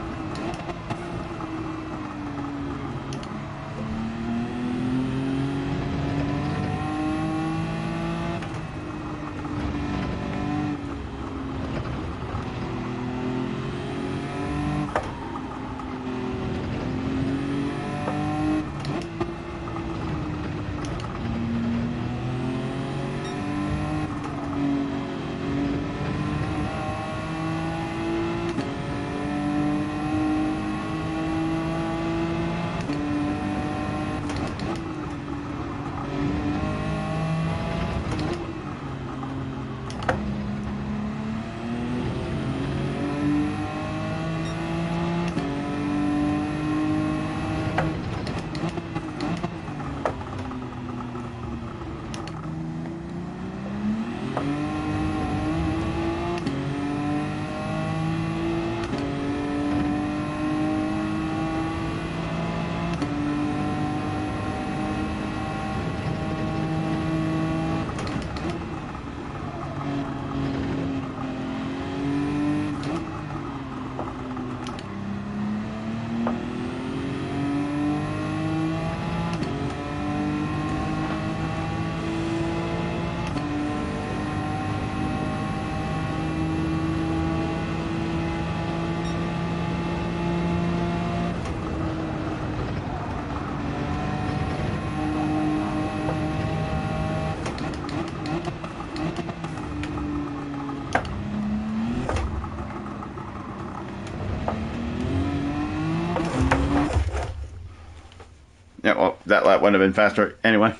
Yeah, well, that lap wouldn't have been faster anyway.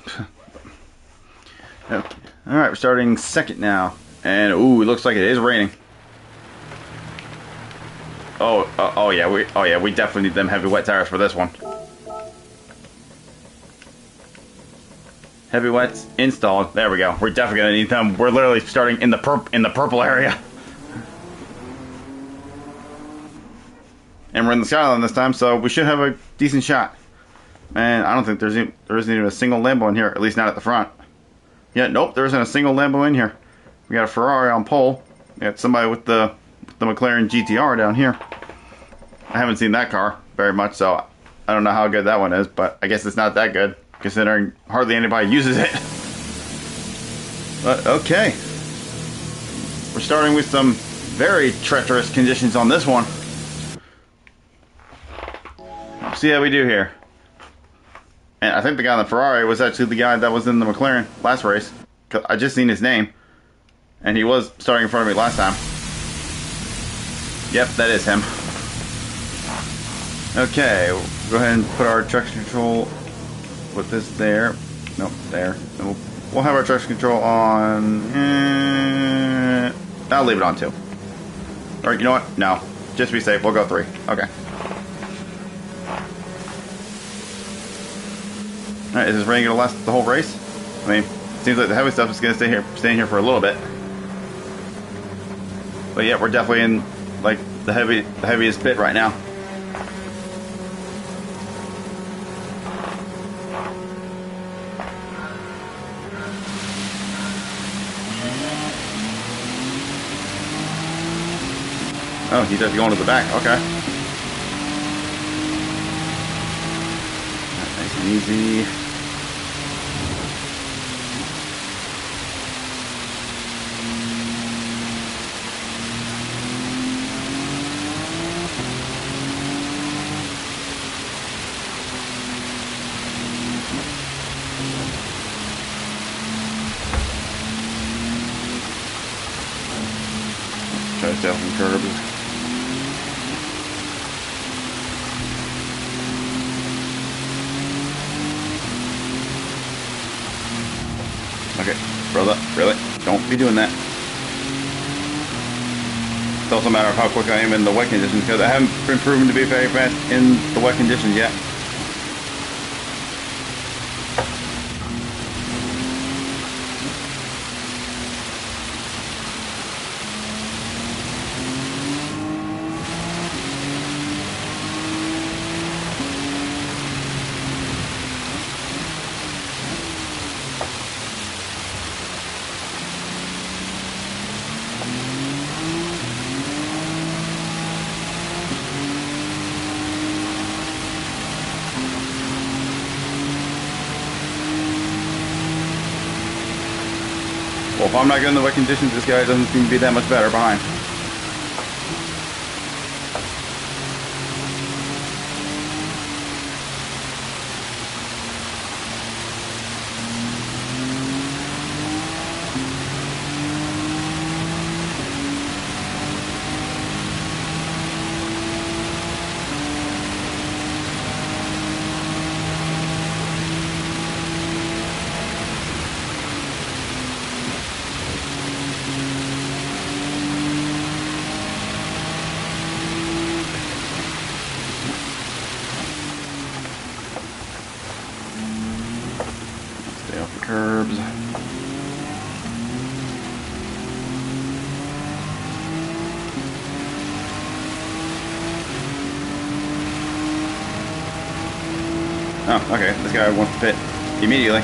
Okay. Alright, we're starting second now. And, ooh, it looks like it is raining. Oh yeah, we definitely need them heavy wet tires for this one. Heavy wets installed. There we go. We're definitely gonna need them. We're literally starting in the purple area. And we're in the skyline this time, so we should have a decent shot. And I don't think there isn't even a single Lambo in here, at least not at the front. Yeah, nope, there isn't a single Lambo in here. We got a Ferrari on pole. We got somebody with the McLaren GTR down here. I haven't seen that car very much, so I don't know how good that one is, but I guess it's not that good, considering hardly anybody uses it. But, okay. We're starting with some very treacherous conditions on this one. Let's see how we do here. And I think the guy in the Ferrari was actually the guy that was in the McLaren last race. 'Cause I just seen his name. And he was starting in front of me last time. Yep, that is him. Okay, we'll go ahead and put our traction control, put this there. Nope, there. And we'll have our traction control on. I'll leave it on 2. Or you know what? No. Just to be safe, we'll go 3. Okay. Alright, is this rain gonna last the whole race? I mean, it seems like the heavy stuff is gonna stay here for a little bit. But yeah, we're definitely in like the heaviest bit right now. Oh, he's actually going to the back. Okay. Nice and easy. Try to stay off some curbs. Okay, brother, really? Don't be doing that. It's also a matter of how quick I am in the wet conditions, because I haven't been proven to be very fast in the wet conditions yet. Well, if I'm not good in the wet conditions, this guy doesn't seem to be that much better behind. Stay off the curbs. Oh, okay. This guy wants to pit immediately.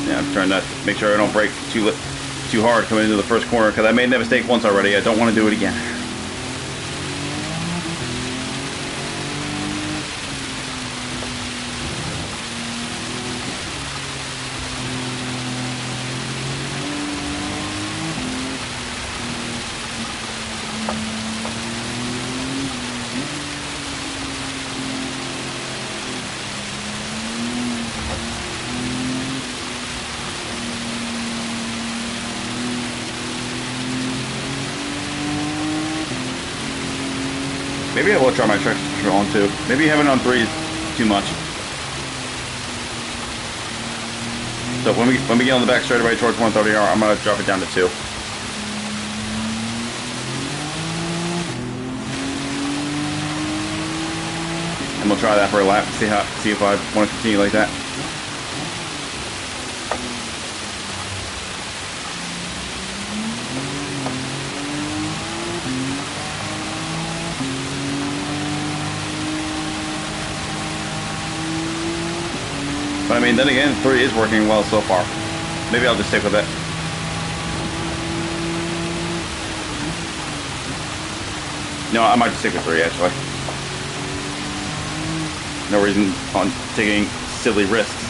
Yeah, I'm trying to make sure I don't brake too hard coming into the first corner, because I made that mistake once already. I don't want to do it again. Maybe I will try my traction control on 2. Maybe having it on 3 is too much. So when we get on the back straightaway towards 130R, I'm gonna drop it down to 2. And we'll try that for a lap. See if I want to continue like that. But I mean, then again, 3 is working well so far. Maybe I'll just stick with it. No, I might just stick with 3 actually. No reason on taking silly risks.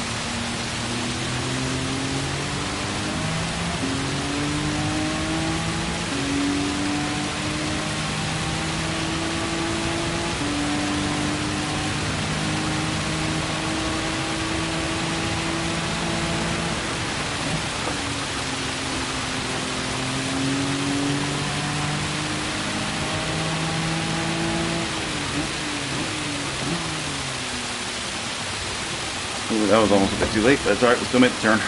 Ooh, that was almost a bit too late, but that's alright, we'll still make the turn.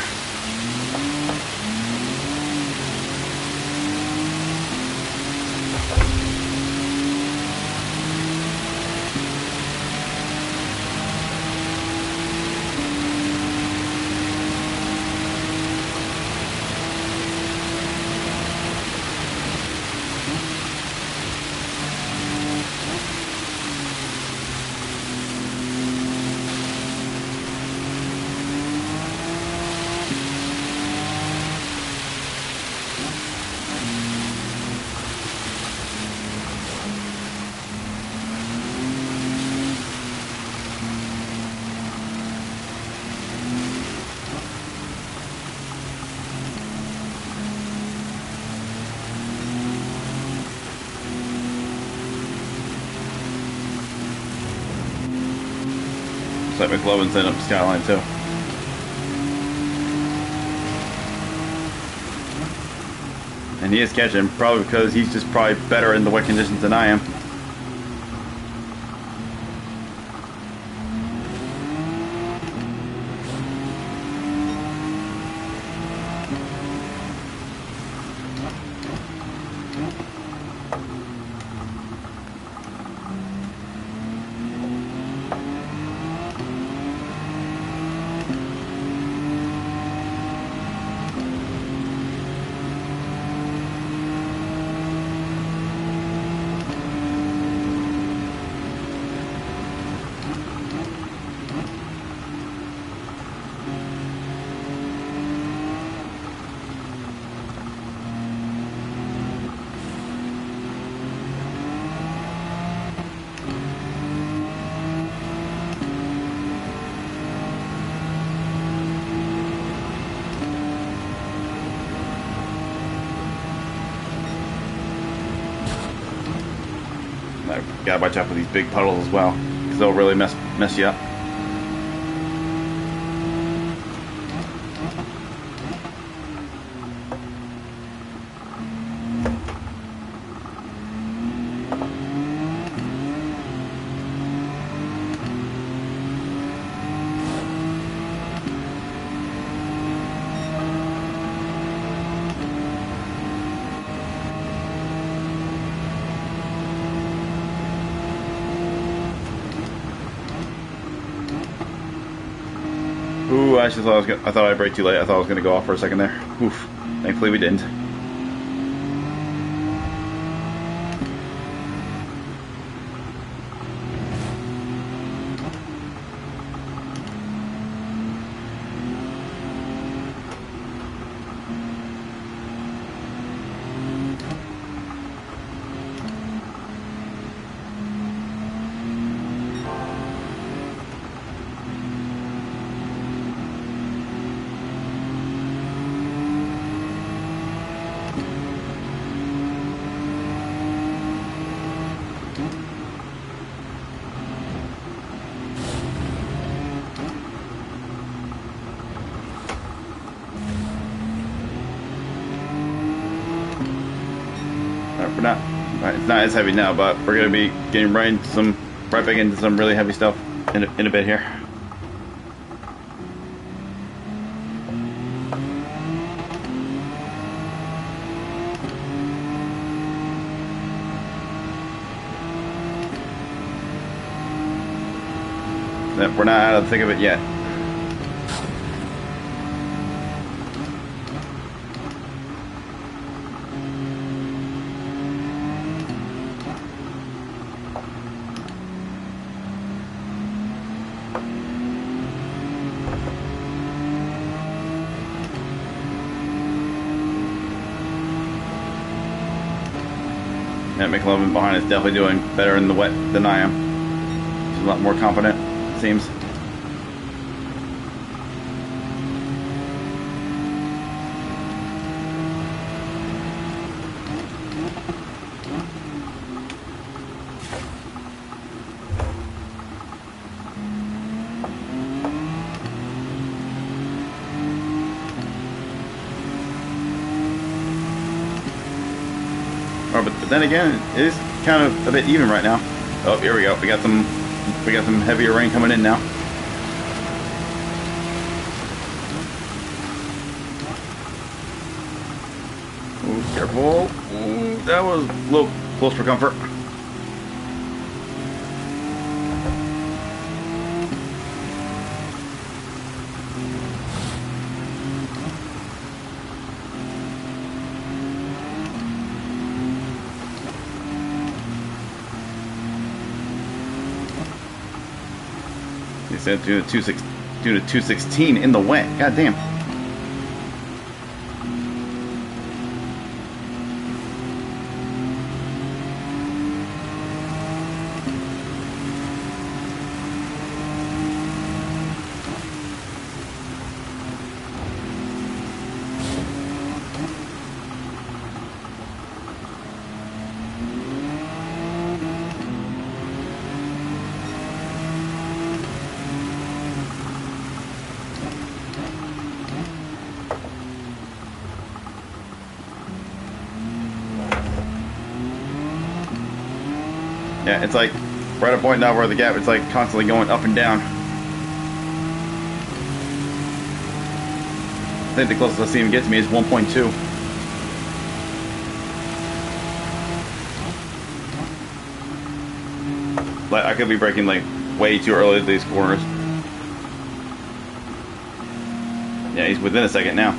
Looks like McLovin's in up Skyline too. And he is catching, probably because he's just probably better in the wet conditions than I am. Gotta watch out for these big puddles as well, because they'll really mess you up. Ooh, I actually thought I thought I braked too late. I thought I was gonna go off for a second there. Oof. Thankfully we didn't. We're not. It's not as heavy now, but we're gonna be getting right back into some really heavy stuff in a bit here. We're not out of the thick of it yet. Yeah, McLovin behind is definitely doing better in the wet than I am. He's a lot more confident, it seems. Oh, but then again, it is kind of a bit even right now. Oh, here we go. We got some heavier rain coming in now. Ooh, careful. Ooh, that was a little close for comfort. He said doing a 216 in the wet. God damn. Yeah, it's like we're at a point now where the gap is like constantly going up and down. I think the closest I've seen him get to me is 1.2. Like I could be braking like way too early to these corners. Yeah, he's within a second now.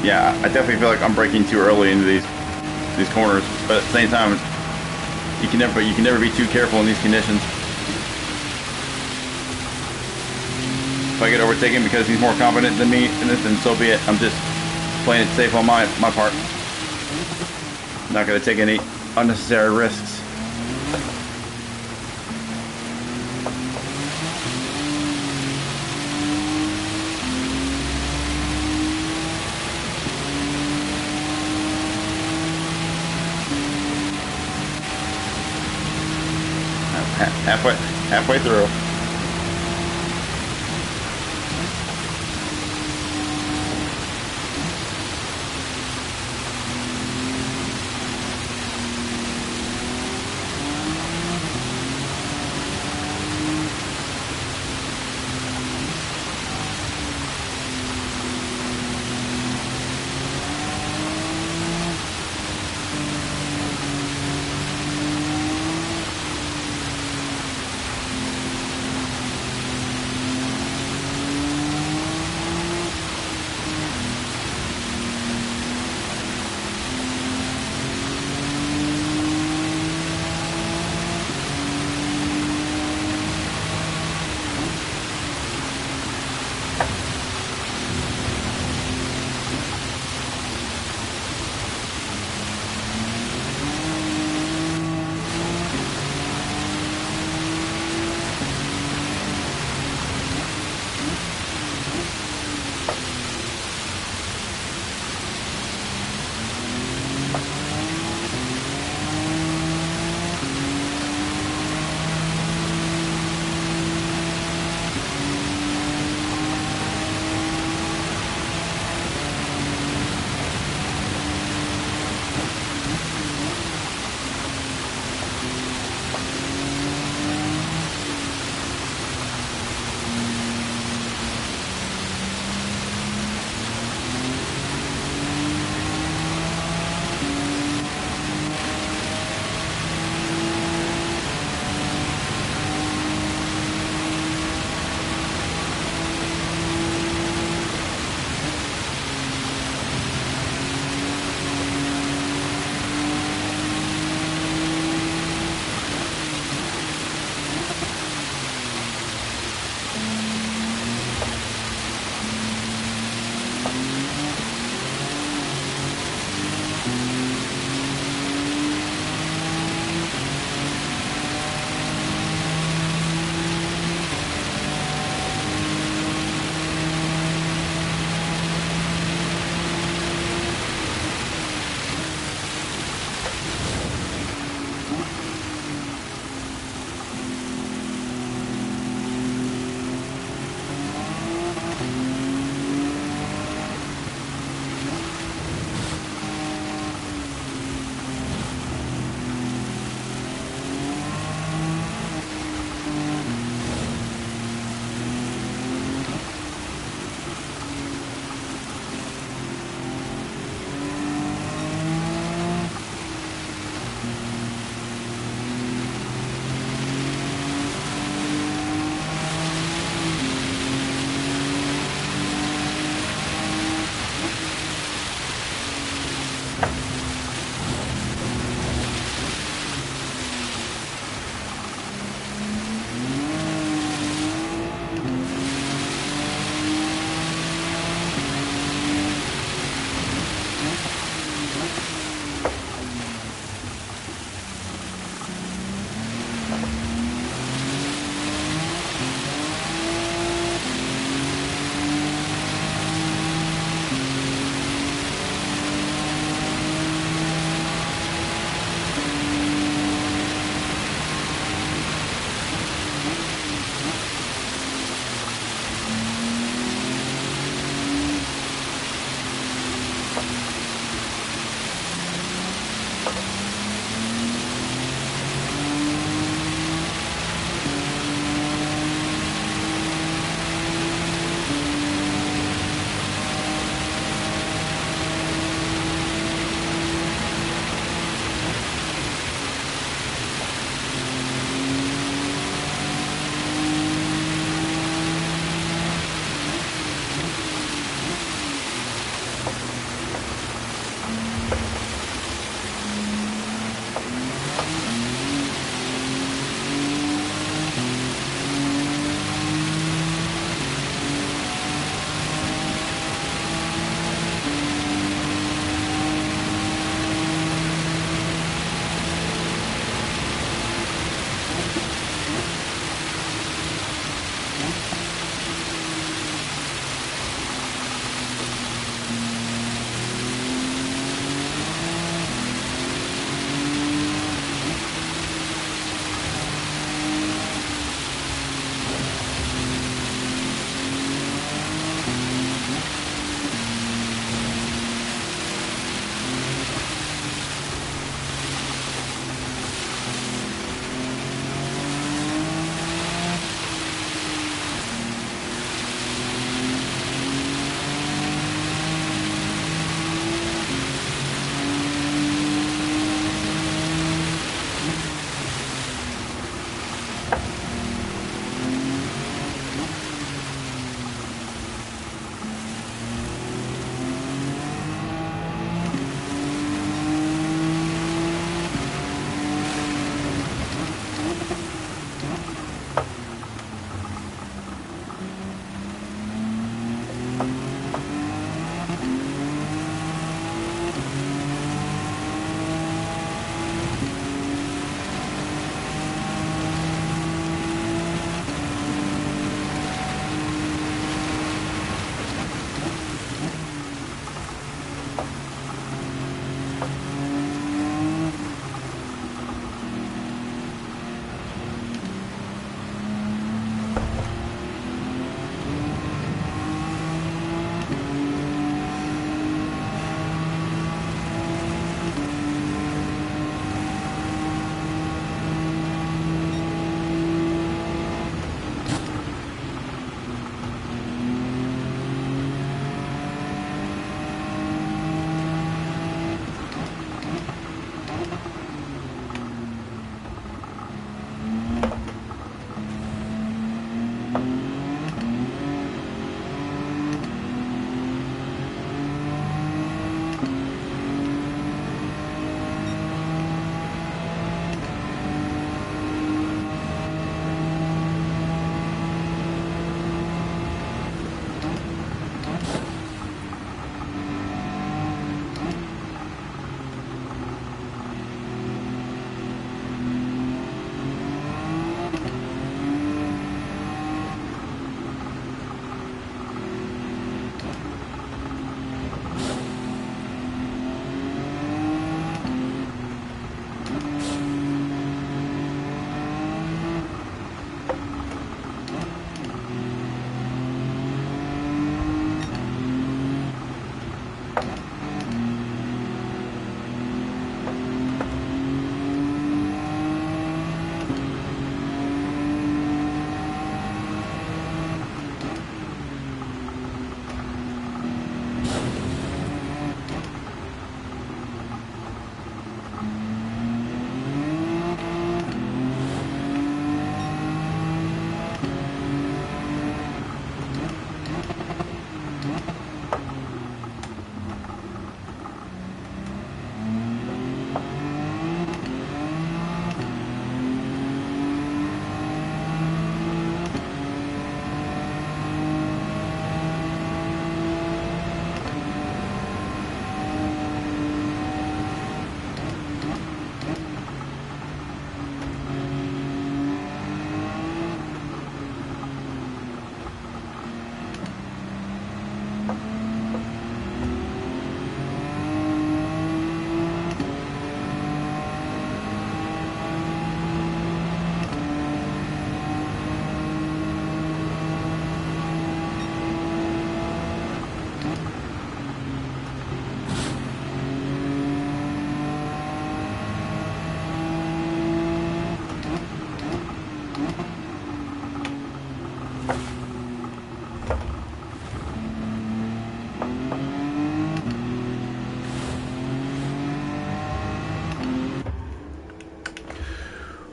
Yeah, I definitely feel like I'm braking too early into these corners, but at the same time, you can never be too careful in these conditions. If I get overtaken because he's more confident than me in this, then so be it. I'm just playing it safe on my part. Not going to take any unnecessary risks. Halfway through.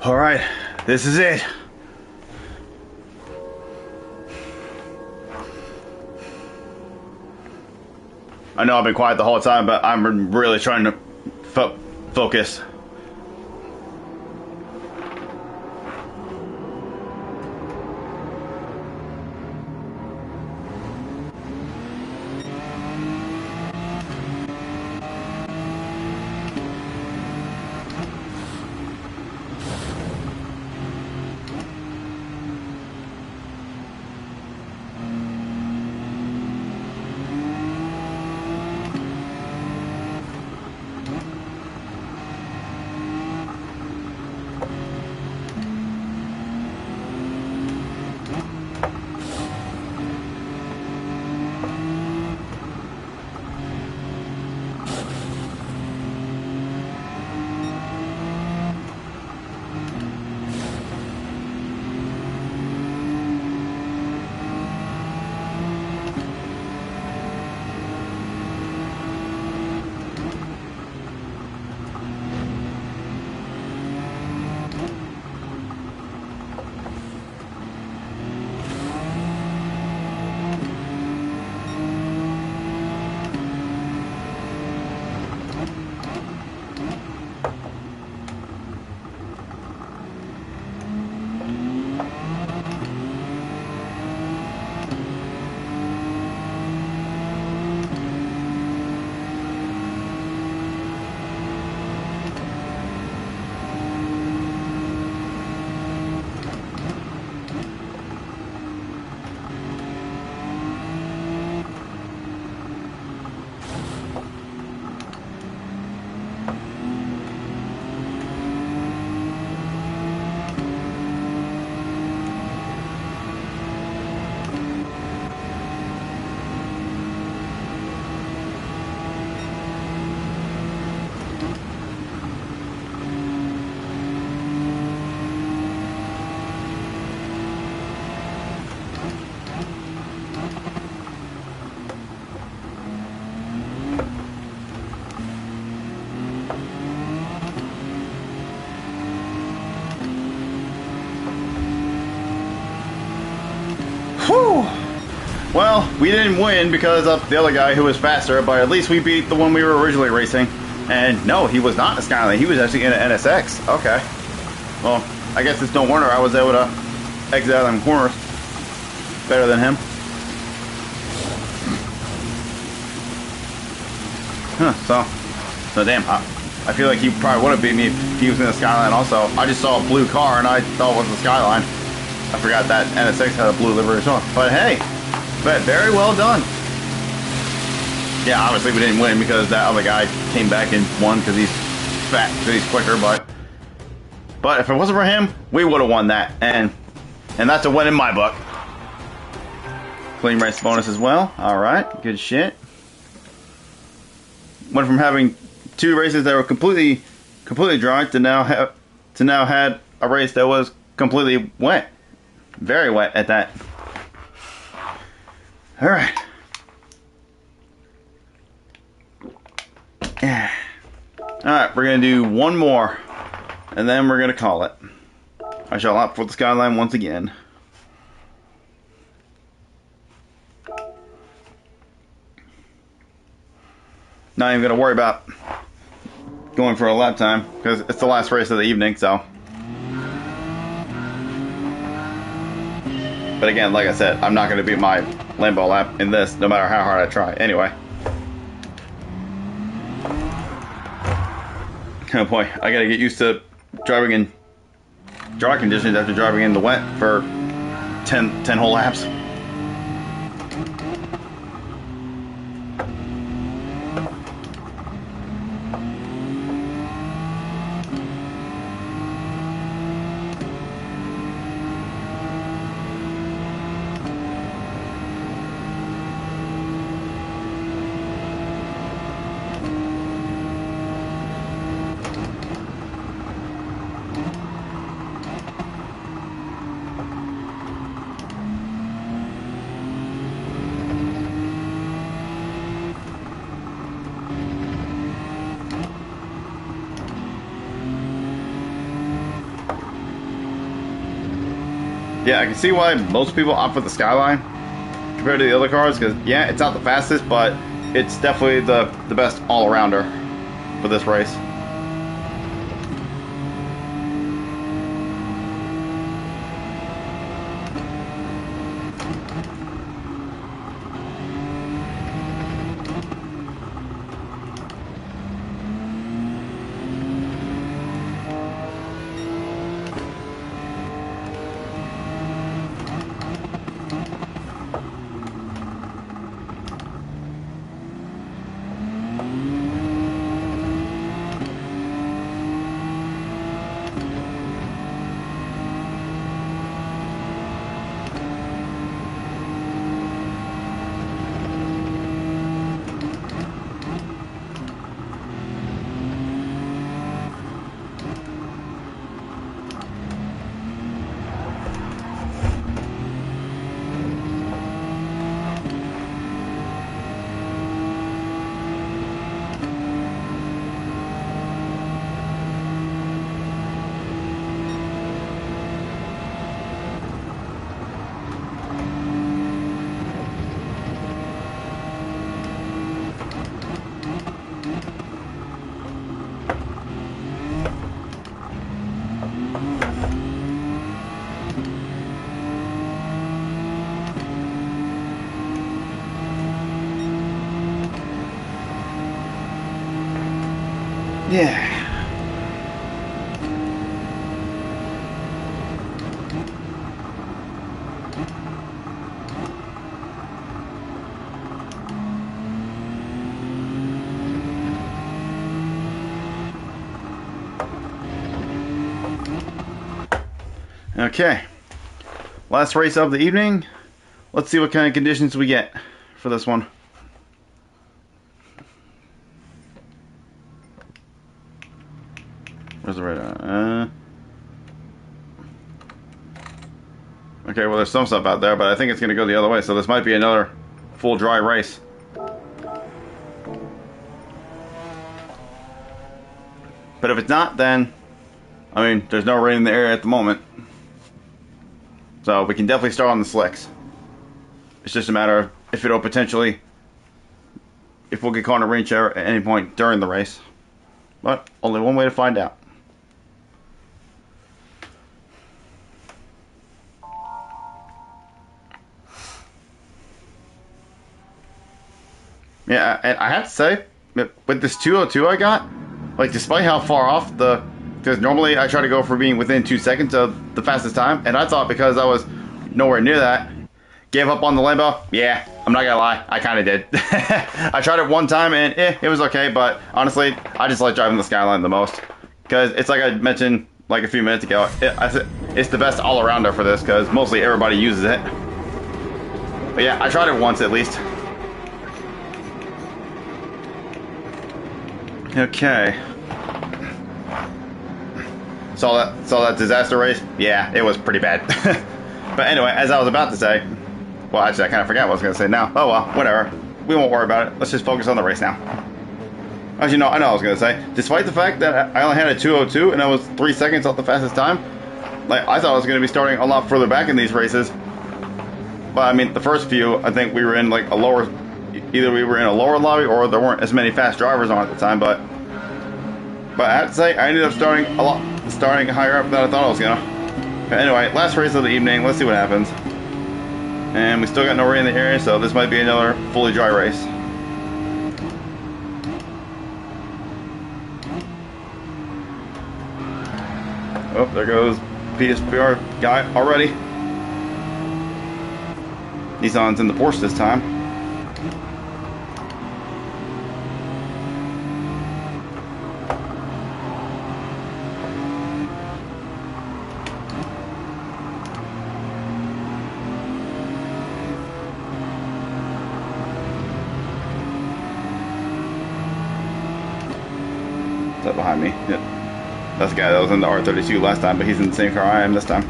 All right, this is it. I know I've been quiet the whole time, but I'm really trying to focus. Whew. Well, we didn't win because of the other guy who was faster, but at least we beat the one we were originally racing. And no, he was not a Skyline. He was actually in an NSX. Okay. Well, I guess it's no wonder I was able to exit out of them corners better than him. Huh, so damn, I feel like he probably would have beat me if he was in the Skyline also. I just saw a blue car and I thought it was the Skyline. I forgot that NSX had a blue livery as well. But hey, very well done. Yeah, obviously we didn't win because that other guy came back and won because he's fat, because he's quicker, but if it wasn't for him, we would have won that. And that's a win in my book. Clean race bonus as well. Alright, good shit. Went from having 2 races that were completely dry to now had a race that was completely wet. Very wet at that. Alright. Yeah. Alright, we're going to do one more. And then we're going to call it. I shall opt for the Skyline once again. Not even going to worry about going for a lap time. Because it's the last race of the evening, so. But again, like I said, I'm not going to beat my Lambo lap in this, no matter how hard I try. Anyway. Oh boy, I got to get used to driving in dry conditions after driving in the wet for 10 whole laps. Yeah, I can see why most people opt for the Skyline compared to the other cars, because yeah, it's not the fastest, but it's definitely the best all-arounder for this race. Yeah. Okay. Last race of the evening. Let's see what kind of conditions we get for this one. Where's the radar? Okay, well, there's some stuff out there, but I think it's going to go the other way, so this might be another full dry race. But if it's not, then, I mean, there's no rain in the area at the moment. So we can definitely start on the slicks. It's just a matter of if it'll potentially, if we'll get caught in a rain shower at any point during the race. But only one way to find out. Yeah, and I have to say, with this 202 I got, like, despite how far off because normally I try to go for being within 2 seconds of the fastest time, and I thought because I was nowhere near that, gave up on the Lambo. Yeah, I'm not gonna lie, I kind of did. I tried it one time and it was okay, but honestly, I just like driving the Skyline the most, because it's like I mentioned like a few minutes ago, it's the best all-arounder for this, because mostly everybody uses it. But yeah, I tried it once at least. Okay. Saw that disaster race? Yeah, it was pretty bad. But anyway, as I was about to say, well, actually, I kind of forgot what I was going to say now. Oh well, whatever. We won't worry about it. Let's just focus on the race now. Actually, no, I know what I was going to say. Despite the fact that I only had a 202 and I was 3 seconds off the fastest time, like, I thought I was going to be starting a lot further back in these races. But I mean, the first few, I think we were in like either we were in a lower lobby or there weren't as many fast drivers on at the time. But I have to say, I ended up starting higher up than I thought I was gonna. Anyway, last race of the evening. Let's see what happens. And we still got no rain in the area, so this might be another fully dry race. Oh, there goes PSPR guy already. Nissan's in the Porsche this time. Is that behind me? Yep. That's the guy that was in the R32 last time, but he's in the same car I am this time.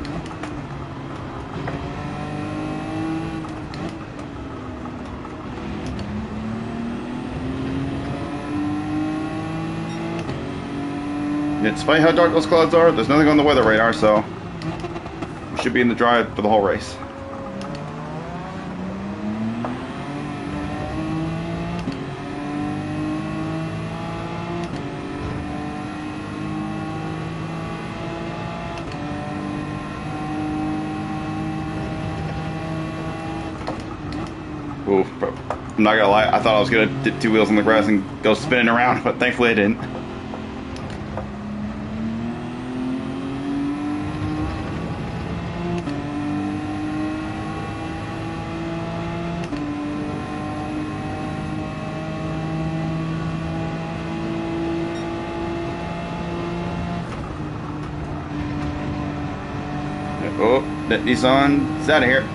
Yeah, despite how dark those clouds are, there's nothing on the weather radar, so we should be in the drive for the whole race. Ooh, I'm not gonna lie, I thought I was gonna dip 2 wheels on the grass and go spinning around, but thankfully I didn't. Oh, that Nissan's out of here.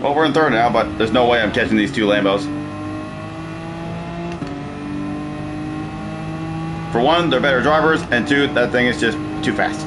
Well, we're in third now, but there's no way I'm catching these 2 Lambos. For one, they're better drivers, and 2, that thing is just too fast.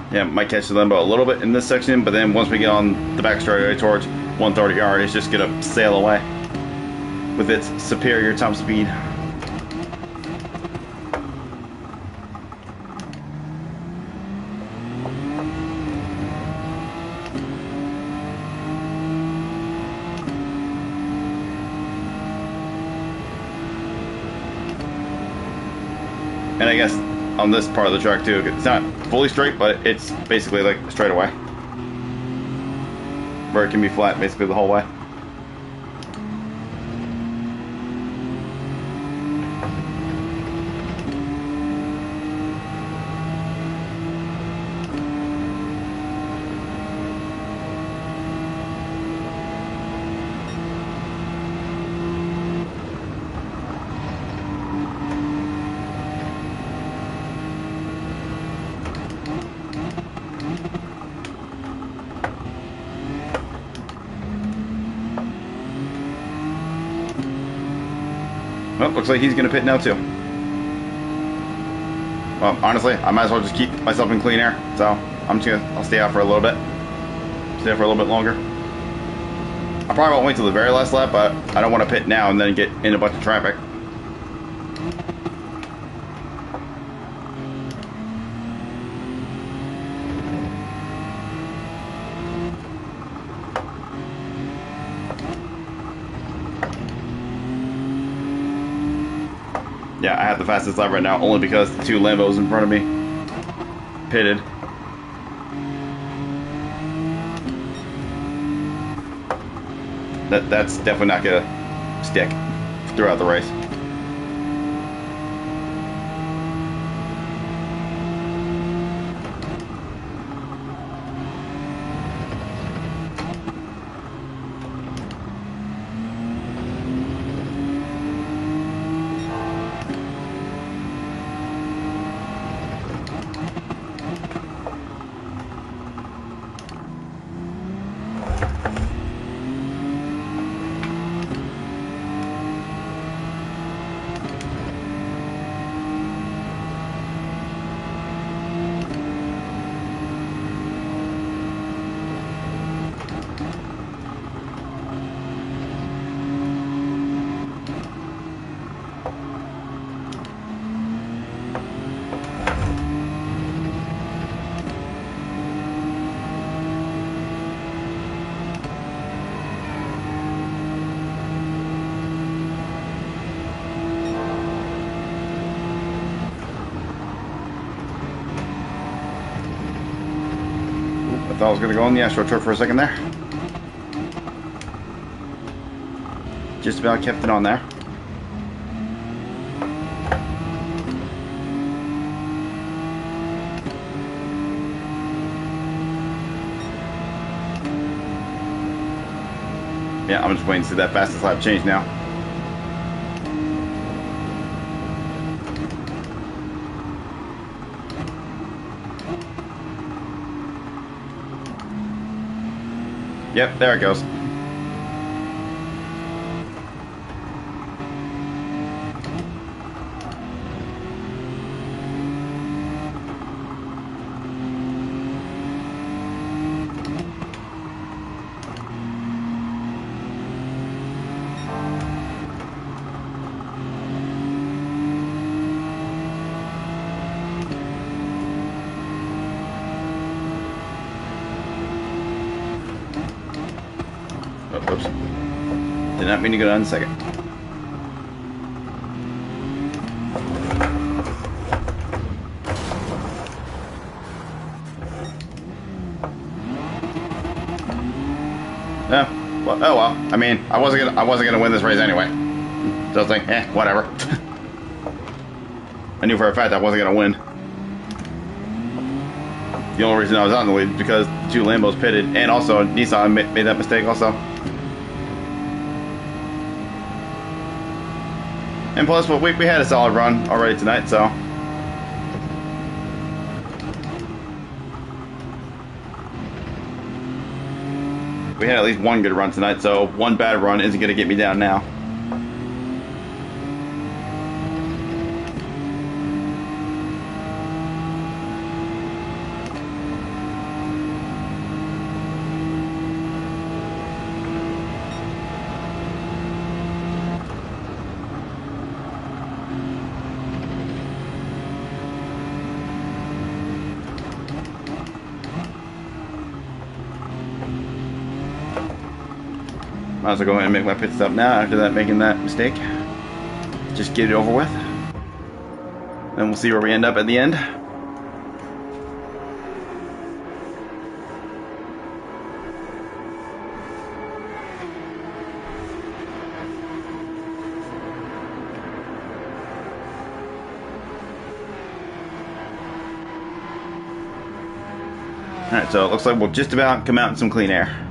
Yeah, might catch the Lambo a little bit in this section, but then once we get on the back straightaway towards 130R, it's just gonna sail away with its superior top speed. And I guess on this part of the track too, it's not fully straight, but it's basically like a straightaway, where it can be flat basically the whole way. Well, looks like he's going to pit now too. Well, honestly, I might as well just keep myself in clean air. So I'm just I'll stay out for a little bit. Stay out for a little bit longer. I probably won't wait till the very last lap, but I don't want to pit now and then get in a bunch of traffic. Yeah, I have the fastest lap right now only because the 2 Lambos in front of me pitted. That's definitely not gonna stick throughout the race. I thought I was going to go on the AstroTurf for a second there. Just about kept it on there. Yeah, I'm just waiting to see that fastest lap change now. Yep, there it goes. Oh, oops. Did not mean to go down in a second. Yeah. Well, oh well. I mean, I wasn't gonna win this race anyway. So I was like, whatever. I knew for a fact I wasn't gonna win. The only reason I was on the lead is because the two Lambos pitted, and also Nissan made that mistake also. And plus, well, we had a solid run already tonight, so. We had at least one good run tonight, so one bad run isn't going to get me down now. Might as well go ahead and make my pit stop now after that, making that mistake. Just get it over with. Then we'll see where we end up at the end. Alright, so it looks like we'll just about come out in some clean air.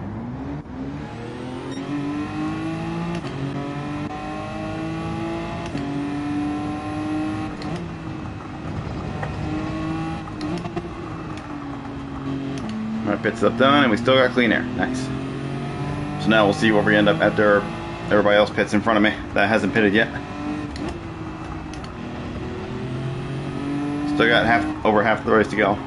Our pit stop done, and we still got clean air. Nice. So now we'll see where we end up after everybody else pits in front of me that hasn't pitted yet. Still got over half the race to go.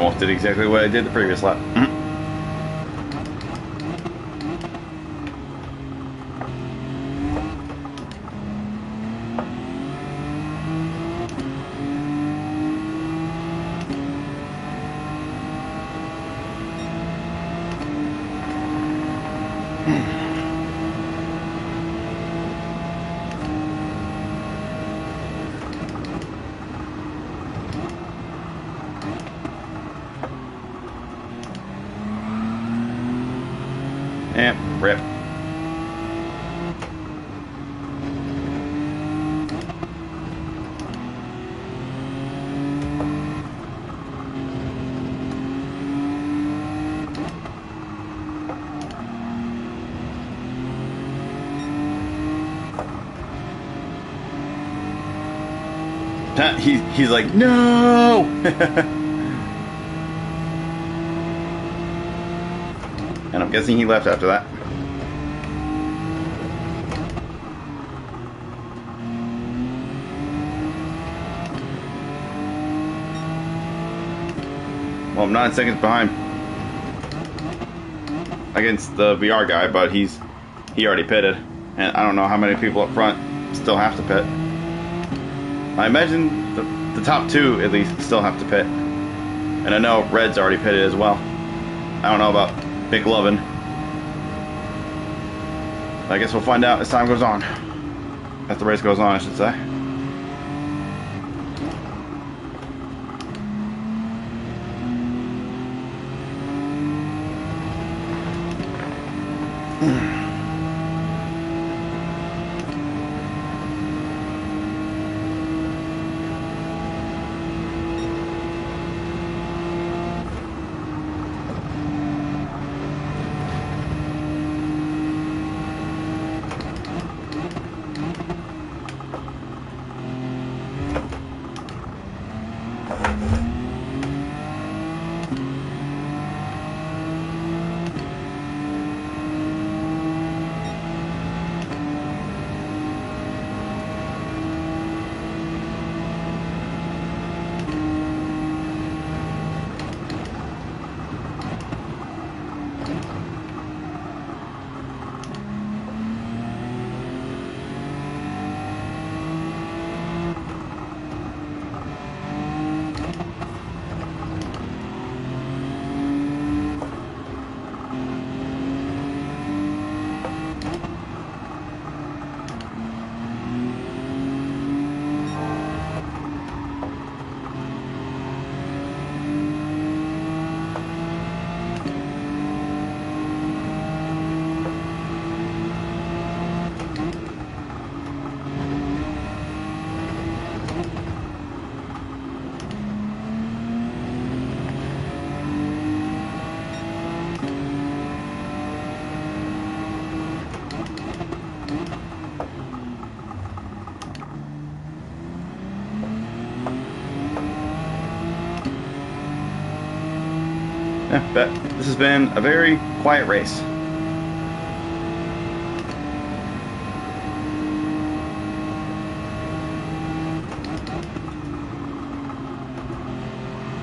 Almost did exactly what I did the previous lap. And rip. He's like, no! And I'm guessing he left after that. Well, I'm 9 seconds behind against the VR guy, but he already pitted. And I don't know how many people up front still have to pit. I imagine the top two, at least, still have to pit. And I know Red's already pitted as well. I don't know about McLovin. I guess we'll find out as time goes on. As the race goes on, I should say. Yeah, but this has been a very quiet race.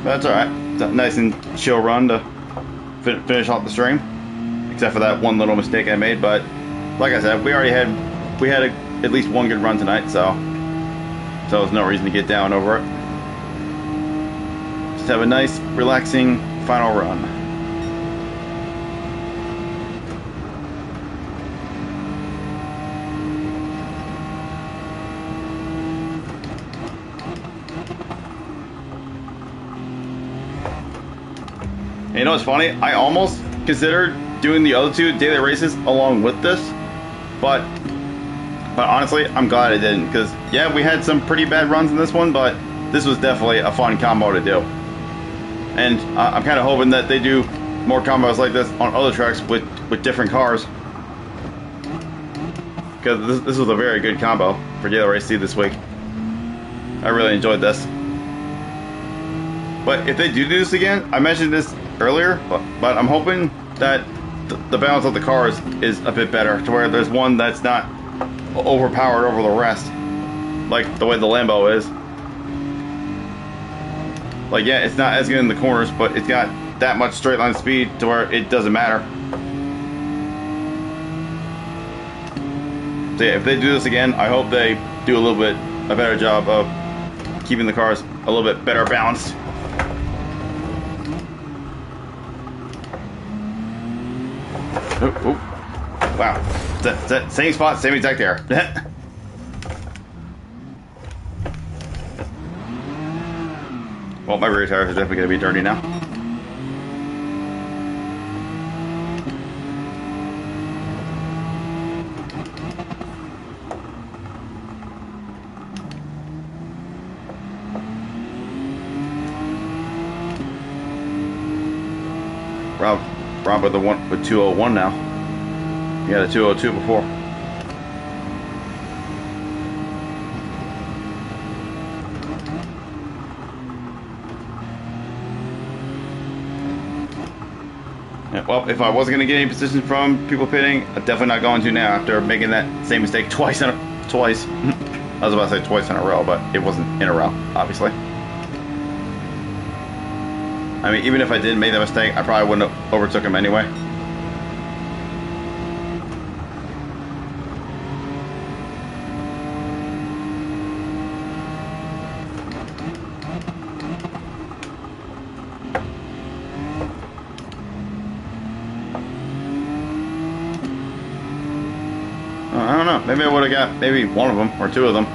But that's alright. It's a nice and chill run to finish off the stream. Except for that one little mistake I made, but like I said, we had at least one good run tonight, so there's no reason to get down over it. Just have a nice, relaxing final run. And you know what's funny? I almost considered doing the other two daily races along with this, but honestly, I'm glad I didn't, because yeah, we had some pretty bad runs in this one, but this was definitely a fun combo to do. And I'm kind of hoping that they do more combos like this on other tracks with different cars, because this was a very good combo for Daily Race C this week. I really enjoyed this. But if they do this again, I mentioned this earlier, but I'm hoping that the balance of the cars is a bit better, to where there's one that's not overpowered over the rest, like the way the Lambo is. Like, yeah, it's not as good in the corners, but it's got that much straight line speed to where it doesn't matter. So yeah, if they do this again, I hope they do a little bit a better job of keeping the cars a little bit better balanced. Oh, oh. Wow. Same spot, same exact error. Well, my rear tires are definitely going to be dirty now. Rob with the one with 201 now. You had a 202 before. Yeah, well, if I wasn't going to get any positions from people pitting, I'm definitely not going to now after making that same mistake twice. I was about to say twice in a row, but it wasn't in a row, obviously. I mean, even if I didn't make that mistake, I probably wouldn't have overtook him anyway. I don't know. Maybe I would have got maybe one of them or two of them.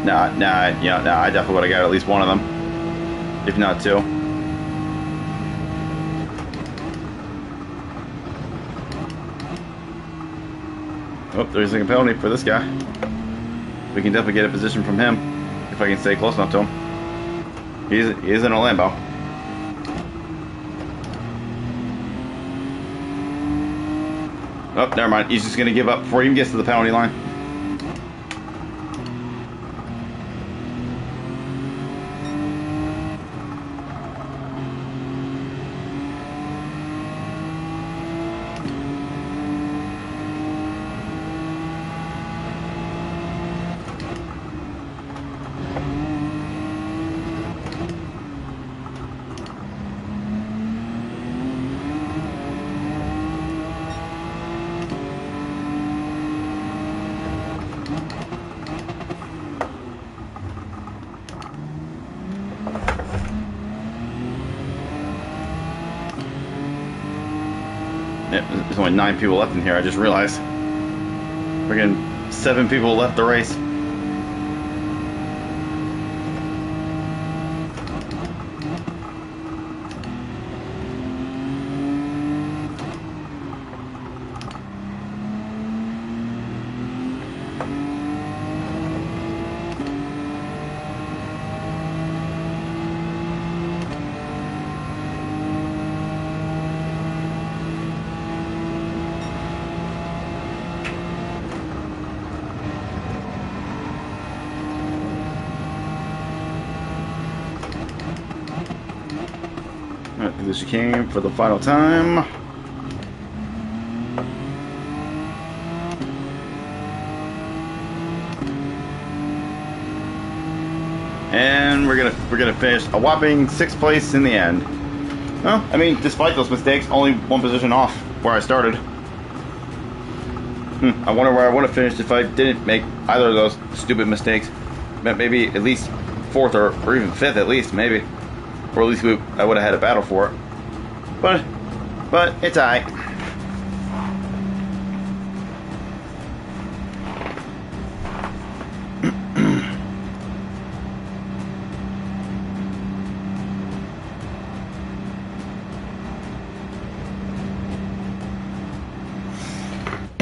Nah, I definitely would have got at least one of them, if not two. Oh, there's a penalty for this guy. We can definitely get a position from him if I can stay close enough to him. He is in a Lambo. Oh, never mind. He's just going to give up before he even gets to the penalty line. Yeah, there's only 9 people left in here, I just realized. Friggin' 7 people left the race. Alright, through the chicane for the final time. And we're gonna finish a whopping 6th place in the end. Well, I mean, despite those mistakes, only 1 position off where I started. I wonder where I would have finished if I didn't make either of those stupid mistakes. Maybe at least 4th or even 5th at least, maybe. Or at least I would have had a battle for it. But it's alright.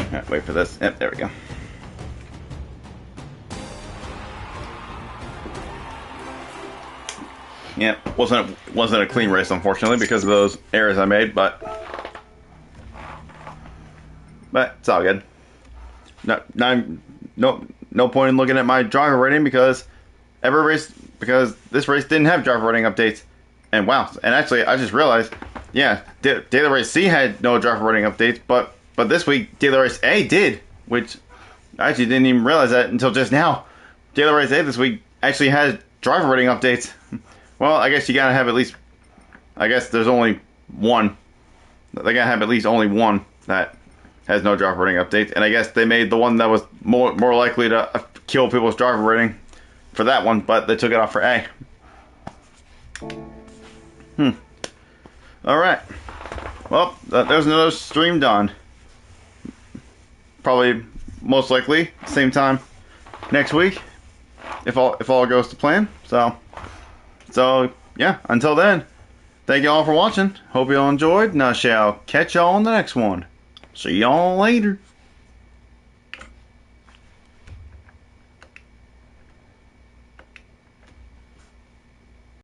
Alright, wait for this. Yep, there we go. Yeah, wasn't a clean race, unfortunately, because of those errors I made, but it's all good. No point in looking at my driver rating because this race didn't have driver rating updates. And wow, and actually I just realized, yeah, Daily Race C had no driver rating updates, but this week Daily Race A did, which I actually didn't even realize that until just now. Daily Race A this week actually has driver rating updates. Well, I guess you gotta have at least. I guess there's only one. They gotta have at least only one that has no driver rating updates, and I guess they made the one that was more likely to kill people's driver rating for that one, but they took it off for A. All right. Well, there's another stream done. Probably, most likely, same time next week, if all goes to plan. So yeah. Until then, thank you all for watching. Hope you all enjoyed, and I shall catch y'all on the next one. See y'all later.